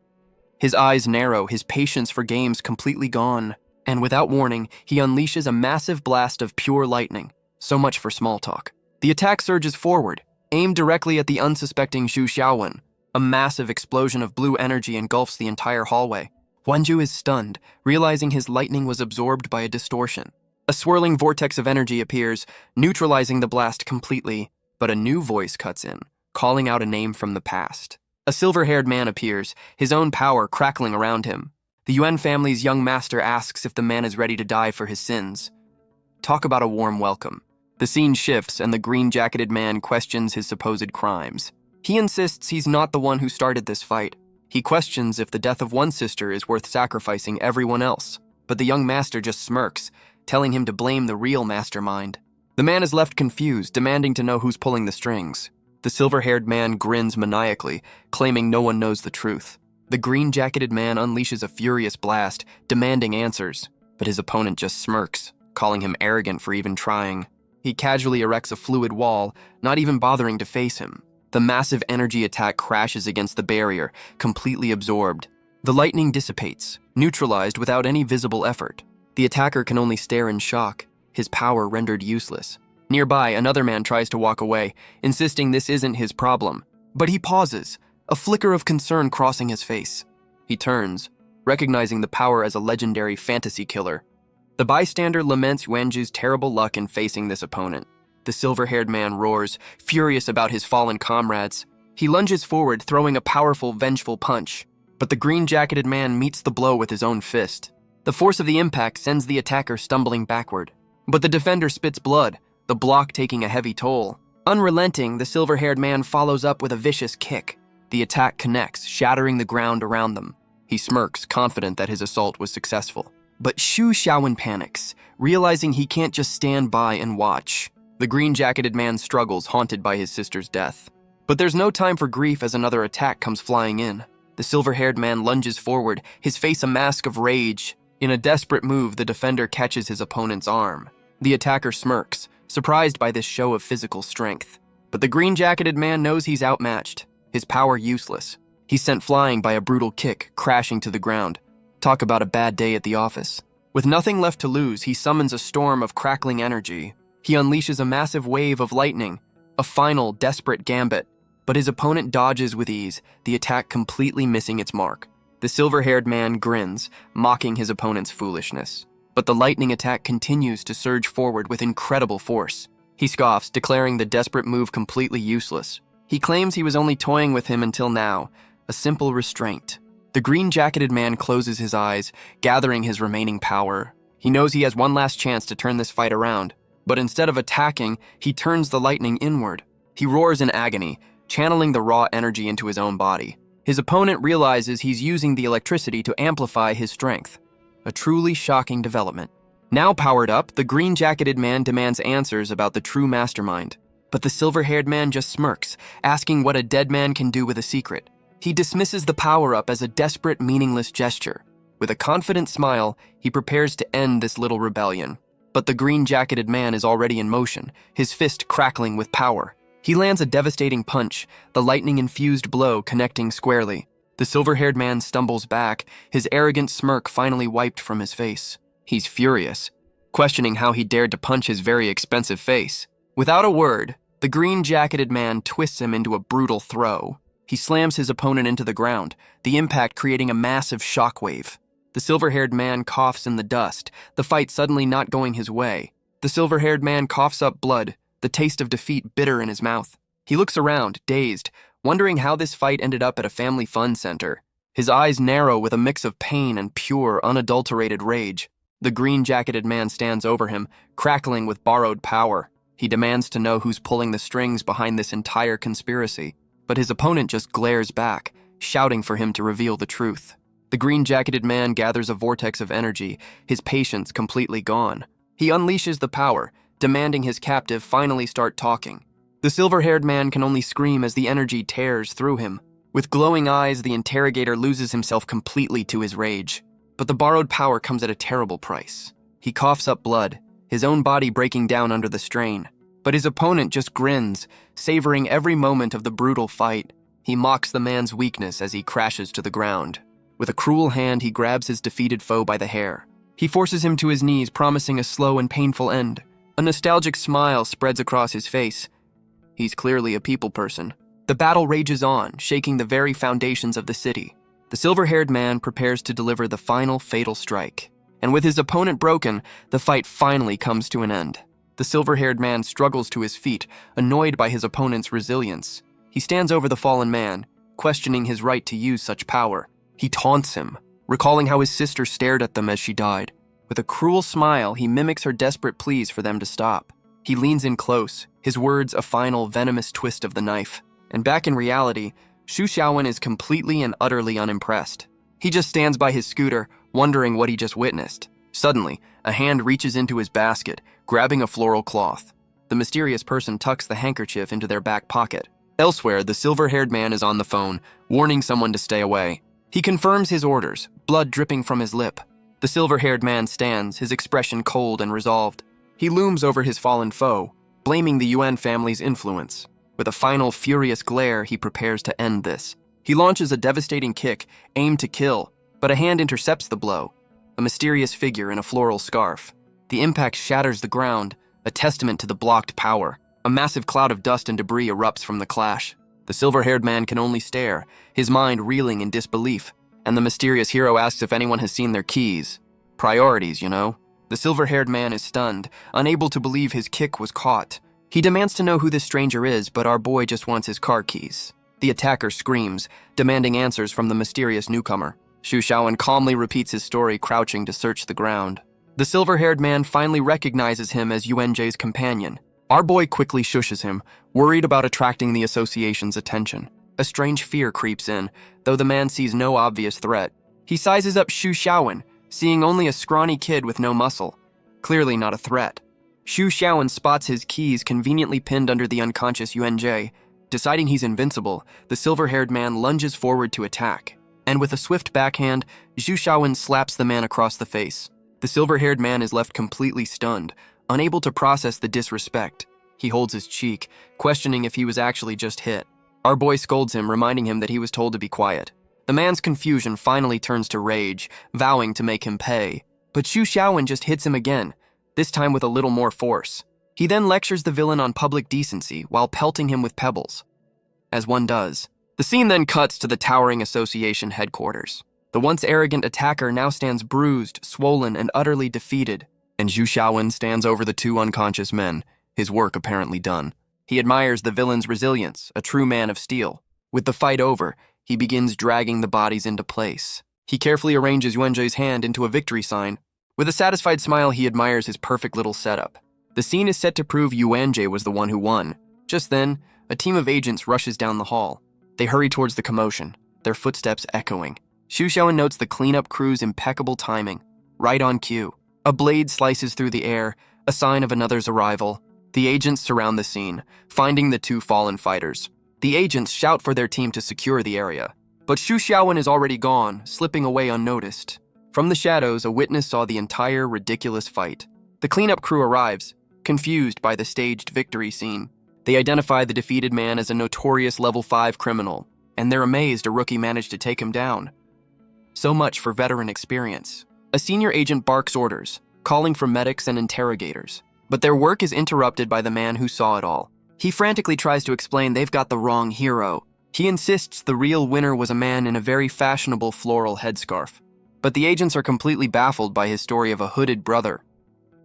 His eyes narrow, his patience for games completely gone. And without warning, he unleashes a massive blast of pure lightning. So much for small talk. The attack surges forward, aimed directly at the unsuspecting Xu Xiaowen. A massive explosion of blue energy engulfs the entire hallway. Wanju is stunned, realizing his lightning was absorbed by a distortion. A swirling vortex of energy appears, neutralizing the blast completely, but a new voice cuts in, calling out a name from the past. A silver-haired man appears, his own power crackling around him. The Yuan family's young master asks if the man is ready to die for his sins. Talk about a warm welcome. The scene shifts, and the green-jacketed man questions his supposed crimes. He insists he's not the one who started this fight. He questions if the death of one sister is worth sacrificing everyone else. But the young master just smirks, telling him to blame the real mastermind. The man is left confused, demanding to know who's pulling the strings. The silver-haired man grins maniacally, claiming no one knows the truth. The green-jacketed man unleashes a furious blast, demanding answers. But his opponent just smirks, calling him arrogant for even trying. He casually erects a fluid wall, not even bothering to face him. The massive energy attack crashes against the barrier, completely absorbed. The lightning dissipates, neutralized without any visible effort. The attacker can only stare in shock, his power rendered useless. Nearby, another man tries to walk away, insisting this isn't his problem. But he pauses, a flicker of concern crossing his face. He turns, recognizing the power as a legendary fantasy killer. The bystander laments Yuanju's terrible luck in facing this opponent. The silver-haired man roars, furious about his fallen comrades. He lunges forward, throwing a powerful, vengeful punch. But the green-jacketed man meets the blow with his own fist. The force of the impact sends the attacker stumbling backward. But the defender spits blood, the block taking a heavy toll. Unrelenting, the silver-haired man follows up with a vicious kick. The attack connects, shattering the ground around them. He smirks, confident that his assault was successful. But Shu Xiaowen panics, realizing he can't just stand by and watch. The green-jacketed man struggles, haunted by his sister's death. But there's no time for grief as another attack comes flying in. The silver-haired man lunges forward, his face a mask of rage. In a desperate move, the defender catches his opponent's arm. The attacker smirks, surprised by this show of physical strength. But the green-jacketed man knows he's outmatched, his power useless. He's sent flying by a brutal kick, crashing to the ground. Talk about a bad day at the office. With nothing left to lose, he summons a storm of crackling energy. He unleashes a massive wave of lightning, a final, desperate gambit. But his opponent dodges with ease, the attack completely missing its mark. The silver-haired man grins, mocking his opponent's foolishness. But the lightning attack continues to surge forward with incredible force. He scoffs, declaring the desperate move completely useless. He claims he was only toying with him until now, a simple restraint. The green-jacketed man closes his eyes, gathering his remaining power. He knows he has one last chance to turn this fight around. But instead of attacking, he turns the lightning inward. He roars in agony, channeling the raw energy into his own body. His opponent realizes he's using the electricity to amplify his strength. A truly shocking development. Now powered up, the green-jacketed man demands answers about the true mastermind. But the silver-haired man just smirks, asking what a dead man can do with a secret. He dismisses the power-up as a desperate, meaningless gesture. With a confident smile, he prepares to end this little rebellion. But the green-jacketed man is already in motion, his fist crackling with power. He lands a devastating punch, the lightning-infused blow connecting squarely. The silver-haired man stumbles back, his arrogant smirk finally wiped from his face. He's furious, questioning how he dared to punch his very expensive face. Without a word, the green-jacketed man twists him into a brutal throw. He slams his opponent into the ground, the impact creating a massive shockwave. The silver-haired man coughs in the dust, the fight suddenly not going his way. The silver-haired man coughs up blood, the taste of defeat bitter in his mouth. He looks around, dazed, wondering how this fight ended up at a family fun center. His eyes narrow with a mix of pain and pure, unadulterated rage. The green-jacketed man stands over him, crackling with borrowed power. He demands to know who's pulling the strings behind this entire conspiracy. But his opponent just glares back, shouting for him to reveal the truth. The green-jacketed man gathers a vortex of energy, his patience completely gone. He unleashes the power, demanding his captive finally start talking. The silver-haired man can only scream as the energy tears through him. With glowing eyes, the interrogator loses himself completely to his rage. But the borrowed power comes at a terrible price. He coughs up blood, his own body breaking down under the strain. But his opponent just grins, savoring every moment of the brutal fight. He mocks the man's weakness as he crashes to the ground. With a cruel hand, he grabs his defeated foe by the hair. He forces him to his knees, promising a slow and painful end. A nostalgic smile spreads across his face. He's clearly a people person. The battle rages on, shaking the very foundations of the city. The silver-haired man prepares to deliver the final fatal strike. And with his opponent broken, the fight finally comes to an end. The silver-haired man struggles to his feet, annoyed by his opponent's resilience. He stands over the fallen man, questioning his right to use such power. He taunts him, recalling how his sister stared at them as she died. With a cruel smile, he mimics her desperate pleas for them to stop. He leans in close, his words a final venomous twist of the knife. And back in reality, Shu Xiaowen is completely and utterly unimpressed. He just stands by his scooter, wondering what he just witnessed. Suddenly, a hand reaches into his basket, grabbing a floral cloth. The mysterious person tucks the handkerchief into their back pocket. Elsewhere, the silver-haired man is on the phone, warning someone to stay away. He confirms his orders, blood dripping from his lip. The silver-haired man stands, his expression cold and resolved. He looms over his fallen foe, blaming the Yuan family's influence. With a final furious glare, he prepares to end this. He launches a devastating kick, aimed to kill, but a hand intercepts the blow. A mysterious figure in a floral scarf. The impact shatters the ground, a testament to the blocked power. A massive cloud of dust and debris erupts from the clash. The silver-haired man can only stare, his mind reeling in disbelief. and the mysterious hero asks if anyone has seen their keys. Priorities, you know? The silver-haired man is stunned, unable to believe his kick was caught. He demands to know who this stranger is, but our boy just wants his car keys. The attacker screams, demanding answers from the mysterious newcomer. Xu Xiaowen calmly repeats his story, crouching to search the ground. The silver-haired man finally recognizes him as Yuanjie's companion. Our boy quickly shushes him, worried about attracting the association's attention. A strange fear creeps in, though the man sees no obvious threat. He sizes up Xu Xiaowen, seeing only a scrawny kid with no muscle. Clearly not a threat. Xu Xiaowen spots his keys conveniently pinned under the unconscious Yuanjie. Deciding he's invincible, the silver-haired man lunges forward to attack. And with a swift backhand, Xu Xiaowen slaps the man across the face. The silver-haired man is left completely stunned, unable to process the disrespect. He holds his cheek, questioning if he was actually just hit. Our boy scolds him, reminding him that he was told to be quiet. The man's confusion finally turns to rage, vowing to make him pay. But Xu Xiaowen just hits him again, this time with a little more force. He then lectures the villain on public decency while pelting him with pebbles. As one does. The scene then cuts to the towering association headquarters. The once arrogant attacker now stands bruised, swollen, and utterly defeated. And Xu Xiaowen stands over the two unconscious men, his work apparently done. He admires the villain's resilience, a true man of steel. With the fight over, he begins dragging the bodies into place. He carefully arranges Yuanjie's hand into a victory sign. With a satisfied smile, he admires his perfect little setup. The scene is set to prove Yuanjie was the one who won. Just then, a team of agents rushes down the hall. They hurry towards the commotion, their footsteps echoing. Xu Xiaowen notes the cleanup crew's impeccable timing. Right on cue. A blade slices through the air, a sign of another's arrival. The agents surround the scene, finding the two fallen fighters. The agents shout for their team to secure the area. But Xu Xiaowen is already gone, slipping away unnoticed. From the shadows, a witness saw the entire ridiculous fight. The cleanup crew arrives, confused by the staged victory scene. They identify the defeated man as a notorious level 5 criminal, and they're amazed a rookie managed to take him down. So much for veteran experience. A senior agent barks orders, calling for medics and interrogators. But their work is interrupted by the man who saw it all. He frantically tries to explain they've got the wrong hero. He insists the real winner was a man in a very fashionable floral headscarf. But the agents are completely baffled by his story of a hooded brother.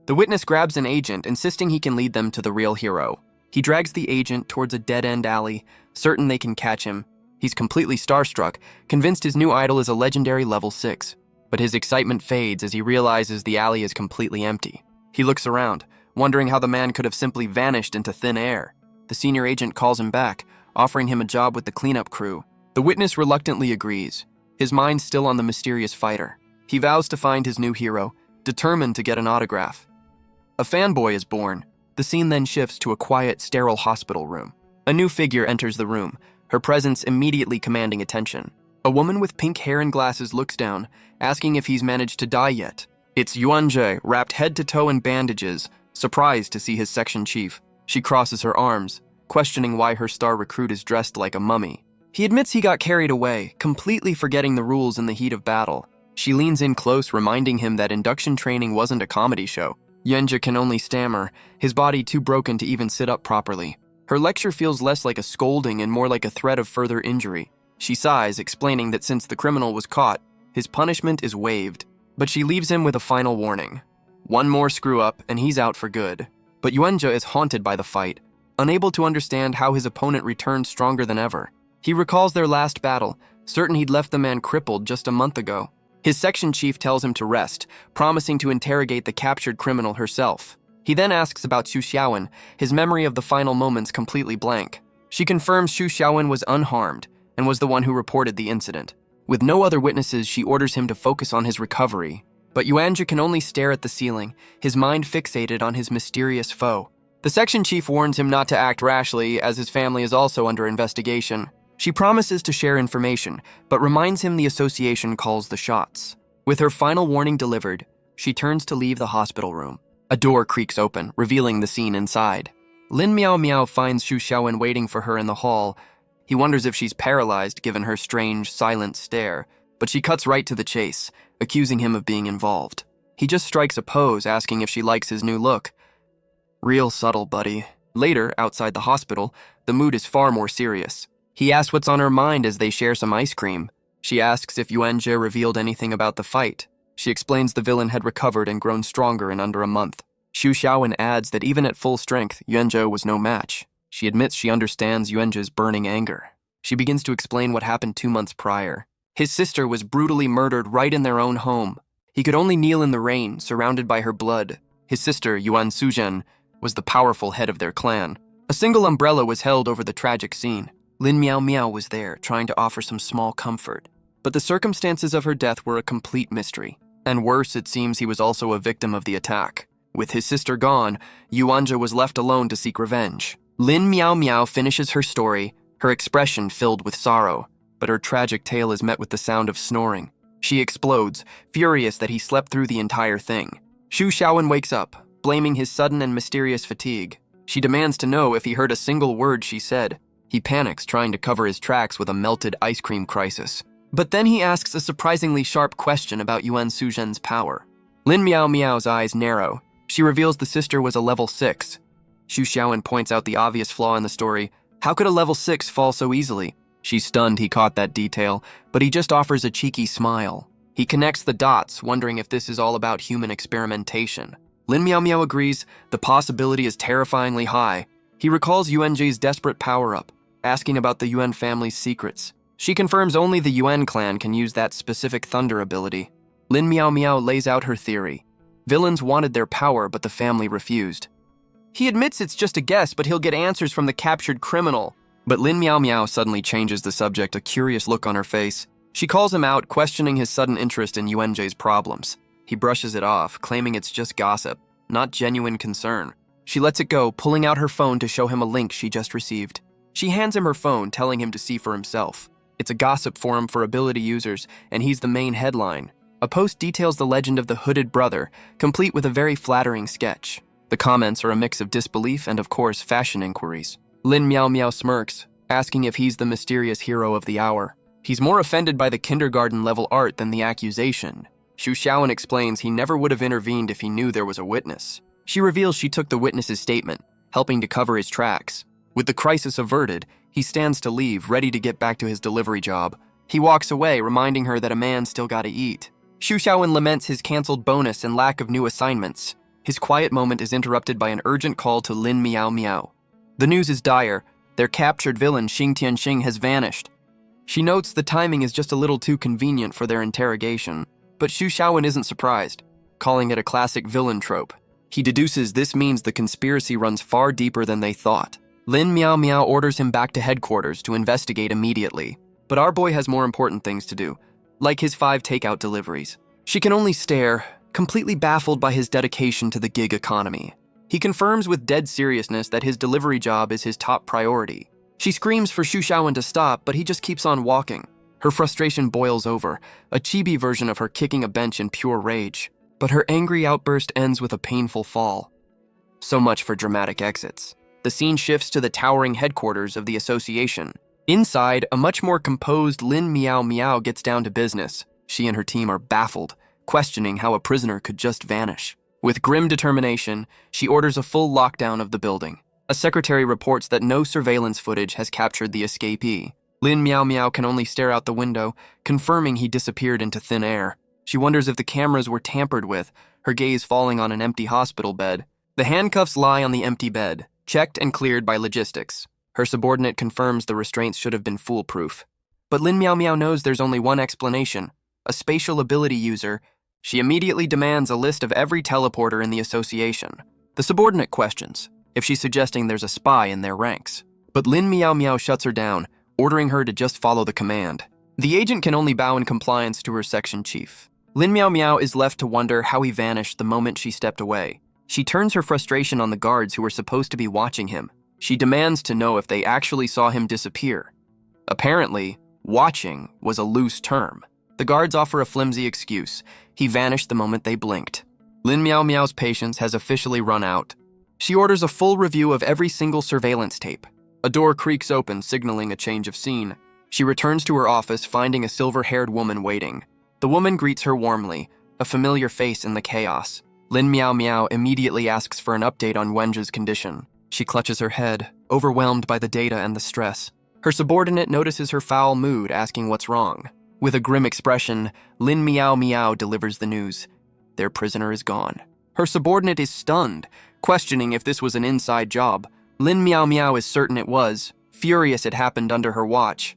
The witness grabs an agent, insisting he can lead them to the real hero. He drags the agent towards a dead-end alley, certain they can catch him. He's completely starstruck, convinced his new idol is a legendary level 6. But his excitement fades as he realizes the alley is completely empty. He looks around, wondering how the man could have simply vanished into thin air. The senior agent calls him back, offering him a job with the cleanup crew. The witness reluctantly agrees, his mind still on the mysterious fighter. He vows to find his new hero, determined to get an autograph. A fanboy is born. The scene then shifts to a quiet, sterile hospital room. A new figure enters the room, her presence immediately commanding attention. A woman with pink hair and glasses looks down, asking if he's managed to die yet. It's Yuanjie, wrapped head to toe in bandages, surprised to see his section chief. She crosses her arms, questioning why her star recruit is dressed like a mummy. He admits he got carried away, completely forgetting the rules in the heat of battle. She leans in close, reminding him that induction training wasn't a comedy show. Yuanjie can only stammer, his body too broken to even sit up properly. Her lecture feels less like a scolding and more like a threat of further injury. She sighs, explaining that since the criminal was caught, his punishment is waived. But she leaves him with a final warning. One more screw-up, and he's out for good. But Yuanjie is haunted by the fight, unable to understand how his opponent returned stronger than ever. He recalls their last battle, certain he'd left the man crippled just a month ago. His section chief tells him to rest, promising to interrogate the captured criminal herself. He then asks about Xu Xiaowen, his memory of the final moments completely blank. She confirms Xu Xiaowen was unharmed and was the one who reported the incident. With no other witnesses, she orders him to focus on his recovery. But Yuanjie can only stare at the ceiling, his mind fixated on his mysterious foe. The section chief warns him not to act rashly, as his family is also under investigation. She promises to share information, but reminds him the association calls the shots. With her final warning delivered, she turns to leave the hospital room. A door creaks open, revealing the scene inside. Lin Miao Miao finds Xu Xiaowen waiting for her in the hall. He wonders if she's paralyzed given her strange, silent stare, but she cuts right to the chase, accusing him of being involved. He just strikes a pose, asking if she likes his new look. Real subtle, buddy. Later, outside the hospital, the mood is far more serious. He asks what's on her mind as they share some ice cream. She asks if Yuanjie revealed anything about the fight. She explains the villain had recovered and grown stronger in under a month. Xu Xiaowen adds that even at full strength, Yuanjie was no match. She admits she understands Yuanjie's burning anger. She begins to explain what happened 2 months prior. His sister was brutally murdered right in their own home. He could only kneel in the rain, surrounded by her blood. His sister, Yuan Suzhen, was the powerful head of their clan. A single umbrella was held over the tragic scene. Lin Miao Miao was there, trying to offer some small comfort. But the circumstances of her death were a complete mystery. And worse, it seems he was also a victim of the attack. With his sister gone, Yuanjie was left alone to seek revenge. Lin Miao Miao finishes her story, her expression filled with sorrow. But her tragic tale is met with the sound of snoring. She explodes, furious that he slept through the entire thing. Xu Xiaowen wakes up, blaming his sudden and mysterious fatigue. She demands to know if he heard a single word she said. He panics, trying to cover his tracks with a melted ice cream crisis. But then he asks a surprisingly sharp question about Yuan Suzhen's power. Lin Miao Miao's eyes narrow. She reveals the sister was a level 6. Xu Xiaowen points out the obvious flaw in the story. How could a level 6 fall so easily? She's stunned he caught that detail, but he just offers a cheeky smile. He connects the dots, wondering if this is all about human experimentation. Lin Miao Miao agrees the possibility is terrifyingly high. He recalls Yuanjie's desperate power-up, asking about the Yuan family's secrets. She confirms only the Yuan clan can use that specific thunder ability. Lin Miao Miao lays out her theory. Villains wanted their power, but the family refused. He admits it's just a guess, but he'll get answers from the captured criminal. But Lin Miao Miao suddenly changes the subject, a curious look on her face. She calls him out, questioning his sudden interest in Yuanjie's problems. He brushes it off, claiming it's just gossip, not genuine concern. She lets it go, pulling out her phone to show him a link she just received. She hands him her phone, telling him to see for himself. It's a gossip forum for ability users, and he's the main headline. A post details the legend of the hooded brother, complete with a very flattering sketch. The comments are a mix of disbelief and, of course, fashion inquiries. Lin Miao Miao smirks, asking if he's the mysterious hero of the hour. He's more offended by the kindergarten-level art than the accusation. Xu Xiaowen explains he never would have intervened if he knew there was a witness. She reveals she took the witness's statement, helping to cover his tracks. With the crisis averted, he stands to leave, ready to get back to his delivery job. He walks away, reminding her that a man's still gotta eat. Xu Xiaowen laments his canceled bonus and lack of new assignments. His quiet moment is interrupted by an urgent call to Lin Miao Miao. The news is dire. Their captured villain, Xing Tianxing, has vanished. She notes the timing is just a little too convenient for their interrogation, but Xu Xiaowen isn't surprised, calling it a classic villain trope. He deduces this means the conspiracy runs far deeper than they thought. Lin Miao Miao orders him back to headquarters to investigate immediately, but our boy has more important things to do, like his 5 takeout deliveries. She can only stare, completely baffled by his dedication to the gig economy. He confirms with dead seriousness that his delivery job is his top priority. She screams for Xu Xiaowen to stop, but he just keeps on walking. Her frustration boils over, a chibi version of her kicking a bench in pure rage. But her angry outburst ends with a painful fall. So much for dramatic exits. The scene shifts to the towering headquarters of the association. Inside, a much more composed Lin Miao Miao gets down to business. She and her team are baffled, questioning how a prisoner could just vanish. With grim determination, she orders a full lockdown of the building. A secretary reports that no surveillance footage has captured the escapee. Lin Miao Miao can only stare out the window, confirming he disappeared into thin air. She wonders if the cameras were tampered with, her gaze falling on an empty hospital bed. The handcuffs lie on the empty bed, checked and cleared by logistics. Her subordinate confirms the restraints should have been foolproof. But Lin Miao Miao knows there's only one explanation: a spatial ability user. She immediately demands a list of every teleporter in the association. The subordinate questions if she's suggesting there's a spy in their ranks. But Lin Miao Miao shuts her down, ordering her to just follow the command. The agent can only bow in compliance to her section chief. Lin Miao Miao is left to wonder how he vanished the moment she stepped away. She turns her frustration on the guards who were supposed to be watching him. She demands to know if they actually saw him disappear. Apparently, watching was a loose term. The guards offer a flimsy excuse. He vanished the moment they blinked. Lin Miao Miao's patience has officially run out. She orders a full review of every single surveillance tape. A door creaks open, signaling a change of scene. She returns to her office, finding a silver-haired woman waiting. The woman greets her warmly, a familiar face in the chaos. Lin Miao Miao immediately asks for an update on Wenjie's condition. She clutches her head, overwhelmed by the data and the stress. Her subordinate notices her foul mood, asking what's wrong. With a grim expression, Lin Miao Miao delivers the news. Their prisoner is gone. Her subordinate is stunned, questioning if this was an inside job. Lin Miao Miao is certain it was, furious it happened under her watch.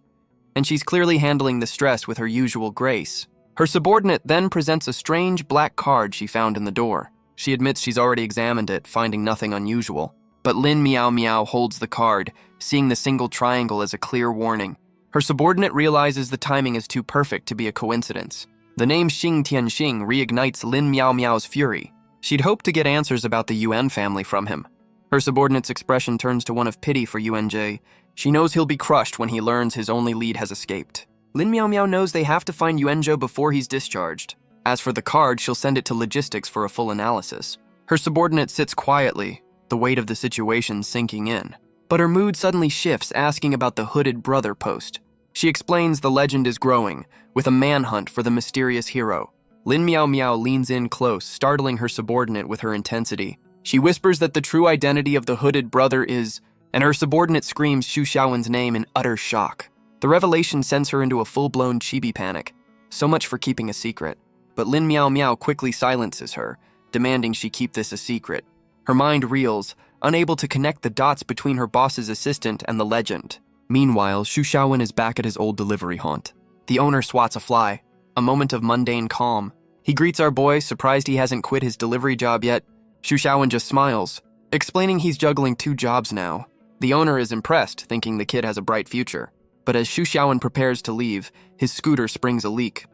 And she's clearly handling the stress with her usual grace. Her subordinate then presents a strange black card she found in the door. She admits she's already examined it, finding nothing unusual. But Lin Miao Miao holds the card, seeing the single triangle as a clear warning. Her subordinate realizes the timing is too perfect to be a coincidence. The name Xing Tianxing reignites Lin Miao Miao's fury. She'd hoped to get answers about the Yuan family from him. Her subordinate's expression turns to one of pity for Yuanjie. She knows he'll be crushed when he learns his only lead has escaped. Lin Miao Miao knows they have to find Yuanzhou before he's discharged. As for the card, she'll send it to logistics for a full analysis. Her subordinate sits quietly, the weight of the situation sinking in. But her mood suddenly shifts, asking about the hooded brother post. She explains the legend is growing, with a manhunt for the mysterious hero. Lin Miao Miao leans in close, startling her subordinate with her intensity. She whispers that the true identity of the hooded brother is, and her subordinate screams Xu Xiaowen's name in utter shock. The revelation sends her into a full-blown chibi panic. So much for keeping a secret. But Lin Miao Miao quickly silences her, demanding she keep this a secret. Her mind reels, unable to connect the dots between her boss's assistant and the legend. Meanwhile, Xu Xiaowen is back at his old delivery haunt. The owner swats a fly, a moment of mundane calm. He greets our boy, surprised he hasn't quit his delivery job yet. Xu Xiaowen just smiles, explaining he's juggling 2 jobs now. The owner is impressed, thinking the kid has a bright future. But as Xu Xiaowen prepares to leave, his scooter springs a leak.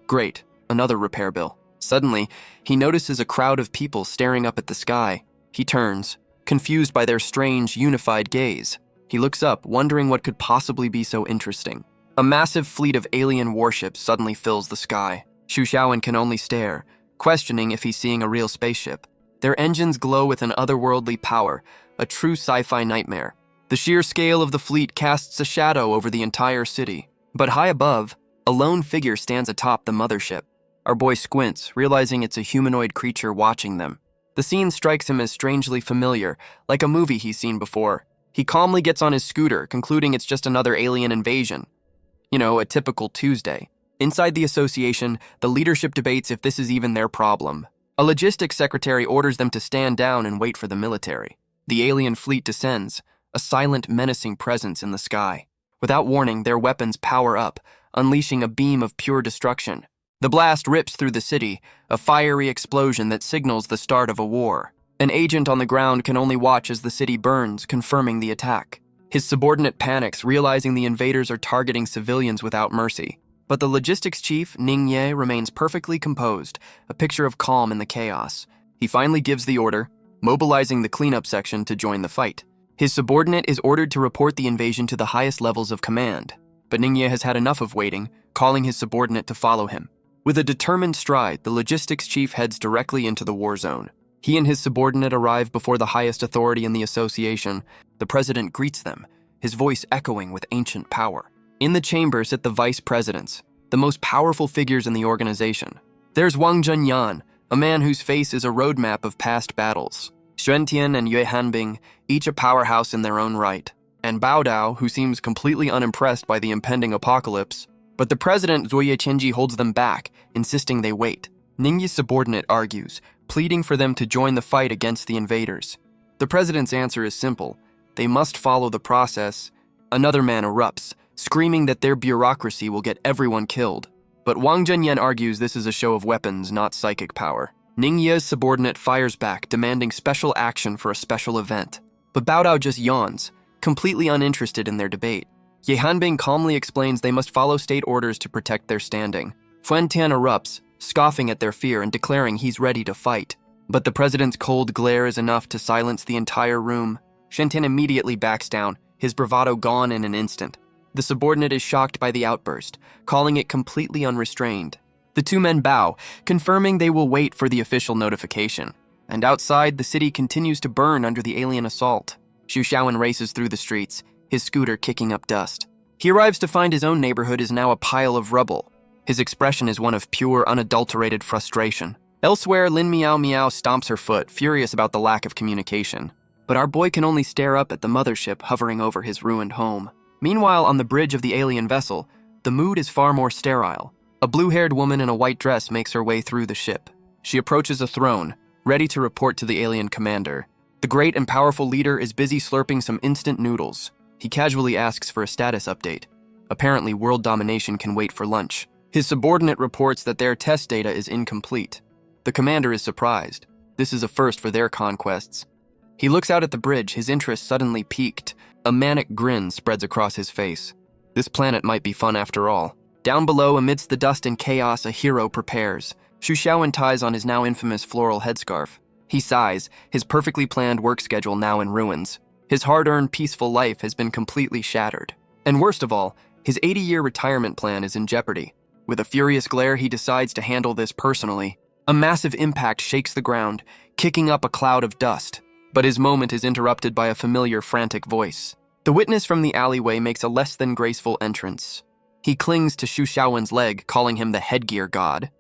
Great, another repair bill. Suddenly, he notices a crowd of people staring up at the sky. He turns, confused by their strange, unified gaze. He looks up, wondering what could possibly be so interesting. A massive fleet of alien warships suddenly fills the sky. Xu Xiaowen can only stare, questioning if he's seeing a real spaceship. Their engines glow with an otherworldly power, a true sci-fi nightmare. The sheer scale of the fleet casts a shadow over the entire city. But high above, a lone figure stands atop the mothership. Our boy squints, realizing it's a humanoid creature watching them. The scene strikes him as strangely familiar, like a movie he's seen before. He calmly gets on his scooter, concluding it's just another alien invasion. You know, a typical Tuesday. Inside the association, the leadership debates if this is even their problem. A logistics secretary orders them to stand down and wait for the military. The alien fleet descends, a silent, menacing presence in the sky. Without warning, their weapons power up, unleashing a beam of pure destruction. The blast rips through the city, a fiery explosion that signals the start of a war. An agent on the ground can only watch as the city burns, confirming the attack. His subordinate panics, realizing the invaders are targeting civilians without mercy. But the logistics chief, Ning Ye, remains perfectly composed, a picture of calm in the chaos. He finally gives the order, mobilizing the cleanup section to join the fight. His subordinate is ordered to report the invasion to the highest levels of command. But Ning Ye has had enough of waiting, calling his subordinate to follow him. With a determined stride, the logistics chief heads directly into the war zone. He and his subordinate arrive before the highest authority in the association. The president greets them, his voice echoing with ancient power. In the chamber sit the vice presidents, the most powerful figures in the organization. There's Wang Zhenyan, a man whose face is a roadmap of past battles. Xuan Tian and Yue Hanbing, each a powerhouse in their own right. And Bao Dao, who seems completely unimpressed by the impending apocalypse. But the president, Zuoye Qianji, holds them back, insisting they wait. Ningyi's subordinate argues, pleading for them to join the fight against the invaders. The president's answer is simple. They must follow the process. Another man erupts, screaming that their bureaucracy will get everyone killed. But Wang Zhenyan argues this is a show of weapons, not psychic power. Ningyi's subordinate fires back, demanding special action for a special event. But Bao Dao just yawns, completely uninterested in their debate. Ye Hanbing calmly explains they must follow state orders to protect their standing. Fuan Tian erupts, scoffing at their fear and declaring he's ready to fight. But the president's cold glare is enough to silence the entire room. Shen Tian immediately backs down, his bravado gone in an instant. The subordinate is shocked by the outburst, calling it completely unrestrained. The 2 men bow, confirming they will wait for the official notification. And outside, the city continues to burn under the alien assault. Xu Xiaowen races through the streets, his scooter kicking up dust. He arrives to find his own neighborhood is now a pile of rubble. His expression is one of pure, unadulterated frustration. Elsewhere, Lin Miao Miao stomps her foot, furious about the lack of communication. But our boy can only stare up at the mothership hovering over his ruined home. Meanwhile, on the bridge of the alien vessel, the mood is far more sterile. A blue-haired woman in a white dress makes her way through the ship. She approaches a throne, ready to report to the alien commander. The great and powerful leader is busy slurping some instant noodles. He casually asks for a status update. Apparently, world domination can wait for lunch. His subordinate reports that their test data is incomplete. The commander is surprised. This is a first for their conquests. He looks out at the bridge, his interest suddenly piqued. A manic grin spreads across his face. This planet might be fun after all. Down below, amidst the dust and chaos, a hero prepares. Xu Xiaowen ties on his now infamous floral headscarf. He sighs, his perfectly planned work schedule now in ruins. His hard-earned peaceful life has been completely shattered. And worst of all, his 80-year retirement plan is in jeopardy. With a furious glare, he decides to handle this personally. A massive impact shakes the ground, kicking up a cloud of dust. But his moment is interrupted by a familiar, frantic voice. The witness from the alleyway makes a less than graceful entrance. He clings to Xu Xiaowen's leg, calling him the headgear god.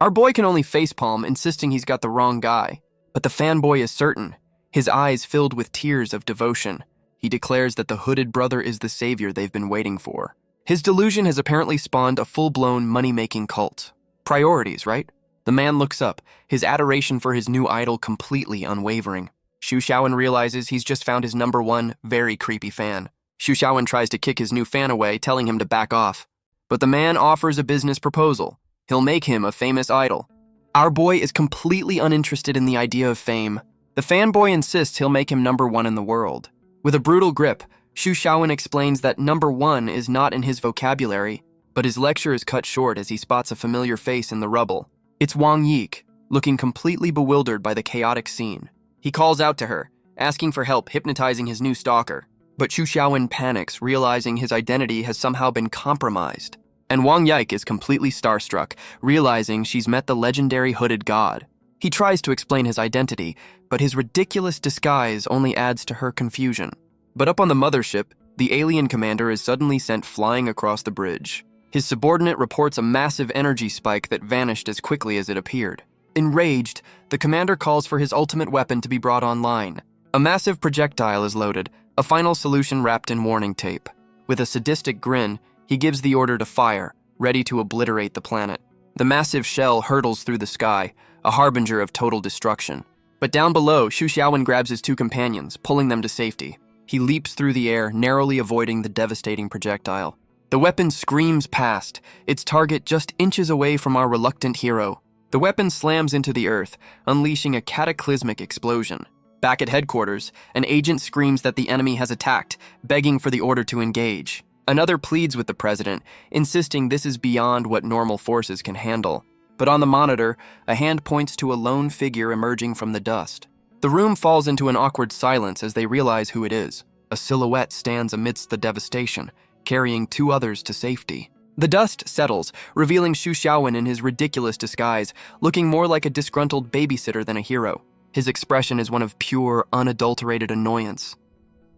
Our boy can only facepalm, insisting he's got the wrong guy. But the fanboy is certain, his eyes filled with tears of devotion. He declares that the hooded brother is the savior they've been waiting for. His delusion has apparently spawned a full-blown money-making cult. Priorities, right? The man looks up, his adoration for his new idol completely unwavering. Xu Xiaowen realizes he's just found his number one, very creepy fan. Xu Xiaowen tries to kick his new fan away, telling him to back off. But the man offers a business proposal. He'll make him a famous idol. Our boy is completely uninterested in the idea of fame. The fanboy insists he'll make him number one in the world. With a brutal grip, Xu Xiaowen explains that number one is not in his vocabulary, but his lecture is cut short as he spots a familiar face in the rubble. It's Wang Yik, looking completely bewildered by the chaotic scene. He calls out to her, asking for help hypnotizing his new stalker. But Xu Xiaowen panics, realizing his identity has somehow been compromised. And Wang Yik is completely starstruck, realizing she's met the legendary hooded god. He tries to explain his identity, but his ridiculous disguise only adds to her confusion. But up on the mothership, the alien commander is suddenly sent flying across the bridge. His subordinate reports a massive energy spike that vanished as quickly as it appeared. Enraged, the commander calls for his ultimate weapon to be brought online. A massive projectile is loaded, a final solution wrapped in warning tape. With a sadistic grin, he gives the order to fire, ready to obliterate the planet. The massive shell hurtles through the sky, a harbinger of total destruction. But down below, Xu Xiaowen grabs his two companions, pulling them to safety. He leaps through the air, narrowly avoiding the devastating projectile. The weapon screams past, its target just inches away from our reluctant hero. The weapon slams into the earth, unleashing a cataclysmic explosion. Back at headquarters, an agent screams that the enemy has attacked, begging for the order to engage. Another pleads with the president, insisting this is beyond what normal forces can handle. But on the monitor, a hand points to a lone figure emerging from the dust. The room falls into an awkward silence as they realize who it is. A silhouette stands amidst the devastation, carrying two others to safety. The dust settles, revealing Xu Xiaowen in his ridiculous disguise, looking more like a disgruntled babysitter than a hero. His expression is one of pure, unadulterated annoyance.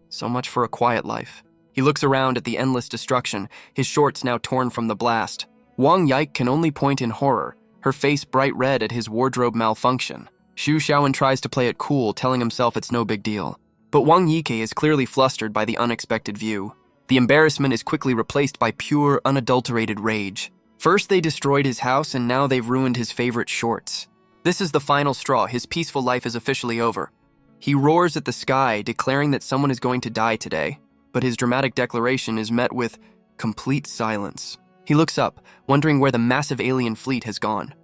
So much for a quiet life. He looks around at the endless destruction, his shorts now torn from the blast. Wang Yik can only point in horror, her face bright red at his wardrobe malfunction. Xu Xiaowen tries to play it cool, telling himself it's no big deal. But Wang Yike is clearly flustered by the unexpected view. The embarrassment is quickly replaced by pure, unadulterated rage. First they destroyed his house, and now they've ruined his favorite shorts. This is the final straw. His peaceful life is officially over. He roars at the sky, declaring that someone is going to die today. But his dramatic declaration is met with complete silence. He looks up, wondering where the massive alien fleet has gone.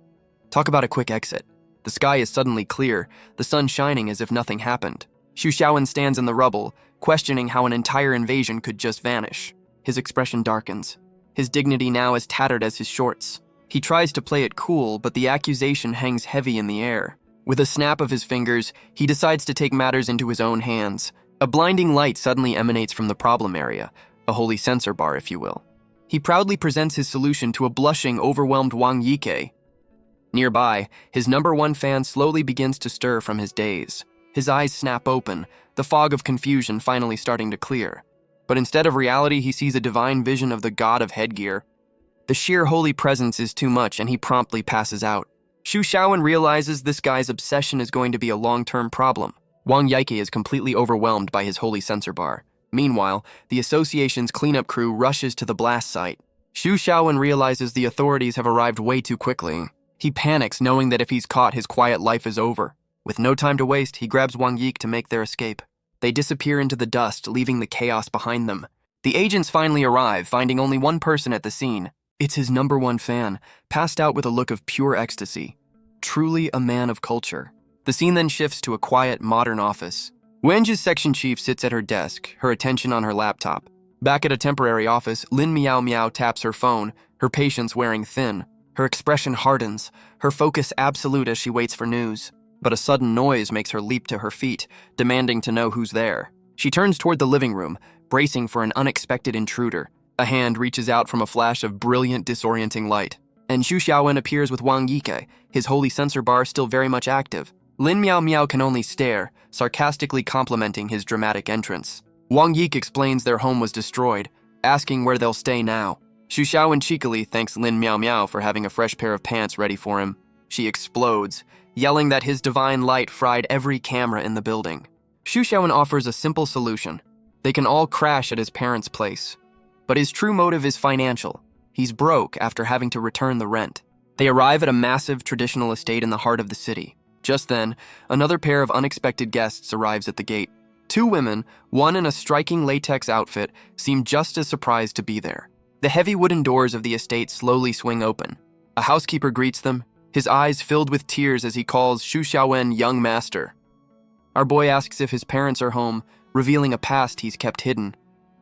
Talk about a quick exit. The sky is suddenly clear, the sun shining as if nothing happened. Xu Xiaowen stands in the rubble, questioning how an entire invasion could just vanish. His expression darkens. His dignity now as tattered as his shorts. He tries to play it cool, but the accusation hangs heavy in the air. With a snap of his fingers, he decides to take matters into his own hands. A blinding light suddenly emanates from the problem area, a holy sensor bar, if you will. He proudly presents his solution to a blushing, overwhelmed Wang Yike. Nearby, his number one fan slowly begins to stir from his daze. His eyes snap open, the fog of confusion finally starting to clear. But instead of reality, he sees a divine vision of the god of headgear. The sheer holy presence is too much, and he promptly passes out. Xu Xiaowen realizes this guy's obsession is going to be a long-term problem. Wang Yike is completely overwhelmed by his holy sensor bar. Meanwhile, the association's cleanup crew rushes to the blast site. Xu Xiaowen realizes the authorities have arrived way too quickly. He panics, knowing that if he's caught, his quiet life is over. With no time to waste, he grabs Wang Yik to make their escape. They disappear into the dust, leaving the chaos behind them. The agents finally arrive, finding only one person at the scene. It's his #1 fan, passed out with a look of pure ecstasy. Truly a man of culture. The scene then shifts to a quiet, modern office. Wenji's section chief sits at her desk, her attention on her laptop. Back at a temporary office, Lin Miao Miao taps her phone, her patience wearing thin. Her expression hardens, her focus absolute as she waits for news. But a sudden noise makes her leap to her feet, demanding to know who's there. She turns toward the living room, bracing for an unexpected intruder. A hand reaches out from a flash of brilliant, disorienting light. And Xu Xiaowen appears with Wang Yike, his holy sensor bar still very much active. Lin Miao Miao can only stare, sarcastically complimenting his dramatic entrance. Wang Yik explains their home was destroyed, asking where they'll stay now. Xu Xiaowen cheekily thanks Lin Miao Miao for having a fresh pair of pants ready for him. She explodes, yelling that his divine light fried every camera in the building. Xu Xiaowen offers a simple solution. They can all crash at his parents' place. But his true motive is financial. He's broke after having to return the rent. They arrive at a massive traditional estate in the heart of the city. Just then, another pair of unexpected guests arrives at the gate. Two women, one in a striking latex outfit, seem just as surprised to be there. The heavy wooden doors of the estate slowly swing open. A housekeeper greets them, his eyes filled with tears as he calls Xu Xiaowen young master. Our boy asks if his parents are home, revealing a past he's kept hidden.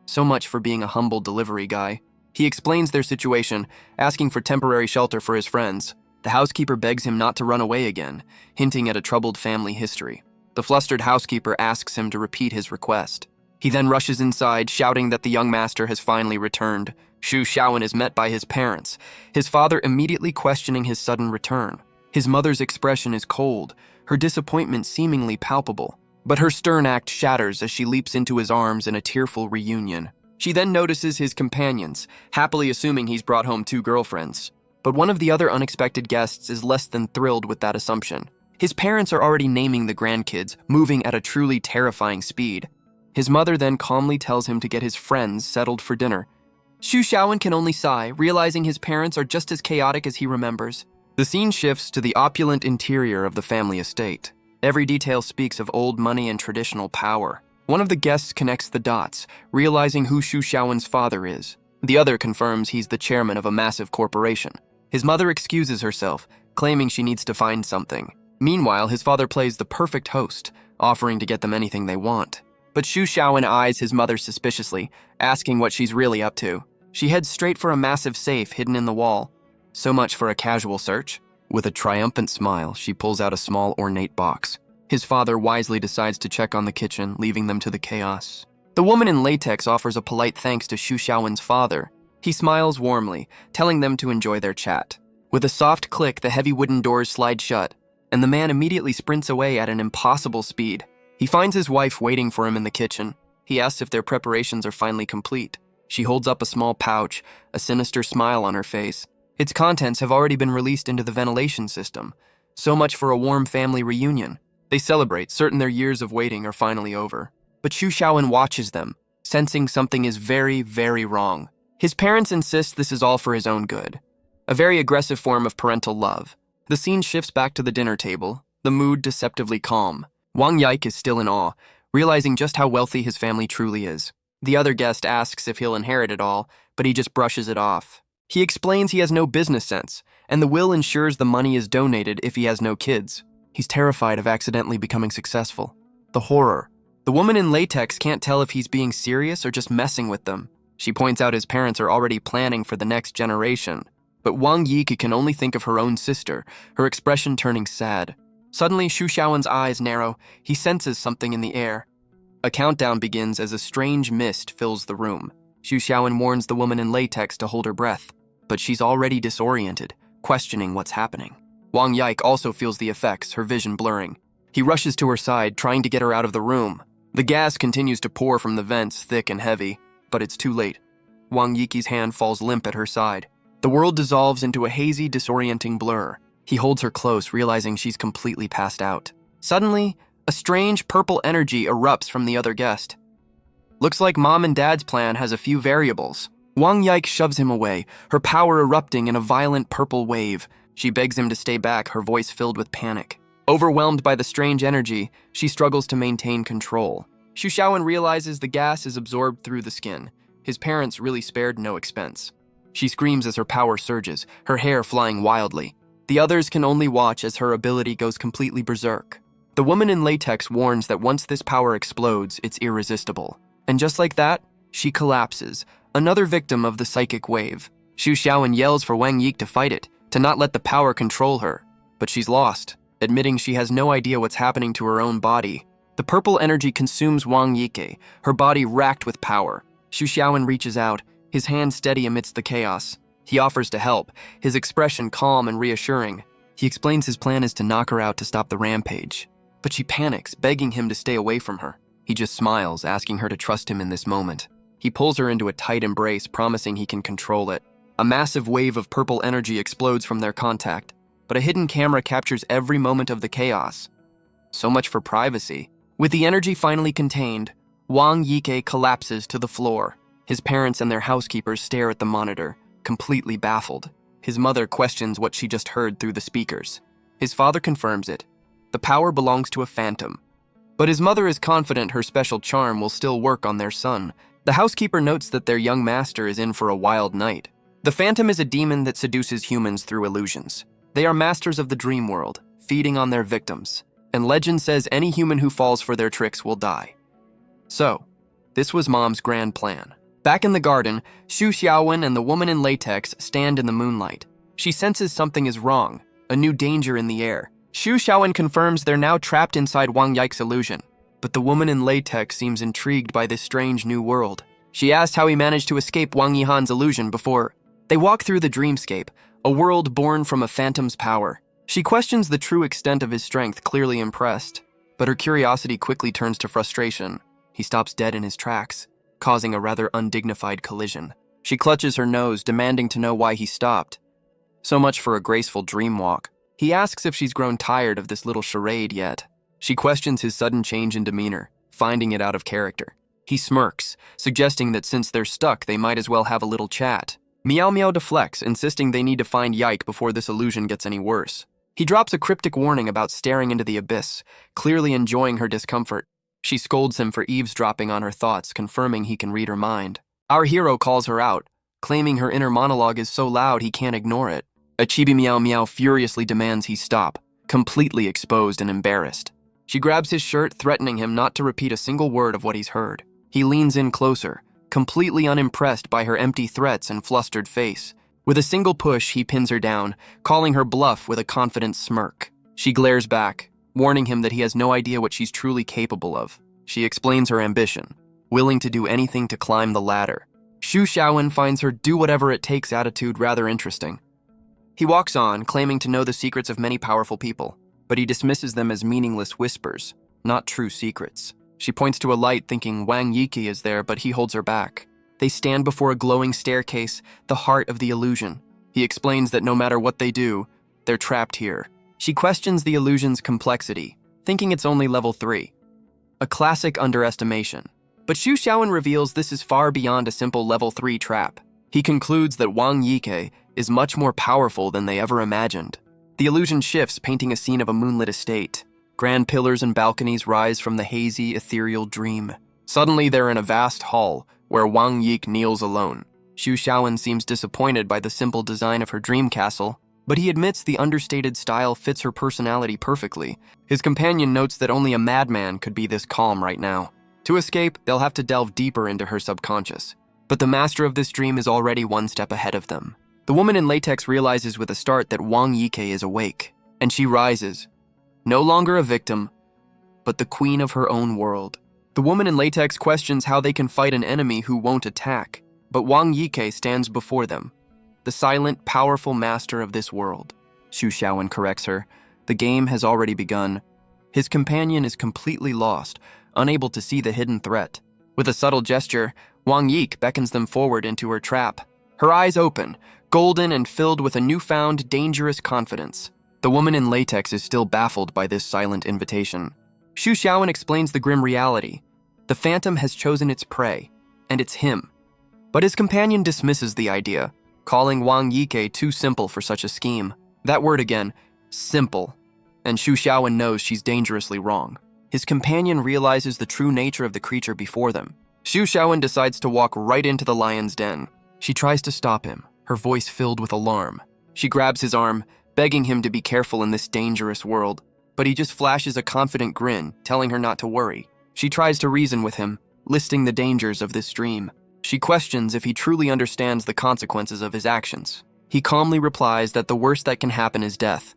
So much for being a humble delivery guy. He explains their situation, asking for temporary shelter for his friends. The housekeeper begs him not to run away again, hinting at a troubled family history. The flustered housekeeper asks him to repeat his request. He then rushes inside, shouting that the young master has finally returned. Xu Xiaowen is met by his parents, his father immediately questioning his sudden return. His mother's expression is cold, her disappointment seemingly palpable. But her stern act shatters as she leaps into his arms in a tearful reunion. She then notices his companions, happily assuming he's brought home 2 girlfriends. But one of the other unexpected guests is less than thrilled with that assumption. His parents are already naming the grandkids, moving at a truly terrifying speed. His mother then calmly tells him to get his friends settled for dinner. Xu Xiaowen can only sigh, realizing his parents are just as chaotic as he remembers. The scene shifts to the opulent interior of the family estate. Every detail speaks of old money and traditional power. One of the guests connects the dots, realizing who Xu Xiaowen's father is. The other confirms he's the chairman of a massive corporation. His mother excuses herself, claiming she needs to find something. Meanwhile, his father plays the perfect host, offering to get them anything they want. But Xu Xiaowen eyes his mother suspiciously, asking what she's really up to. She heads straight for a massive safe hidden in the wall. So much for a casual search. With a triumphant smile, she pulls out a small ornate box. His father wisely decides to check on the kitchen, leaving them to the chaos. The woman in latex offers a polite thanks to Xu Xiaowen's father. He smiles warmly, telling them to enjoy their chat. With a soft click, the heavy wooden doors slide shut, and the man immediately sprints away at an impossible speed. He finds his wife waiting for him in the kitchen. He asks if their preparations are finally complete. She holds up a small pouch, a sinister smile on her face. Its contents have already been released into the ventilation system. So much for a warm family reunion. They celebrate, certain their years of waiting are finally over. But Xu Xiaowen watches them, sensing something is very, very wrong. His parents insist this is all for his own good. A very aggressive form of parental love. The scene shifts back to the dinner table, the mood deceptively calm. Wang Yike is still in awe, realizing just how wealthy his family truly is. The other guest asks if he'll inherit it all, but he just brushes it off. He explains he has no business sense, and the will ensures the money is donated if he has no kids. He's terrified of accidentally becoming successful. The horror. The woman in latex can't tell if he's being serious or just messing with them. She points out his parents are already planning for the next generation. But Wang Yike can only think of her own sister, her expression turning sad. Suddenly, Xu Xiaowen's eyes narrow. He senses something in the air. A countdown begins as a strange mist fills the room. Xu Xiaowen warns the woman in latex to hold her breath, but she's already disoriented, questioning what's happening. Wang Yike also feels the effects, her vision blurring. He rushes to her side, trying to get her out of the room. The gas continues to pour from the vents, thick and heavy, but it's too late. Wang Yike's hand falls limp at her side. The world dissolves into a hazy, disorienting blur. He holds her close, realizing she's completely passed out. Suddenly, a strange purple energy erupts from the other guest. Looks like Mom and Dad's plan has a few variables. Wang Yike shoves him away, her power erupting in a violent purple wave. She begs him to stay back, her voice filled with panic. Overwhelmed by the strange energy, she struggles to maintain control. Xu Xiaowen realizes the gas is absorbed through the skin. His parents really spared no expense. She screams as her power surges, her hair flying wildly. The others can only watch as her ability goes completely berserk. The woman in latex warns that once this power explodes, it's irresistible. And just like that, she collapses, another victim of the psychic wave. Xu Xiaowen yells for Wang Yike to fight it, to not let the power control her. But she's lost, admitting she has no idea what's happening to her own body. The purple energy consumes Wang Yike, her body racked with power. Xu Xiaowen reaches out, his hand steady amidst the chaos. He offers to help, his expression calm and reassuring. He explains his plan is to knock her out to stop the rampage. But she panics, begging him to stay away from her. He just smiles, asking her to trust him in this moment. He pulls her into a tight embrace, promising he can control it. A massive wave of purple energy explodes from their contact, but a hidden camera captures every moment of the chaos. So much for privacy. With the energy finally contained, Wang Yike collapses to the floor. His parents and their housekeepers stare at the monitor, completely baffled. His mother questions what she just heard through the speakers. His father confirms it. The power belongs to a phantom. But his mother is confident her special charm will still work on their son. The housekeeper notes that their young master is in for a wild night. The phantom is a demon that seduces humans through illusions. They are masters of the dream world, feeding on their victims. And legend says any human who falls for their tricks will die. So, this was Mom's grand plan. Back in the garden, Xu Xiaowen and the woman in latex stand in the moonlight. She senses something is wrong, a new danger in the air. Xu Xiaowen confirms they're now trapped inside Wang Yike's illusion. But the woman in latex seems intrigued by this strange new world. She asks how he managed to escape Wang Yihan's illusion before. They walk through the dreamscape, a world born from a phantom's power. She questions the true extent of his strength, clearly impressed. But her curiosity quickly turns to frustration. He stops dead in his tracks, causing a rather undignified collision. She clutches her nose, demanding to know why he stopped. So much for a graceful dream walk. He asks if she's grown tired of this little charade yet. She questions his sudden change in demeanor, finding it out of character. He smirks, suggesting that since they're stuck, they might as well have a little chat. Meow Meow deflects, insisting they need to find Yike before this illusion gets any worse. He drops a cryptic warning about staring into the abyss, clearly enjoying her discomfort. She scolds him for eavesdropping on her thoughts, confirming he can read her mind. Our hero calls her out, claiming her inner monologue is so loud he can't ignore it. A Chibi Meow Meow furiously demands he stop, completely exposed and embarrassed. She grabs his shirt, threatening him not to repeat a single word of what he's heard. He leans in closer, completely unimpressed by her empty threats and flustered face. With a single push, he pins her down, calling her bluff with a confident smirk. She glares back, warning him that he has no idea what she's truly capable of. She explains her ambition, willing to do anything to climb the ladder. Xu Xiaowen finds her do-whatever-it-takes attitude rather interesting. He walks on, claiming to know the secrets of many powerful people, but he dismisses them as meaningless whispers, not true secrets. She points to a light, thinking Wang Yike is there, but he holds her back. They stand before a glowing staircase, the heart of the illusion. He explains that no matter what they do, they're trapped here. She questions the illusion's complexity, thinking it's only level 3. A classic underestimation. But Xu Xiaowen reveals this is far beyond a simple level 3 trap. He concludes that Wang Yike is much more powerful than they ever imagined. The illusion shifts, painting a scene of a moonlit estate. Grand pillars and balconies rise from the hazy, ethereal dream. Suddenly, they're in a vast hall, where Wang Yike kneels alone. Xu Xiaowen seems disappointed by the simple design of her dream castle, but he admits the understated style fits her personality perfectly. His companion notes that only a madman could be this calm right now. To escape, they'll have to delve deeper into her subconscious. But the master of this dream is already one step ahead of them. The woman in latex realizes with a start that Wang Yike is awake, and she rises. No longer a victim, but the queen of her own world. The woman in latex questions how they can fight an enemy who won't attack, but Wang Yike stands before them, the silent, powerful master of this world. Xu Xiaowen corrects her. The game has already begun. His companion is completely lost, unable to see the hidden threat. With a subtle gesture, Wang Yike beckons them forward into her trap. Her eyes open, golden and filled with a newfound, dangerous confidence. The woman in latex is still baffled by this silent invitation. Xu Xiaowen explains the grim reality. The phantom has chosen its prey, and it's him. But his companion dismisses the idea, calling Wang Yike too simple for such a scheme. That word again, simple. And Xu Xiaowen knows she's dangerously wrong. His companion realizes the true nature of the creature before them. Xu Xiaowen decides to walk right into the lion's den. She tries to stop him, her voice filled with alarm. She grabs his arm, begging him to be careful in this dangerous world. But he just flashes a confident grin, telling her not to worry. She tries to reason with him, listing the dangers of this dream. She questions if he truly understands the consequences of his actions. He calmly replies that the worst that can happen is death.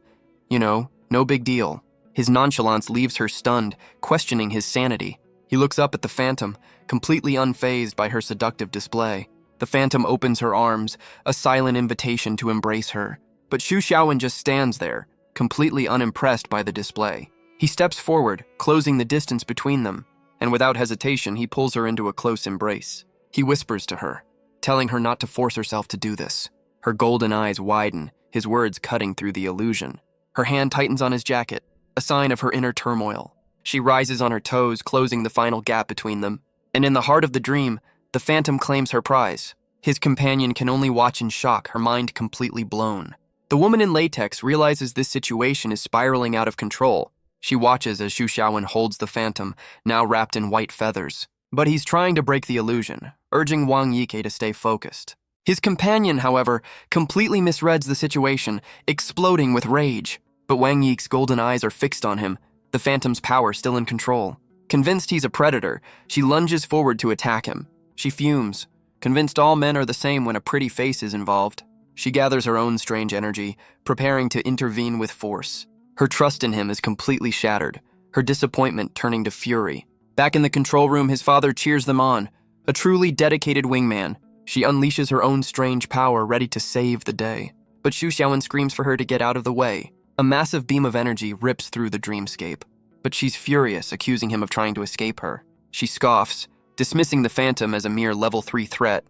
You know, no big deal. His nonchalance leaves her stunned, questioning his sanity. He looks up at the phantom, completely unfazed by her seductive display. The phantom opens her arms, a silent invitation to embrace her. But Xu Xiaowen just stands there, completely unimpressed by the display. He steps forward, closing the distance between them, and without hesitation, he pulls her into a close embrace. He whispers to her, telling her not to force herself to do this. Her golden eyes widen, his words cutting through the illusion. Her hand tightens on his jacket, a sign of her inner turmoil. She rises on her toes, closing the final gap between them. And in the heart of the dream, the phantom claims her prize. His companion can only watch in shock, her mind completely blown. The woman in latex realizes this situation is spiraling out of control. She watches as Xu Xiaowen holds the phantom, now wrapped in white feathers. But he's trying to break the illusion, urging Wang Yike to stay focused. His companion, however, completely misreads the situation, exploding with rage. But Wang Yike's golden eyes are fixed on him, the phantom's power still in control. Convinced he's a predator, she lunges forward to attack him. She fumes, convinced all men are the same when a pretty face is involved. She gathers her own strange energy, preparing to intervene with force. Her trust in him is completely shattered, her disappointment turning to fury. Back in the control room, his father cheers them on. A truly dedicated wingman, she unleashes her own strange power, ready to save the day. But Xu Xiaowen screams for her to get out of the way. A massive beam of energy rips through the dreamscape. But she's furious, accusing him of trying to escape her. She scoffs, dismissing the phantom as a mere level 3 threat.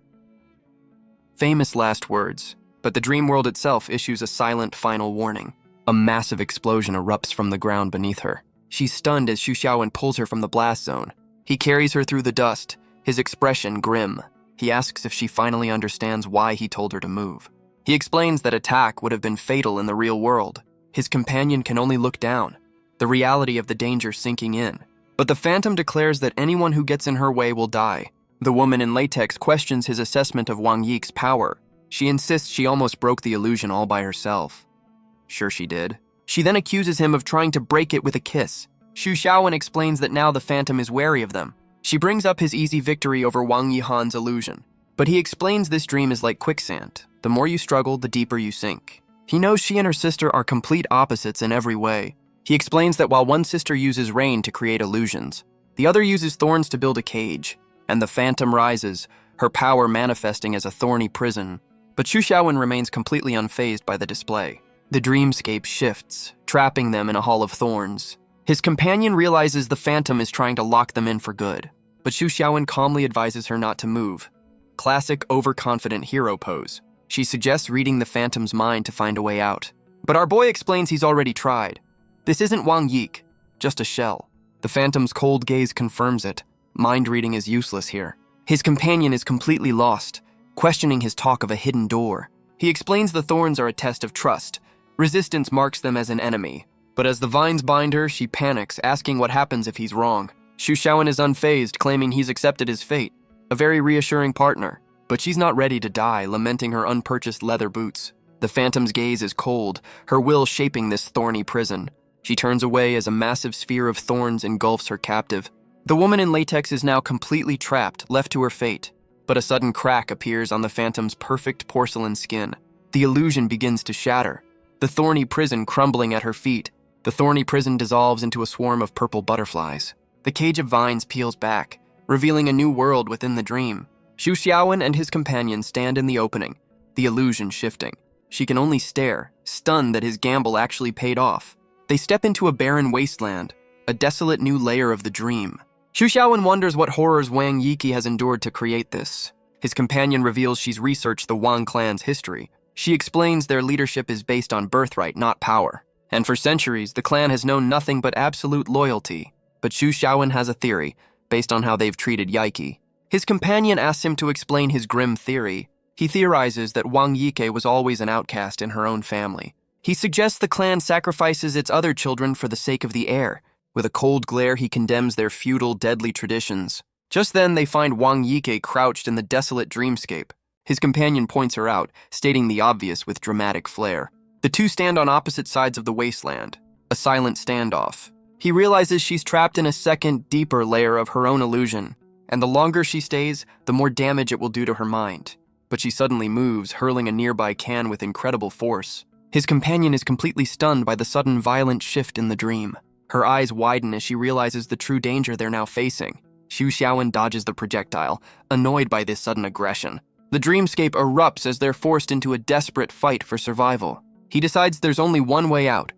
Famous last words, but the dream world itself issues a silent final warning. A massive explosion erupts from the ground beneath her. She's stunned as Xu Xiaowen pulls her from the blast zone. He carries her through the dust, his expression grim. He asks if she finally understands why he told her to move. He explains that attack would have been fatal in the real world. His companion can only look down, the reality of the danger sinking in. But the phantom declares that anyone who gets in her way will die. The woman in latex questions his assessment of Wang Yike's power. She insists she almost broke the illusion all by herself. Sure she did. She then accuses him of trying to break it with a kiss. Xu Xiaowen explains that now the phantom is wary of them. She brings up his easy victory over Wang Yihan's illusion. But he explains this dream is like quicksand. The more you struggle, the deeper you sink. He knows she and her sister are complete opposites in every way. He explains that while one sister uses rain to create illusions, the other uses thorns to build a cage. And the phantom rises, her power manifesting as a thorny prison. But Xu Xiaowen remains completely unfazed by the display. The dreamscape shifts, trapping them in a hall of thorns. His companion realizes the phantom is trying to lock them in for good, but Xu Xiaowen calmly advises her not to move. Classic overconfident hero pose. She suggests reading the phantom's mind to find a way out. But our boy explains he's already tried. This isn't Wang Yike, just a shell. The phantom's cold gaze confirms it. Mind reading is useless here. His companion is completely lost, questioning his talk of a hidden door. He explains the thorns are a test of trust. Resistance marks them as an enemy. But as the vines bind her, she panics, asking what happens if he's wrong. Xu Xiaowen is unfazed, claiming he's accepted his fate. A very reassuring partner. But she's not ready to die, lamenting her unpurchased leather boots. The phantom's gaze is cold, her will shaping this thorny prison. She turns away as a massive sphere of thorns engulfs her captive. The woman in latex is now completely trapped, left to her fate. But a sudden crack appears on the phantom's perfect porcelain skin. The illusion begins to shatter, the thorny prison crumbling at her feet. The thorny prison dissolves into a swarm of purple butterflies. The cage of vines peels back, revealing a new world within the dream. Xu Xiaowen and his companion stand in the opening, the illusion shifting. She can only stare, stunned that his gamble actually paid off. They step into a barren wasteland, a desolate new layer of the dream. Xu Xiaowen wonders what horrors Wang Yike has endured to create this. His companion reveals she's researched the Wang clan's history. She explains their leadership is based on birthright, not power. And for centuries, the clan has known nothing but absolute loyalty. But Xu Xiaowen has a theory, based on how they've treated Yike. His companion asks him to explain his grim theory. He theorizes that Wang Yike was always an outcast in her own family. He suggests the clan sacrifices its other children for the sake of the heir. With a cold glare, he condemns their feudal, deadly traditions. Just then, they find Wang Yike crouched in the desolate dreamscape. His companion points her out, stating the obvious with dramatic flair. The two stand on opposite sides of the wasteland, a silent standoff. He realizes she's trapped in a second, deeper layer of her own illusion, and the longer she stays, the more damage it will do to her mind. But she suddenly moves, hurling a nearby can with incredible force. His companion is completely stunned by the sudden violent shift in the dream. Her eyes widen as she realizes the true danger they're now facing. Xu Xiaowen dodges the projectile, annoyed by this sudden aggression. The dreamscape erupts as they're forced into a desperate fight for survival. He decides there's only one way out: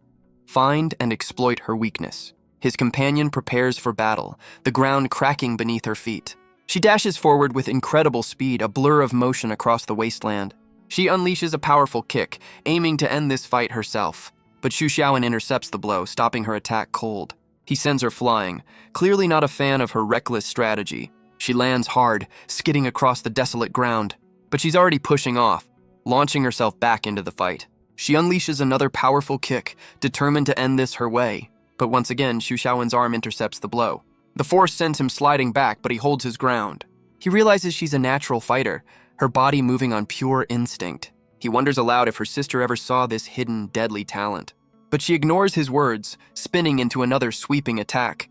find and exploit her weakness. His companion prepares for battle, the ground cracking beneath her feet. She dashes forward with incredible speed, a blur of motion across the wasteland. She unleashes a powerful kick, aiming to end this fight herself. But Xu Xiaowen intercepts the blow, stopping her attack cold. He sends her flying, clearly not a fan of her reckless strategy. She lands hard, skidding across the desolate ground. But she's already pushing off, launching herself back into the fight. She unleashes another powerful kick, determined to end this her way. But once again, Xu Xiaowen's arm intercepts the blow. The force sends him sliding back, but he holds his ground. He realizes she's a natural fighter, her body moving on pure instinct. He wonders aloud if her sister ever saw this hidden, deadly talent. But she ignores his words, spinning into another sweeping attack.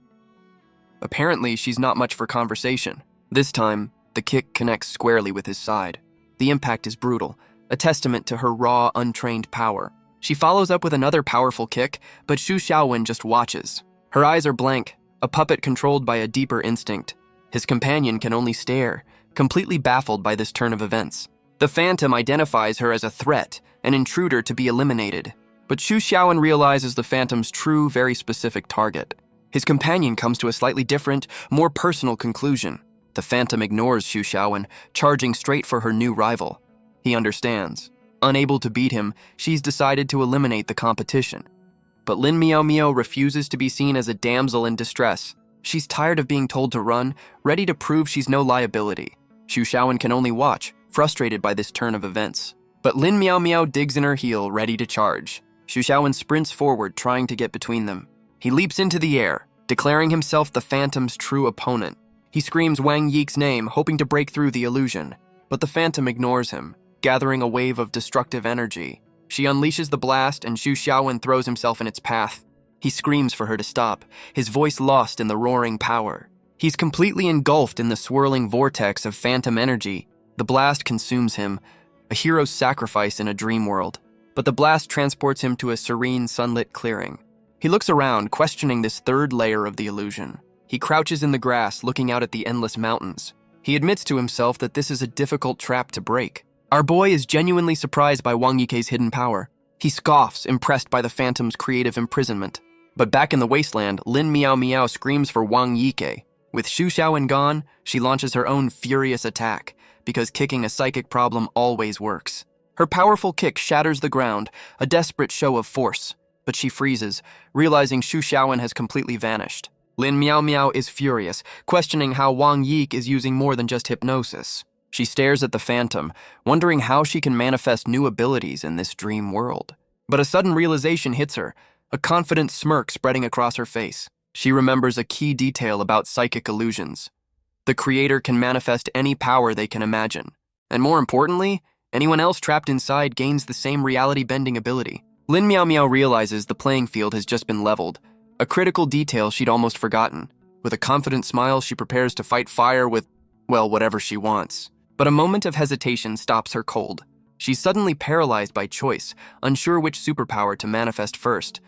Apparently, she's not much for conversation. This time, the kick connects squarely with his side. The impact is brutal, a testament to her raw, untrained power. She follows up with another powerful kick, but Xu Xiaowen just watches. Her eyes are blank, a puppet controlled by a deeper instinct. His companion can only stare, completely baffled by this turn of events. The Phantom identifies her as a threat, an intruder to be eliminated. But Xu Xiaowen realizes the Phantom's true, very specific target. His companion comes to a slightly different, more personal conclusion. The Phantom ignores Xu Xiaowen, charging straight for her new rival. He understands. Unable to beat him, she's decided to eliminate the competition. But Lin Miao Miao refuses to be seen as a damsel in distress. She's tired of being told to run, ready to prove she's no liability. Xu Xiaowen can only watch, frustrated by this turn of events. But Lin Miao Miao digs in her heel, ready to charge. Xu Xiaowen sprints forward, trying to get between them. He leaps into the air, declaring himself the Phantom's true opponent. He screams Wang Yike's name, hoping to break through the illusion. But the Phantom ignores him, gathering a wave of destructive energy. She unleashes the blast, and Xu Xiaowen throws himself in its path. He screams for her to stop, his voice lost in the roaring power. He's completely engulfed in the swirling vortex of phantom energy. The blast consumes him, a hero's sacrifice in a dream world. But the blast transports him to a serene, sunlit clearing. He looks around, questioning this third layer of the illusion. He crouches in the grass, looking out at the endless mountains. He admits to himself that this is a difficult trap to break. Our boy is genuinely surprised by Wang Yike's hidden power. He scoffs, impressed by the Phantom's creative imprisonment. But back in the wasteland, Lin Miao Miao screams for Wang Yike. With Xu Xiaowen gone, she launches her own furious attack, because kicking a psychic problem always works. Her powerful kick shatters the ground, a desperate show of force. But she freezes, realizing Xu Xiaowen has completely vanished. Lin Miao Miao is furious, questioning how Wang Yike is using more than just hypnosis. She stares at the Phantom, wondering how she can manifest new abilities in this dream world. But a sudden realization hits her, a confident smirk spreading across her face. She remembers a key detail about psychic illusions. The creator can manifest any power they can imagine. And more importantly, anyone else trapped inside gains the same reality-bending ability. Lin Miao Miao realizes the playing field has just been leveled, a critical detail she'd almost forgotten. With a confident smile, she prepares to fight fire with, well, whatever she wants. But a moment of hesitation stops her cold. She's suddenly paralyzed by choice, unsure which superpower to manifest first.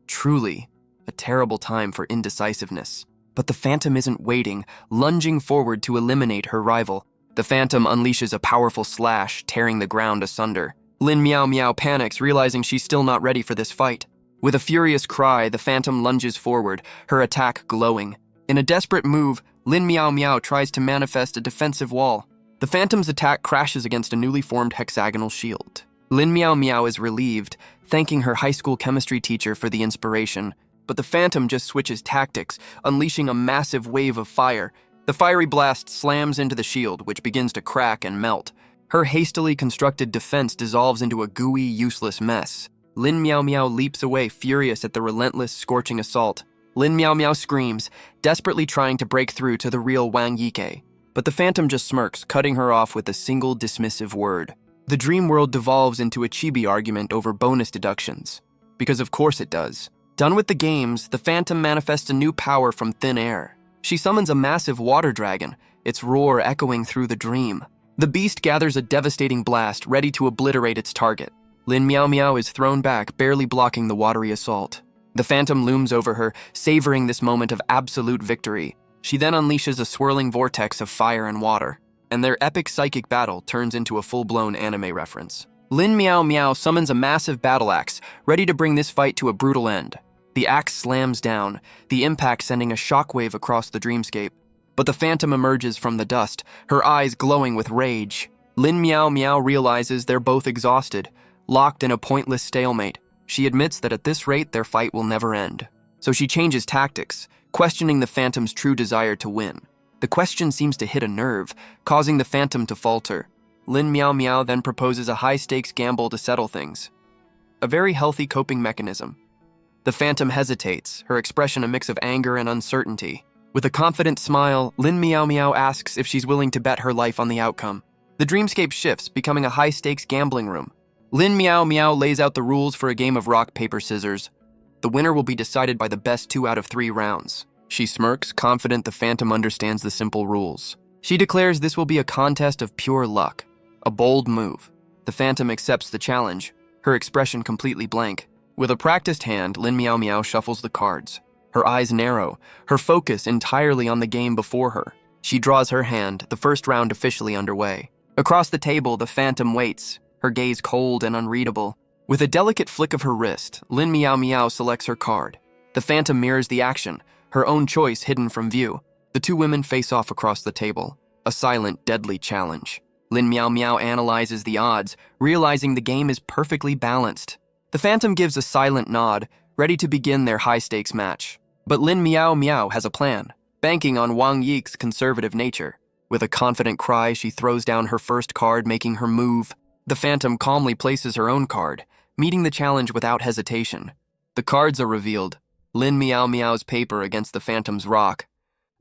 Truly, a terrible time for indecisiveness. But the Phantom isn't waiting, lunging forward to eliminate her rival. The Phantom unleashes a powerful slash, tearing the ground asunder. Lin Miao Miao panics, realizing she's still not ready for this fight. With a furious cry, the Phantom lunges forward, her attack glowing. In a desperate move, Lin Miao Miao tries to manifest a defensive wall. The Phantom's attack crashes against a newly formed hexagonal shield. Lin Miao Miao is relieved, thanking her high school chemistry teacher for the inspiration. But the Phantom just switches tactics, unleashing a massive wave of fire. The fiery blast slams into the shield, which begins to crack and melt. Her hastily constructed defense dissolves into a gooey, useless mess. Lin Miao Miao leaps away, furious at the relentless, scorching assault. Lin Miao Miao screams, desperately trying to break through to the real Wang Yike. But the Phantom just smirks, cutting her off with a single dismissive word. The dream world devolves into a chibi argument over bonus deductions. Because of course it does. Done with the games, the Phantom manifests a new power from thin air. She summons a massive water dragon, its roar echoing through the dream. The beast gathers a devastating blast, ready to obliterate its target. Lin Miao Miao is thrown back, barely blocking the watery assault. The Phantom looms over her, savoring this moment of absolute victory. She then unleashes a swirling vortex of fire and water, and their epic psychic battle turns into a full-blown anime reference. Lin Miao Miao summons a massive battle axe, ready to bring this fight to a brutal end. The axe slams down, the impact sending a shockwave across the dreamscape. But the Phantom emerges from the dust, her eyes glowing with rage. Lin Miao Miao realizes they're both exhausted, locked in a pointless stalemate. She admits that at this rate, their fight will never end. So she changes tactics, questioning the Phantom's true desire to win. The question seems to hit a nerve, causing the Phantom to falter. Lin Miao Miao then proposes a high-stakes gamble to settle things. A very healthy coping mechanism. The Phantom hesitates, her expression a mix of anger and uncertainty. With a confident smile, Lin Miao Miao asks if she's willing to bet her life on the outcome. The dreamscape shifts, becoming a high-stakes gambling room. Lin Miao Miao lays out the rules for a game of rock, paper, scissors. The winner will be decided by the best 2 out of 3 rounds. She smirks, confident the Phantom understands the simple rules. She declares this will be a contest of pure luck. A bold move. The Phantom accepts the challenge, her expression completely blank. With a practiced hand, Lin Miao Miao shuffles the cards. Her eyes narrow, her focus entirely on the game before her. She draws her hand, the first round officially underway. Across the table, the Phantom waits, her gaze cold and unreadable. With a delicate flick of her wrist, Lin Miao Miao selects her card. The Phantom mirrors the action, her own choice hidden from view. The two women face off across the table. A silent, deadly challenge. Lin Miao Miao analyzes the odds, realizing the game is perfectly balanced. The Phantom gives a silent nod, ready to begin their high-stakes match. But Lin Miao Miao has a plan, banking on Wang Yike's conservative nature. With a confident cry, she throws down her first card, making her move. The Phantom calmly places her own card, meeting the challenge without hesitation. The cards are revealed. Lin Miao Miao's paper against the Phantom's rock.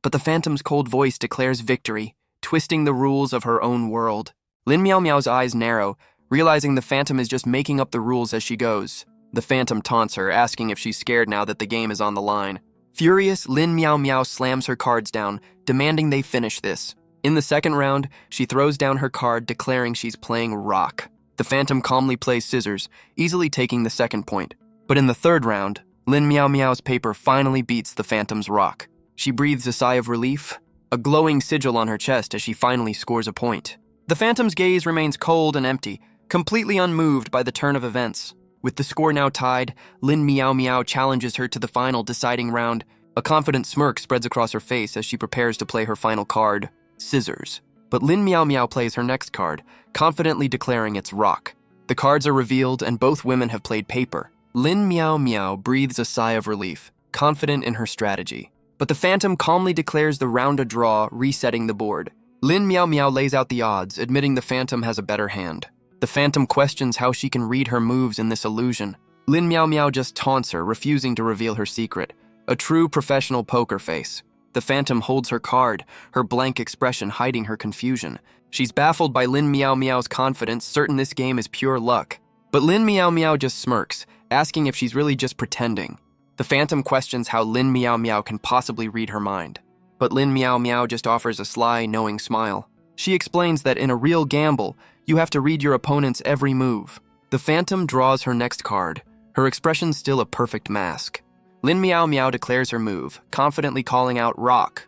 But the Phantom's cold voice declares victory, twisting the rules of her own world. Lin Miao Miao's eyes narrow, realizing the Phantom is just making up the rules as she goes. The Phantom taunts her, asking if she's scared now that the game is on the line. Furious, Lin Miao Miao slams her cards down, demanding they finish this. In the second round, she throws down her card, declaring she's playing rock. The Phantom calmly plays scissors, easily taking the second point. But in the third round, Lin Miao Miao's paper finally beats the Phantom's rock. She breathes a sigh of relief, a glowing sigil on her chest as she finally scores a point. The Phantom's gaze remains cold and empty, completely unmoved by the turn of events. With the score now tied, Lin Miao Miao challenges her to the final deciding round. A confident smirk spreads across her face as she prepares to play her final card, scissors. But Lin Miao Miao plays her next card, confidently declaring it's rock. The cards are revealed and both women have played paper. Lin Miao Miao breathes a sigh of relief, confident in her strategy. But the Phantom calmly declares the round a draw, resetting the board. Lin Miao Miao lays out the odds, admitting the Phantom has a better hand. The Phantom questions how she can read her moves in this illusion. Lin Miao Miao just taunts her, refusing to reveal her secret. A true professional poker face. The Phantom holds her card, her blank expression hiding her confusion. She's baffled by Lin Miao Miao's confidence, certain this game is pure luck. But Lin Miao Miao just smirks, asking if she's really just pretending. The Phantom questions how Lin Miao Miao can possibly read her mind. But Lin Miao Miao just offers a sly, knowing smile. She explains that in a real gamble, you have to read your opponent's every move. The Phantom draws her next card, her expression still a perfect mask. Lin Miao Miao declares her move, confidently calling out rock.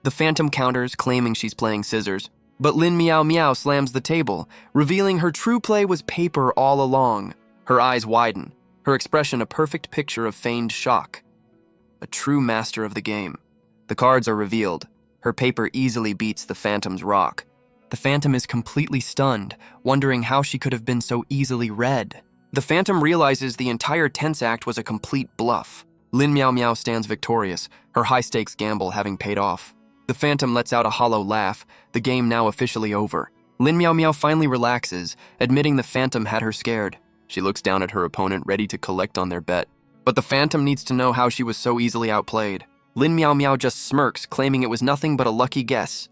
The Phantom counters, claiming she's playing scissors. But Lin Miao Miao slams the table, revealing her true play was paper all along. Her eyes widen, her expression a perfect picture of feigned shock. A true master of the game. The cards are revealed. Her paper easily beats the Phantom's rock. The Phantom is completely stunned, wondering how she could have been so easily read. The Phantom realizes the entire tense act was a complete bluff. Lin Miao Miao stands victorious, her high-stakes gamble having paid off. The Phantom lets out a hollow laugh, the game now officially over. Lin Miao Miao finally relaxes, admitting the Phantom had her scared. She looks down at her opponent, ready to collect on their bet. But the Phantom needs to know how she was so easily outplayed. Lin Miao Miao just smirks, claiming it was nothing but a lucky guess.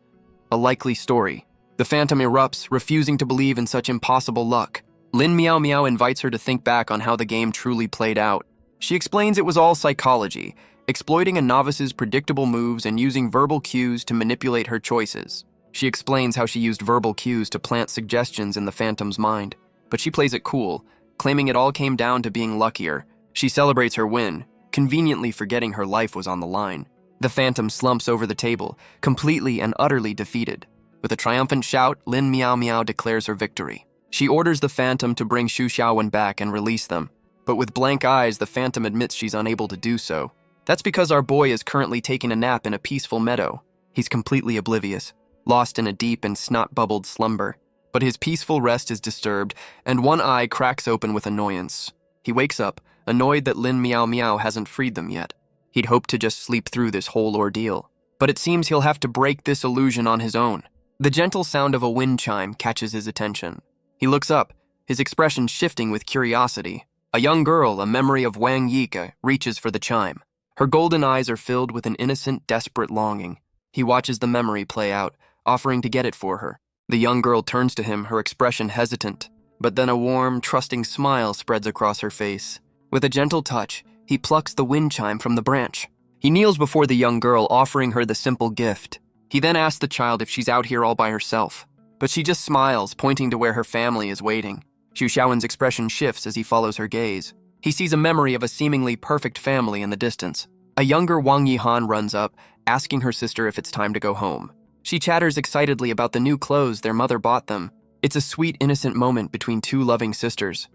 A likely story. The Phantom erupts, refusing to believe in such impossible luck. Lin Miao Miao invites her to think back on how the game truly played out. She explains it was all psychology, exploiting a novice's predictable moves and using verbal cues to manipulate her choices. She explains how she used verbal cues to plant suggestions in the Phantom's mind, but she plays it cool, claiming it all came down to being luckier. She celebrates her win, conveniently forgetting her life was on the line. The Phantom slumps over the table, completely and utterly defeated. With a triumphant shout, Lin Miao Miao declares her victory. She orders the Phantom to bring Xu Xiaowen back and release them. But with blank eyes, the Phantom admits she's unable to do so. That's because our boy is currently taking a nap in a peaceful meadow. He's completely oblivious, lost in a deep and snot-bubbled slumber. But his peaceful rest is disturbed, and one eye cracks open with annoyance. He wakes up, annoyed that Lin Miao Miao hasn't freed them yet. He'd hoped to just sleep through this whole ordeal. But it seems he'll have to break this illusion on his own. The gentle sound of a wind chime catches his attention. He looks up, his expression shifting with curiosity. A young girl, a memory of Wang Yike, reaches for the chime. Her golden eyes are filled with an innocent, desperate longing. He watches the memory play out, offering to get it for her. The young girl turns to him, her expression hesitant, but then a warm, trusting smile spreads across her face. With a gentle touch, he plucks the wind chime from the branch. He kneels before the young girl, offering her the simple gift. He then asks the child if she's out here all by herself, but she just smiles, pointing to where her family is waiting. Xu Xiaowen's expression shifts as he follows her gaze. He sees a memory of a seemingly perfect family in the distance. A younger Wang Yihan runs up, asking her sister if it's time to go home. She chatters excitedly about the new clothes their mother bought them. It's a sweet, innocent moment between two loving sisters.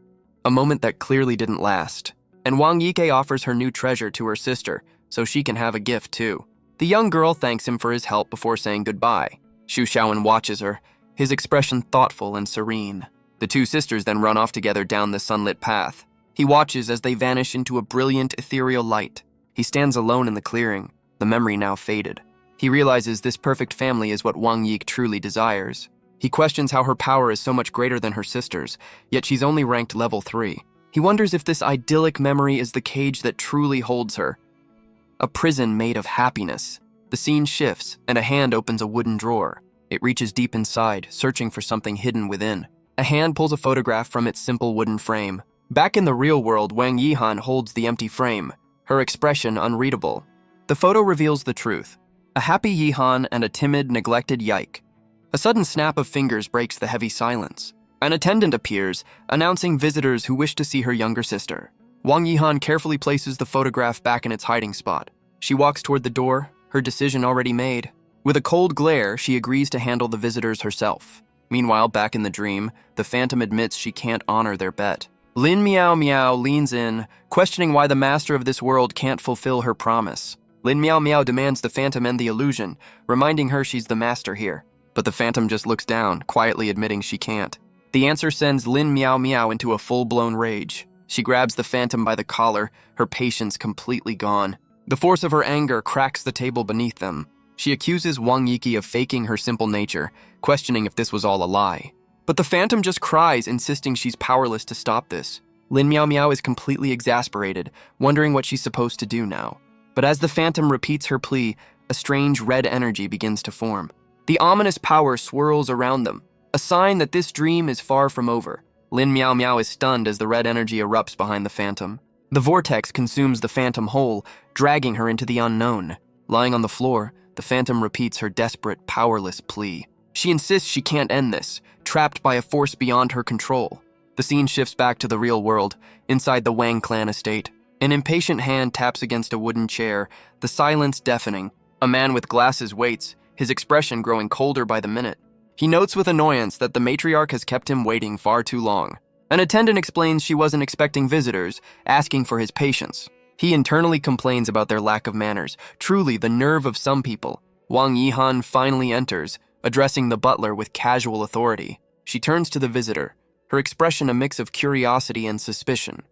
A moment that clearly didn't last. And Wang Yike offers her new treasure to her sister, so she can have a gift too. The young girl thanks him for his help before saying goodbye. Xu Xiaowen watches her, his expression thoughtful and serene. The two sisters then run off together down the sunlit path. He watches as they vanish into a brilliant, ethereal light. He stands alone in the clearing, the memory now faded. He realizes this perfect family is what Wang Yike truly desires. He questions how her power is so much greater than her sister's, yet she's only ranked level 3. He wonders if this idyllic memory is the cage that truly holds her. A prison made of happiness. The scene shifts, and a hand opens a wooden drawer. It reaches deep inside, searching for something hidden within. A hand pulls a photograph from its simple wooden frame. Back in the real world, Wang Yihan holds the empty frame, her expression unreadable. The photo reveals the truth. A happy Yihan and a timid, neglected Yike. A sudden snap of fingers breaks the heavy silence. An attendant appears, announcing visitors who wish to see her younger sister. Wang Yihan carefully places the photograph back in its hiding spot. She walks toward the door, her decision already made. With a cold glare, she agrees to handle the visitors herself. Meanwhile, back in the dream, the Phantom admits she can't honor their bet. Lin Miao Miao leans in, questioning why the master of this world can't fulfill her promise. Lin Miao Miao demands the Phantom end the illusion, reminding her she's the master here. But the Phantom just looks down, quietly admitting she can't. The answer sends Lin Miao Miao into a full-blown rage. She grabs the Phantom by the collar, her patience completely gone. The force of her anger cracks the table beneath them. She accuses Wang Yike of faking her simple nature, questioning if this was all a lie. But the Phantom just cries, insisting she's powerless to stop this. Lin Miao Miao is completely exasperated, wondering what she's supposed to do now. But as the Phantom repeats her plea, a strange red energy begins to form. The ominous power swirls around them, a sign that this dream is far from over. Lin Miao Miao is stunned as the red energy erupts behind the Phantom. The vortex consumes the Phantom whole, dragging her into the unknown. Lying on the floor, the Phantom repeats her desperate, powerless plea. She insists she can't end this, trapped by a force beyond her control. The scene shifts back to the real world, inside the Wang clan estate. An impatient hand taps against a wooden chair, the silence deafening. A man with glasses waits, his expression growing colder by the minute. He notes with annoyance that the matriarch has kept him waiting far too long. An attendant explains she wasn't expecting visitors, asking for his patience. He internally complains about their lack of manners, truly the nerve of some people. Wang Yihan finally enters, addressing the butler with casual authority. She turns to the visitor, her expression a mix of curiosity and suspicion.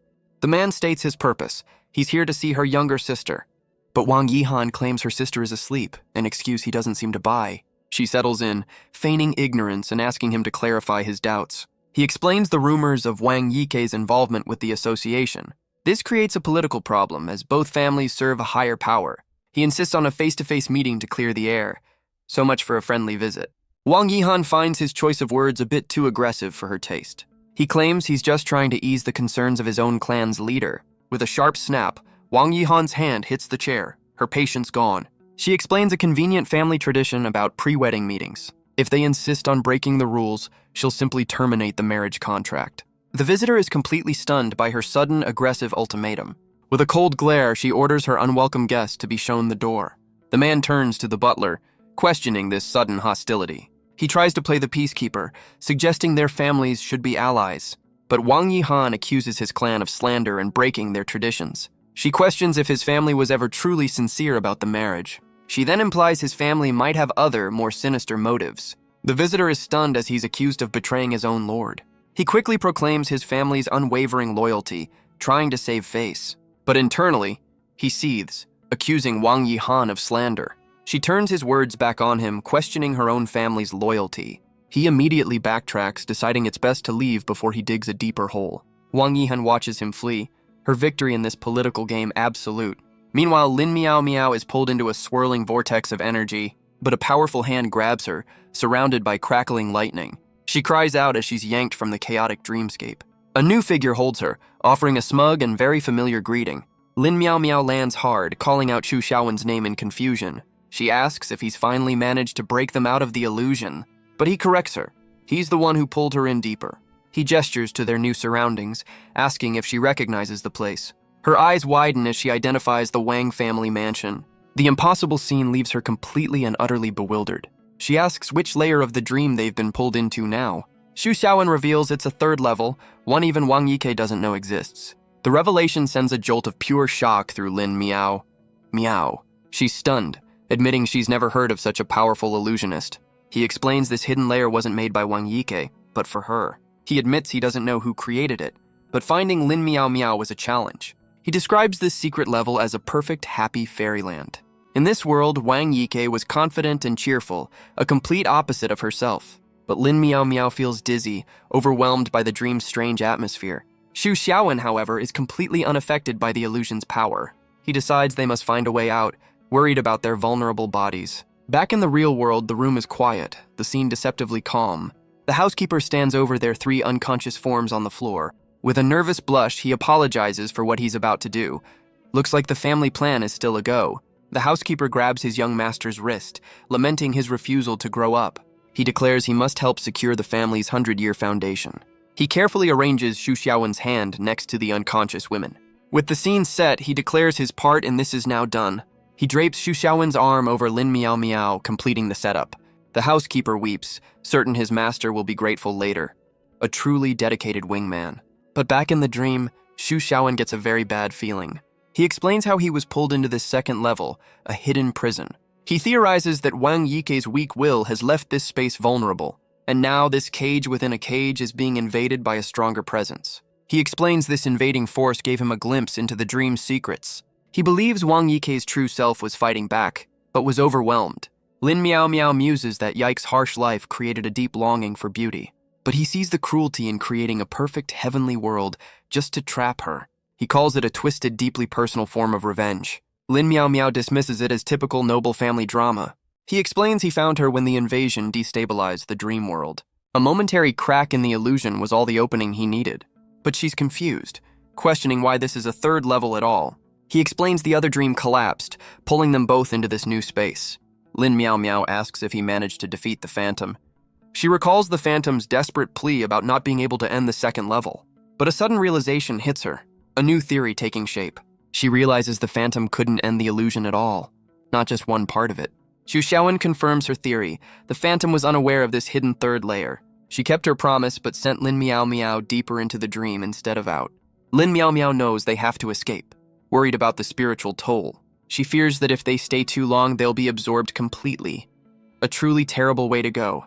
The man states his purpose. He's here to see her younger sister. But Wang Yihan claims her sister is asleep, an excuse he doesn't seem to buy. She settles in, feigning ignorance and asking him to clarify his doubts. He explains the rumors of Wang Yike's involvement with the association. This creates a political problem, as both families serve a higher power. He insists on a face-to-face meeting to clear the air. So much for a friendly visit. Wang Yihan finds his choice of words a bit too aggressive for her taste. He claims he's just trying to ease the concerns of his own clan's leader. With a sharp snap, Wang Yihan's hand hits the chair, her patience gone. She explains a convenient family tradition about pre-wedding meetings. If they insist on breaking the rules, she'll simply terminate the marriage contract. The visitor is completely stunned by her sudden, aggressive ultimatum. With a cold glare, she orders her unwelcome guest to be shown the door. The man turns to the butler, questioning this sudden hostility. He tries to play the peacekeeper, suggesting their families should be allies. But Wang Yihan accuses his clan of slander and breaking their traditions. She questions if his family was ever truly sincere about the marriage. She then implies his family might have other, more sinister motives. The visitor is stunned as he's accused of betraying his own lord. He quickly proclaims his family's unwavering loyalty, trying to save face. But internally, he seethes, accusing Wang Yihan of slander. She turns his words back on him, questioning her own family's loyalty. He immediately backtracks, deciding it's best to leave before he digs a deeper hole. Wang Yihan watches him flee, her victory in this political game absolute. Meanwhile, Lin Miao Miao is pulled into a swirling vortex of energy, but a powerful hand grabs her, surrounded by crackling lightning. She cries out as she's yanked from the chaotic dreamscape. A new figure holds her, offering a smug and very familiar greeting. Lin Miao Miao lands hard, calling out Xu Xiaowen's name in confusion. She asks if he's finally managed to break them out of the illusion, but he corrects her. He's the one who pulled her in deeper. He gestures to their new surroundings, asking if she recognizes the place. Her eyes widen as she identifies the Wang family mansion. The impossible scene leaves her completely and utterly bewildered. She asks which layer of the dream they've been pulled into now. Xu Xiaowen reveals it's a third level, one even Wang Yike doesn't know exists. The revelation sends a jolt of pure shock through Lin Miao. Miao. She's stunned, admitting she's never heard of such a powerful illusionist. He explains this hidden layer wasn't made by Wang Yike, but for her. He admits he doesn't know who created it, but finding Lin Miao Miao was a challenge. He describes this secret level as a perfect, happy fairyland. In this world, Wang Yike was confident and cheerful, a complete opposite of herself. But Lin Miao Miao feels dizzy, overwhelmed by the dream's strange atmosphere. Xu Xiaowen, however, is completely unaffected by the illusion's power. He decides they must find a way out, worried about their vulnerable bodies. Back in the real world, the room is quiet, the scene deceptively calm. The housekeeper stands over their 3 unconscious forms on the floor. With a nervous blush, he apologizes for what he's about to do. Looks like the family plan is still a go. The housekeeper grabs his young master's wrist, lamenting his refusal to grow up. He declares he must help secure the family's 100-year foundation. He carefully arranges Xu Xiaowen's hand next to the unconscious women. With the scene set, he declares his part and this is now done. He drapes Xu Xiaowen's arm over Lin Miao Miao, completing the setup. The housekeeper weeps, certain his master will be grateful later. A truly dedicated wingman. But back in the dream, Xu Xiaowen gets a very bad feeling. He explains how he was pulled into this second level, a hidden prison. He theorizes that Wang Yike's weak will has left this space vulnerable, and now this cage within a cage is being invaded by a stronger presence. He explains this invading force gave him a glimpse into the dream's secrets. He believes Wang Yike's true self was fighting back, but was overwhelmed. Lin Miao Miao muses that Yike's harsh life created a deep longing for beauty, but he sees the cruelty in creating a perfect heavenly world just to trap her. He calls it a twisted, deeply personal form of revenge. Lin Miao Miao dismisses it as typical noble family drama. He explains he found her when the invasion destabilized the dream world. A momentary crack in the illusion was all the opening he needed. But she's confused, questioning why this is a third level at all. He explains the other dream collapsed, pulling them both into this new space. Lin Miao Miao asks if he managed to defeat the Phantom. She recalls the Phantom's desperate plea about not being able to end the second level. But a sudden realization hits her, a new theory taking shape. She realizes the Phantom couldn't end the illusion at all, not just one part of it. Xu Xiaowen confirms her theory. The Phantom was unaware of this hidden third layer. She kept her promise but sent Lin Miao Miao deeper into the dream instead of out. Lin Miao Miao knows they have to escape, worried about the spiritual toll. She fears that if they stay too long, they'll be absorbed completely. A truly terrible way to go.